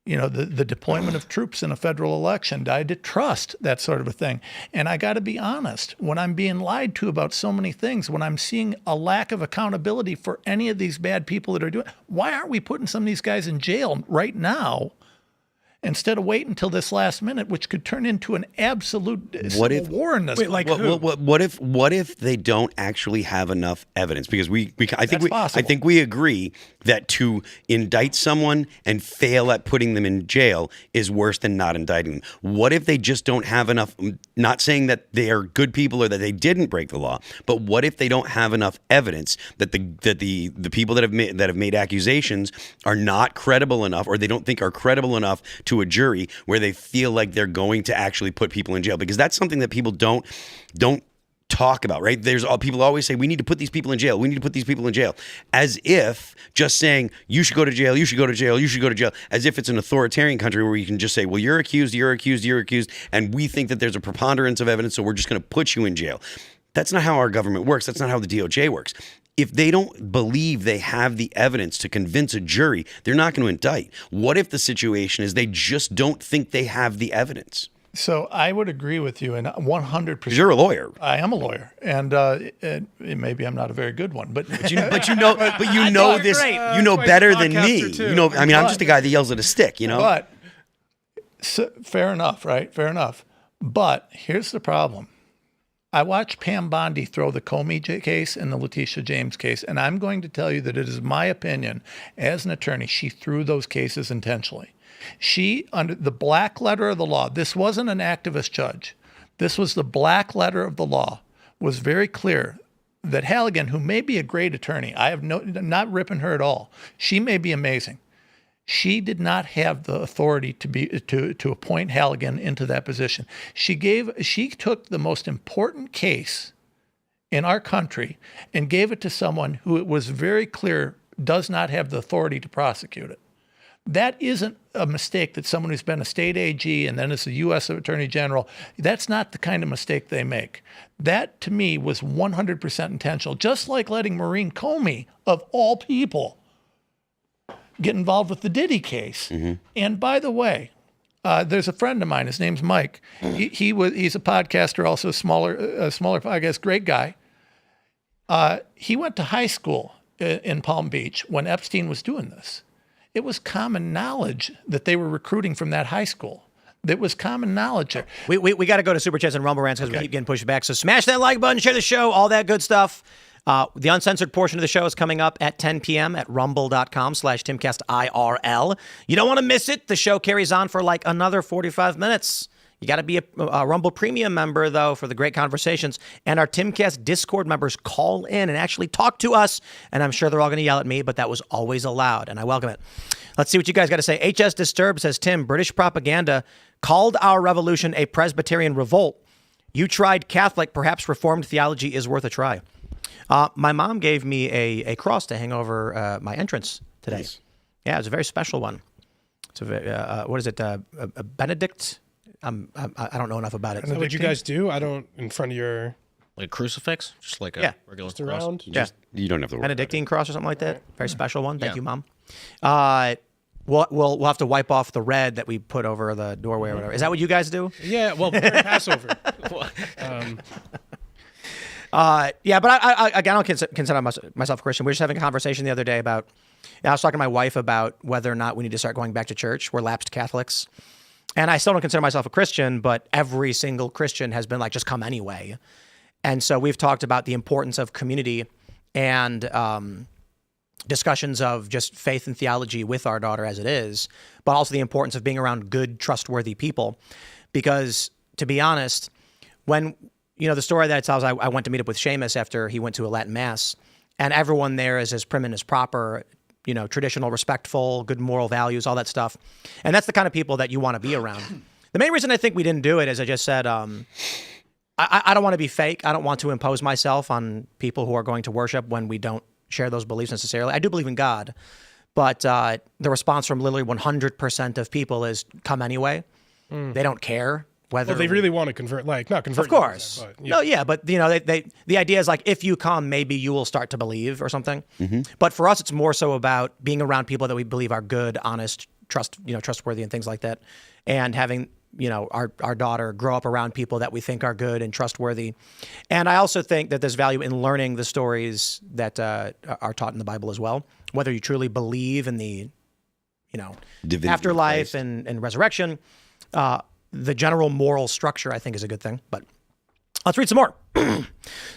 the deployment of troops in a federal election? Do I trust that sort of a thing? And I got to be honest, when I'm being lied to about so many things, when I'm seeing a lack of accountability for any of these bad people that are doing, why aren't we putting some of these guys in jail right now? Instead of waiting until this last minute, which could turn into an absolute civil war in this. What if they don't actually have enough evidence? Because I think we agree that to indict someone and fail at putting them in jail is worse than not indicting them. What if they just don't have enough? Not saying that they are good people or that they didn't break the law, but what if they don't have enough evidence that the people that have made accusations are not credible enough, or they don't think are credible enough to a jury where they feel like they're going to actually put people in jail? Because that's something that people don't talk about, right? People always say, we need to put these people in jail. We need to put these people in jail. As if just saying, you should go to jail, you should go to jail, you should go to jail, as if it's an authoritarian country where you can just say, well, you're accused, and we think that there's a preponderance of evidence, so we're just going to put you in jail. That's not how our government works. That's not how the DOJ works. If they don't believe they have the evidence to convince a jury, they're not going to indict. What if the situation is they just don't think they have the evidence? So I would agree with you, and 100%. You're a lawyer. I am a lawyer, and maybe I'm not a very good one, but you know this. You know better than me. I'm just a guy that yells at a stick. But fair enough, right? Fair enough. But here's the problem. I watched Pam Bondi throw the Comey case and the Letitia James case, and I'm going to tell you that it is my opinion, as an attorney, she threw those cases intentionally. She, under the black letter of the law, this wasn't an activist judge. This was the black letter of the law, was very clear that Halligan, who may be a great attorney, I have not ripping her at all. She may be amazing. She did not have the authority to appoint Halligan into that position. She took the most important case in our country and gave it to someone who it was very clear does not have the authority to prosecute it. That isn't a mistake that someone who's been a state AG and then is a U.S. Attorney General, that's not the kind of mistake they make. That, to me, was 100% intentional, just like letting Maureen Comey, of all people, get involved with the Diddy case. Mm-hmm. And by the way, There's a friend of mine. His name's Mike. He's a podcaster, also a smaller podcast. Great guy. He went to high school in Palm Beach when Epstein was doing this. It was common knowledge that they were recruiting from that high school. That was common knowledge. We got to go to Super Chats and Rumble Rants because we keep getting pushed back. So smash that like button, share the show, all that good stuff. The uncensored portion of the show is coming up at 10 p.m. at rumble.com/TimcastIRL. You don't want to miss it. The show carries on for like another 45 minutes. You got to be a Rumble Premium member, though, for the great conversations. And our Timcast Discord members call in and actually talk to us. And I'm sure they're all going to yell at me, but that was always allowed, and I welcome it. Let's see what you guys got to say. HS Disturbed says, Tim, British propaganda called our revolution a Presbyterian revolt. You tried Catholic, perhaps Reformed theology is worth a try. My mom gave me a cross to hang over my entrance today. Nice. Yeah, it was a very special one. It's a what is it? A Benedict? I don't know enough about it. Is that what you guys do? I don't in front of your like crucifix, just like a regular just cross. Around. Yeah, you don't have to worry Benedictine cross or something like that. Very special one. Thank you, Mom. We'll have to wipe off the red that we put over the doorway or whatever. Is that what you guys do? Yeah, well, Passover. Yeah, but I don't consider myself a Christian. We were just having a conversation the other day about. I was talking to my wife about whether or not we need to start going back to church. We're lapsed Catholics, and I still don't consider myself a Christian. But every single Christian has been like, just come anyway. And so we've talked about the importance of community and discussions of just faith and theology with our daughter as it is, but also the importance of being around good, trustworthy people. Because to be honest, when the story that it tells, I went to meet up with Seamus after he went to a Latin mass, and everyone there is as prim and as proper, traditional, respectful, good moral values, all that stuff. And that's the kind of people that you want to be around. The main reason I think we didn't do it, as I just said, I don't want to be fake. I don't want to impose myself on people who are going to worship when we don't share those beliefs necessarily. I do believe in God, but the response from literally 100% of people is come anyway. They don't care whether they really want to convert, not convert. Of course. But, No, yeah, but the idea is like, if you come, maybe you will start to believe or something. Mm-hmm. But for us, it's more so about being around people that we believe are good, honest, trustworthy and things like that. And having, our daughter grow up around people that we think are good and trustworthy. And I also think that there's value in learning the stories that are taught in the Bible as well, whether you truly believe in the, Divinity afterlife and resurrection. The general moral structure, I think, is a good thing. But let's read some more.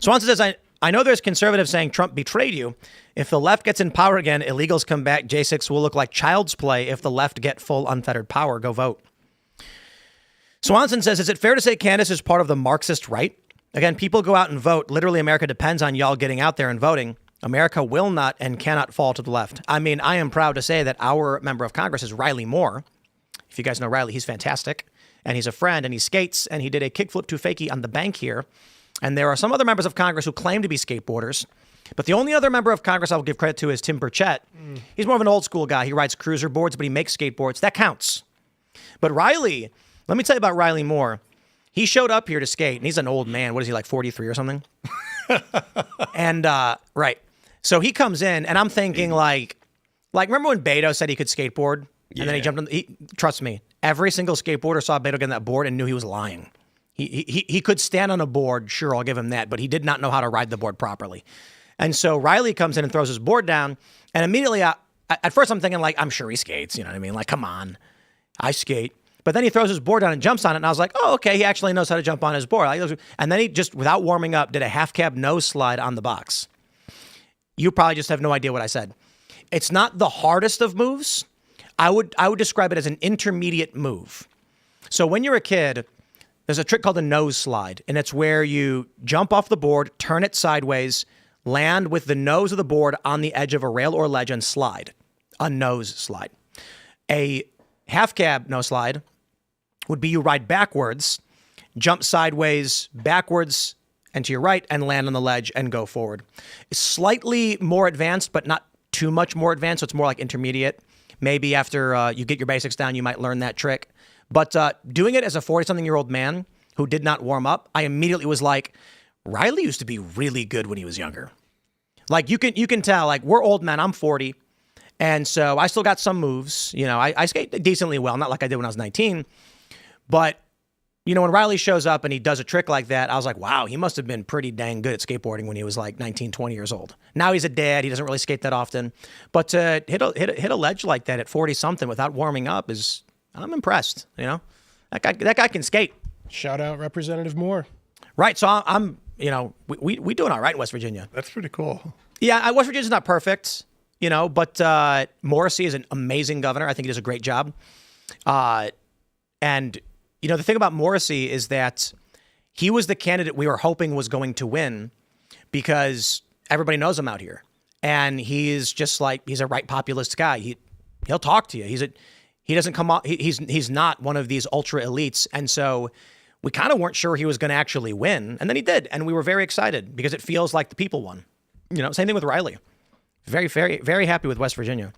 Swanson says, I know there's conservatives saying Trump betrayed you. If the left gets in power again, illegals come back. J6 will look like child's play if the left get full unfettered power. Go vote. Swanson says, is it fair to say Candace is part of the Marxist right? Again, people go out and vote. Literally, America depends on y'all getting out there and voting. America will not and cannot fall to the left. I mean, I am proud to say that our member of Congress is Riley Moore. If you guys know Riley, he's fantastic. And he's a friend, and he skates, and he did a kickflip to fakie on the bank here. And there are some other members of Congress who claim to be skateboarders. But the only other member of Congress I'll give credit to is Tim Burchett. He's more of an old school guy. He rides cruiser boards, but he makes skateboards. That counts. But Riley, let me tell you about Riley Moore. He showed up here to skate, and he's an old man. What is he, like 43 or something? And, right. So he comes in, and I'm thinking like remember when Beto said he could skateboard? And then he jumped on, trust me, every single skateboarder saw Beto get on that board and knew he was lying. He could stand on a board, sure, I'll give him that, but he did not know how to ride the board properly. And so Riley comes in and throws his board down, and immediately, at first I'm thinking like, I'm sure he skates, you know what I mean? Like, come on, I skate. But then he throws his board down and jumps on it, and I was like, oh, okay, he actually knows how to jump on his board. And then he just, without warming up, did a half cab nose slide on the box. You probably just have no idea what I said. It's not the hardest of moves. I would describe it as an intermediate move. So when you're a kid, there's a trick called a nose slide, and it's where you jump off the board, turn it sideways, land with the nose of the board on the edge of a rail or ledge and slide. A nose slide. A half cab nose slide would be you ride backwards, jump sideways, backwards, and to your right, and land on the ledge and go forward. It's slightly more advanced, but not too much more advanced, so it's more like intermediate. Maybe after you get your basics down, you might learn that trick. But doing it as a 40-something-year-old man who did not warm up, I immediately was like, Riley used to be really good when he was younger. Like, you can tell, like, we're old men. I'm 40. And so I still got some moves. I skate decently well, not like I did when I was 19. But, when Riley shows up and he does a trick like that, I was like, wow, he must have been pretty dang good at skateboarding when he was like 19, 20 years old. Now he's a dad. He doesn't really skate that often. But to hit a ledge like that at 40-something without warming up I'm impressed, That guy can skate. Shout out Representative Moore. Right. So I'm we doing all right in West Virginia. That's pretty cool. Yeah, West Virginia's not perfect, but Morrissey is an amazing governor. I think he does a great job. And, the thing about Morrissey is that he was the candidate we were hoping was going to win because everybody knows him out here. And he's just he's a right populist guy. He'll talk to you. He doesn't come off. He's not one of these ultra elites. And so we kind of weren't sure he was going to actually win. And then he did. And we were very excited because it feels like the people won. Same thing with Riley. Very, very, very happy with West Virginia.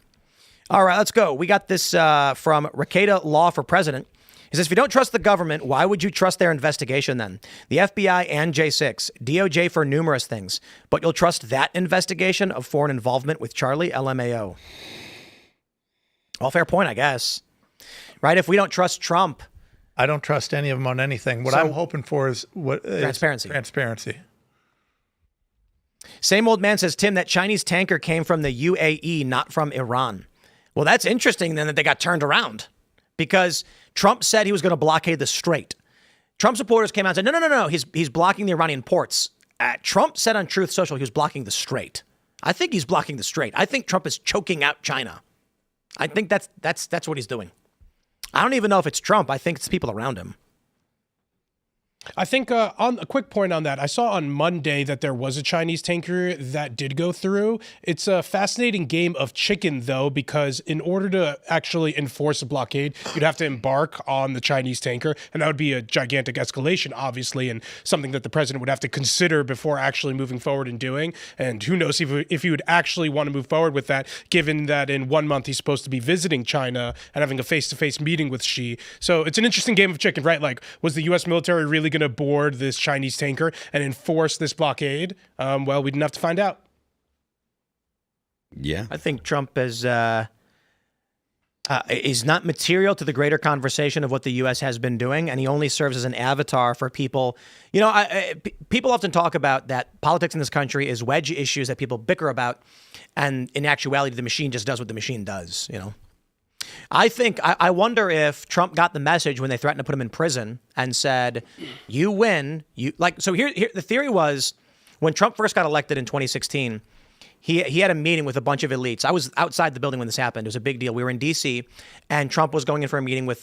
All right, let's go. We got this from Rakeda Law for President. He says, if you don't trust the government, why would you trust their investigation then? The FBI and J6, DOJ for numerous things, but you'll trust that investigation of foreign involvement with Charlie, LMAO. Well, fair point, I guess. Right? If we don't trust Trump. I don't trust any of them on anything. What I'm hoping for is transparency. Transparency. Same old man says, Tim, that Chinese tanker came from the UAE, not from Iran. Well, that's interesting then that they got turned around because Trump said he was going to blockade the Strait. Trump supporters came out and said, no, he's blocking the Iranian ports. Trump said on Truth Social he was blocking the Strait. I think he's blocking the Strait. I think Trump is choking out China. I think that's what he's doing. I don't even know if it's Trump. I think it's people around him. I think on a quick point on that, I saw on Monday that there was a Chinese tanker that did go through. It's a fascinating game of chicken, though, because in order to actually enforce a blockade, you'd have to embark on the Chinese tanker, and that would be a gigantic escalation, obviously, and something that the president would have to consider before actually moving forward and doing. And who knows if he would actually want to move forward with that, given that in 1 month he's supposed to be visiting China and having a face-to-face meeting with Xi. So it's an interesting game of chicken, right? Like, was the U.S. military really going to board this Chinese tanker and enforce this blockade? Well, we didn't have to find out. Yeah. I think Trump is not material to the greater conversation of what the U.S. has been doing, and he only serves as an avatar for people. People often talk about that politics in this country is wedge issues that people bicker about, and in actuality, the machine just does what the machine does, I wonder if Trump got the message when they threatened to put him in prison and said, you win. So here the theory was when Trump first got elected in 2016, he had a meeting with a bunch of elites. I was outside the building when this happened. It was a big deal. We were in D.C. and Trump was going in for a meeting with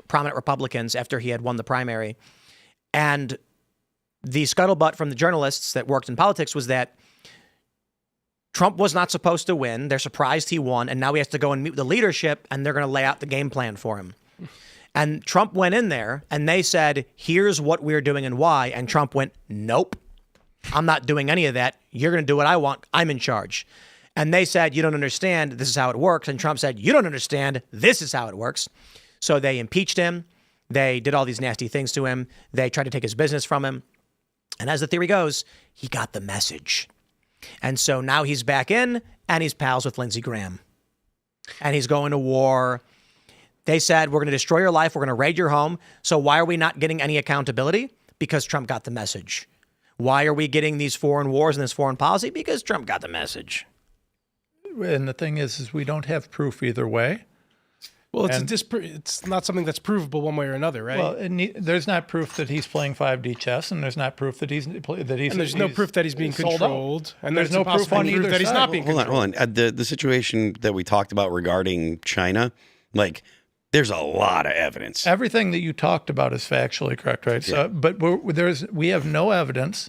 prominent Republicans after he had won the primary. And the scuttlebutt from the journalists that worked in politics was that Trump was not supposed to win. They're surprised he won. And now he has to go and meet with the leadership and they're going to lay out the game plan for him. And Trump went in there and they said, here's what we're doing and why. And Trump went, nope, I'm not doing any of that. You're going to do what I want. I'm in charge. And they said, you don't understand. This is how it works. And Trump said, you don't understand. This is how it works. So they impeached him. They did all these nasty things to him. They tried to take his business from him. And as the theory goes, he got the message. And so now he's back in and he's pals with Lindsey Graham. And he's going to war. They said, we're going to destroy your life. We're going to raid your home. So why are we not getting any accountability? Because Trump got the message. Why are we getting these foreign wars and this foreign policy? Because Trump got the message. And the thing is we don't have proof either way. Well, it's not something that's provable one way or another, right? Well, there's not proof that he's playing 5D chess, and there's not proof that and there's no proof that he's being controlled, and there's no proof on either that he's side. not being controlled. Hold on. The situation that we talked about regarding China, there's a lot of evidence. Everything that you talked about is factually correct, right? Yeah. So, but we have no evidence.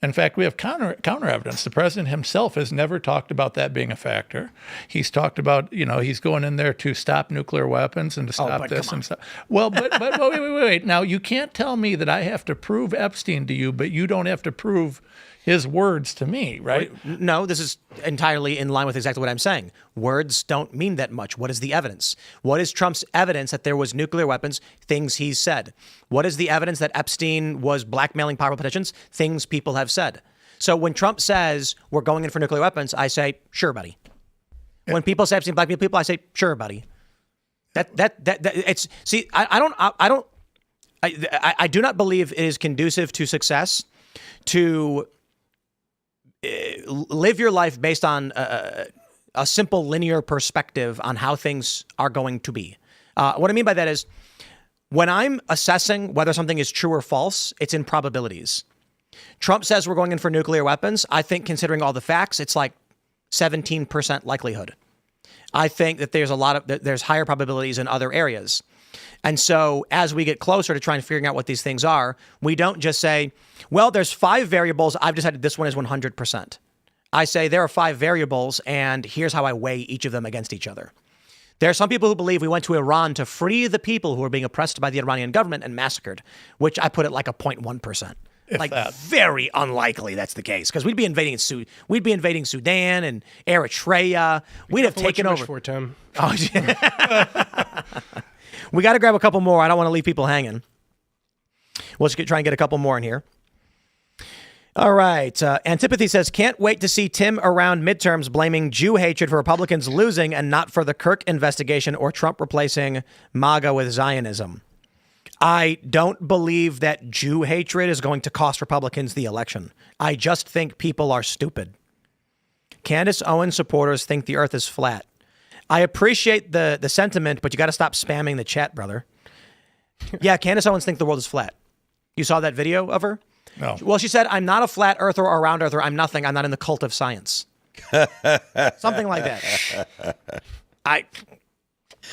In fact, we have counter evidence. The president himself has never talked about that being a factor. He's talked about, he's going in there to stop nuclear weapons and to stop this and stuff. Well, but wait. Now, you can't tell me that I have to prove Epstein to you, but you don't have to prove his words to me, right? No, this is entirely in line with exactly what I'm saying. Words don't mean that much. What is the evidence? What is Trump's evidence that there was nuclear weapons? Things he's said. What is the evidence that Epstein was blackmailing powerful politicians? Things people have said. So when Trump says we're going in for nuclear weapons, I say, sure, buddy. When people say I've seen black people, I say, sure, buddy. That it's, see, I do not believe it is conducive to success to live your life based on a simple linear perspective on how things are going to be. What I mean by that is when I'm assessing whether something is true or false, it's in probabilities. Trump says we're going in for nuclear weapons. I think considering all the facts, it's like 17% likelihood. I think that there's higher probabilities in other areas. And so as we get closer to trying to figuring out what these things are, we don't just say, well, there's 5 variables. I've decided this one is 100%. I say there are 5 variables, and here's how I weigh each of them against each other. There are some people who believe we went to Iran to free the people who were being oppressed by the Iranian government and massacred, which I put it like a 0.1%. Like that. Very unlikely that's the case, because we'd be invading Sudan and Eritrea. We'd have taken over. For, Tim. Oh, yeah. We got to grab a couple more. I don't want to leave people hanging. We'll just try and get a couple more in here. All right. Antipathy says, can't wait to see Tim around midterms blaming Jew hatred for Republicans losing and not for the Kirk investigation or Trump replacing MAGA with Zionism. I don't believe that Jew hatred is going to cost Republicans the election. I just think people are stupid. Candace Owens supporters think the earth is flat. I appreciate the sentiment, but you got to stop spamming the chat, brother. Yeah, Candace Owens thinks the world is flat. You saw that video of her? No. Well, she said, I'm not a flat earther or a round earther. I'm nothing. I'm not in the cult of science. Something like that. I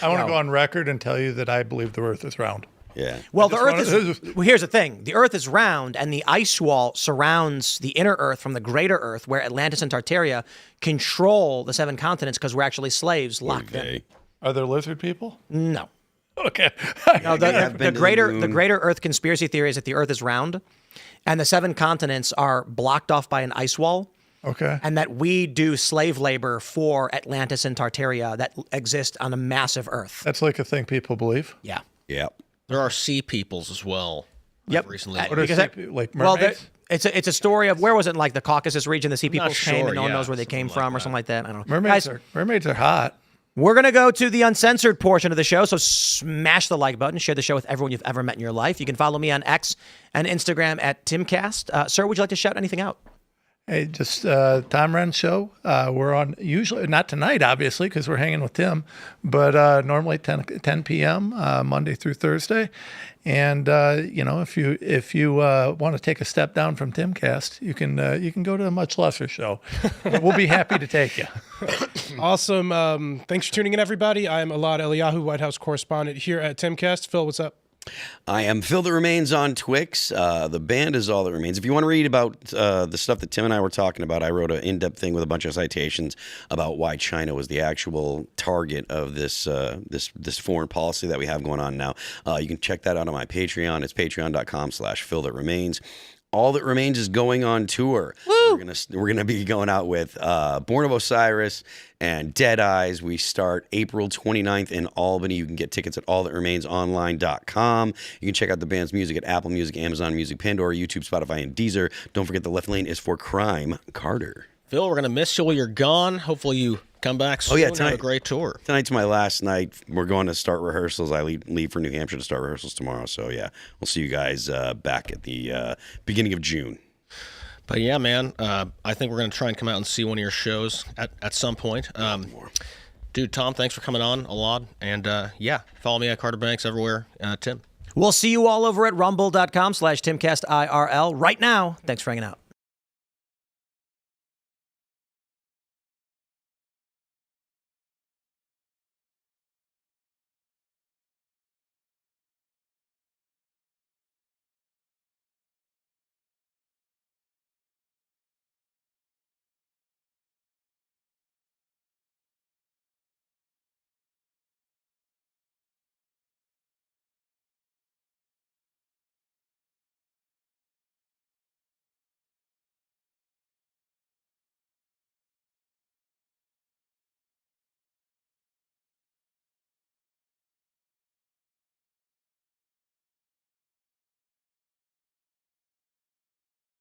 want to go on record and tell you that I believe the earth is round. Yeah. Well, the earth is, well, here's the thing. The earth is round, and the ice wall surrounds the inner earth from the greater earth, where Atlantis and Tartaria control the 7 continents because we're actually slaves locked in. Are there lizard people? No. Okay. No, the greater earth conspiracy theory is that the earth is round, and the 7 continents are blocked off by an ice wall. Okay. And that we do slave labor for Atlantis and Tartaria that exist on a massive earth. That's like a thing people believe? Yeah. Yeah. There are sea peoples as well. Yep. Recently, What are like mermaids? Well, it's a story of, where was it, in like the Caucasus region, the sea peoples came and no one knows where they came something from like or something like that. I don't know. Mermaids are hot. We're going to go to the uncensored portion of the show, so smash the like button. Share the show with everyone you've ever met in your life. You can follow me on X and Instagram at Timcast. Sir, would you like to shout anything out? Hey, just Tom Renz show. We're on usually, not tonight, obviously, because we're hanging with Tim, but normally 10 p.m. Monday through Thursday. And if you want to take a step down from Timcast, you can go to a much lesser show. We'll be happy to take you. Awesome. Thanks for tuning in, everybody. I'm Elaad Eliyahu, White House correspondent here at Timcast. Phil, what's up? I am Phil That Remains on Twix. The band is All That Remains. If you want to read about the stuff that Tim and I were talking about, I wrote an in-depth thing with a bunch of citations about why China was the actual target of this foreign policy that we have going on now. You can check that out on my Patreon. It's patreon.com/Phil That Remains. All That Remains is going on tour. Woo! We're gonna be going out with Born of Osiris and Dead Eyes. We start April 29th in Albany. You can get tickets at allthatRemainsonline.com. You can check out the band's music at Apple Music, Amazon Music, Pandora, YouTube, Spotify, and Deezer. Don't forget the left lane is for Crime Carter. Phil, we're going to miss you while you're gone. Hopefully you come back soon. Oh, yeah, and have a great tour. Tonight's my last night. We're going to start rehearsals. I leave for New Hampshire to start rehearsals tomorrow. So, yeah, we'll see you guys back at the beginning of June. But, yeah, man, I think we're going to try and come out and see one of your shows at some point. Dude, Tom, thanks for coming on, Elaad. And, follow me at Carter Banks everywhere. Tim. We'll see you all over at rumble.com/TimcastIRL right now. Thanks for hanging out.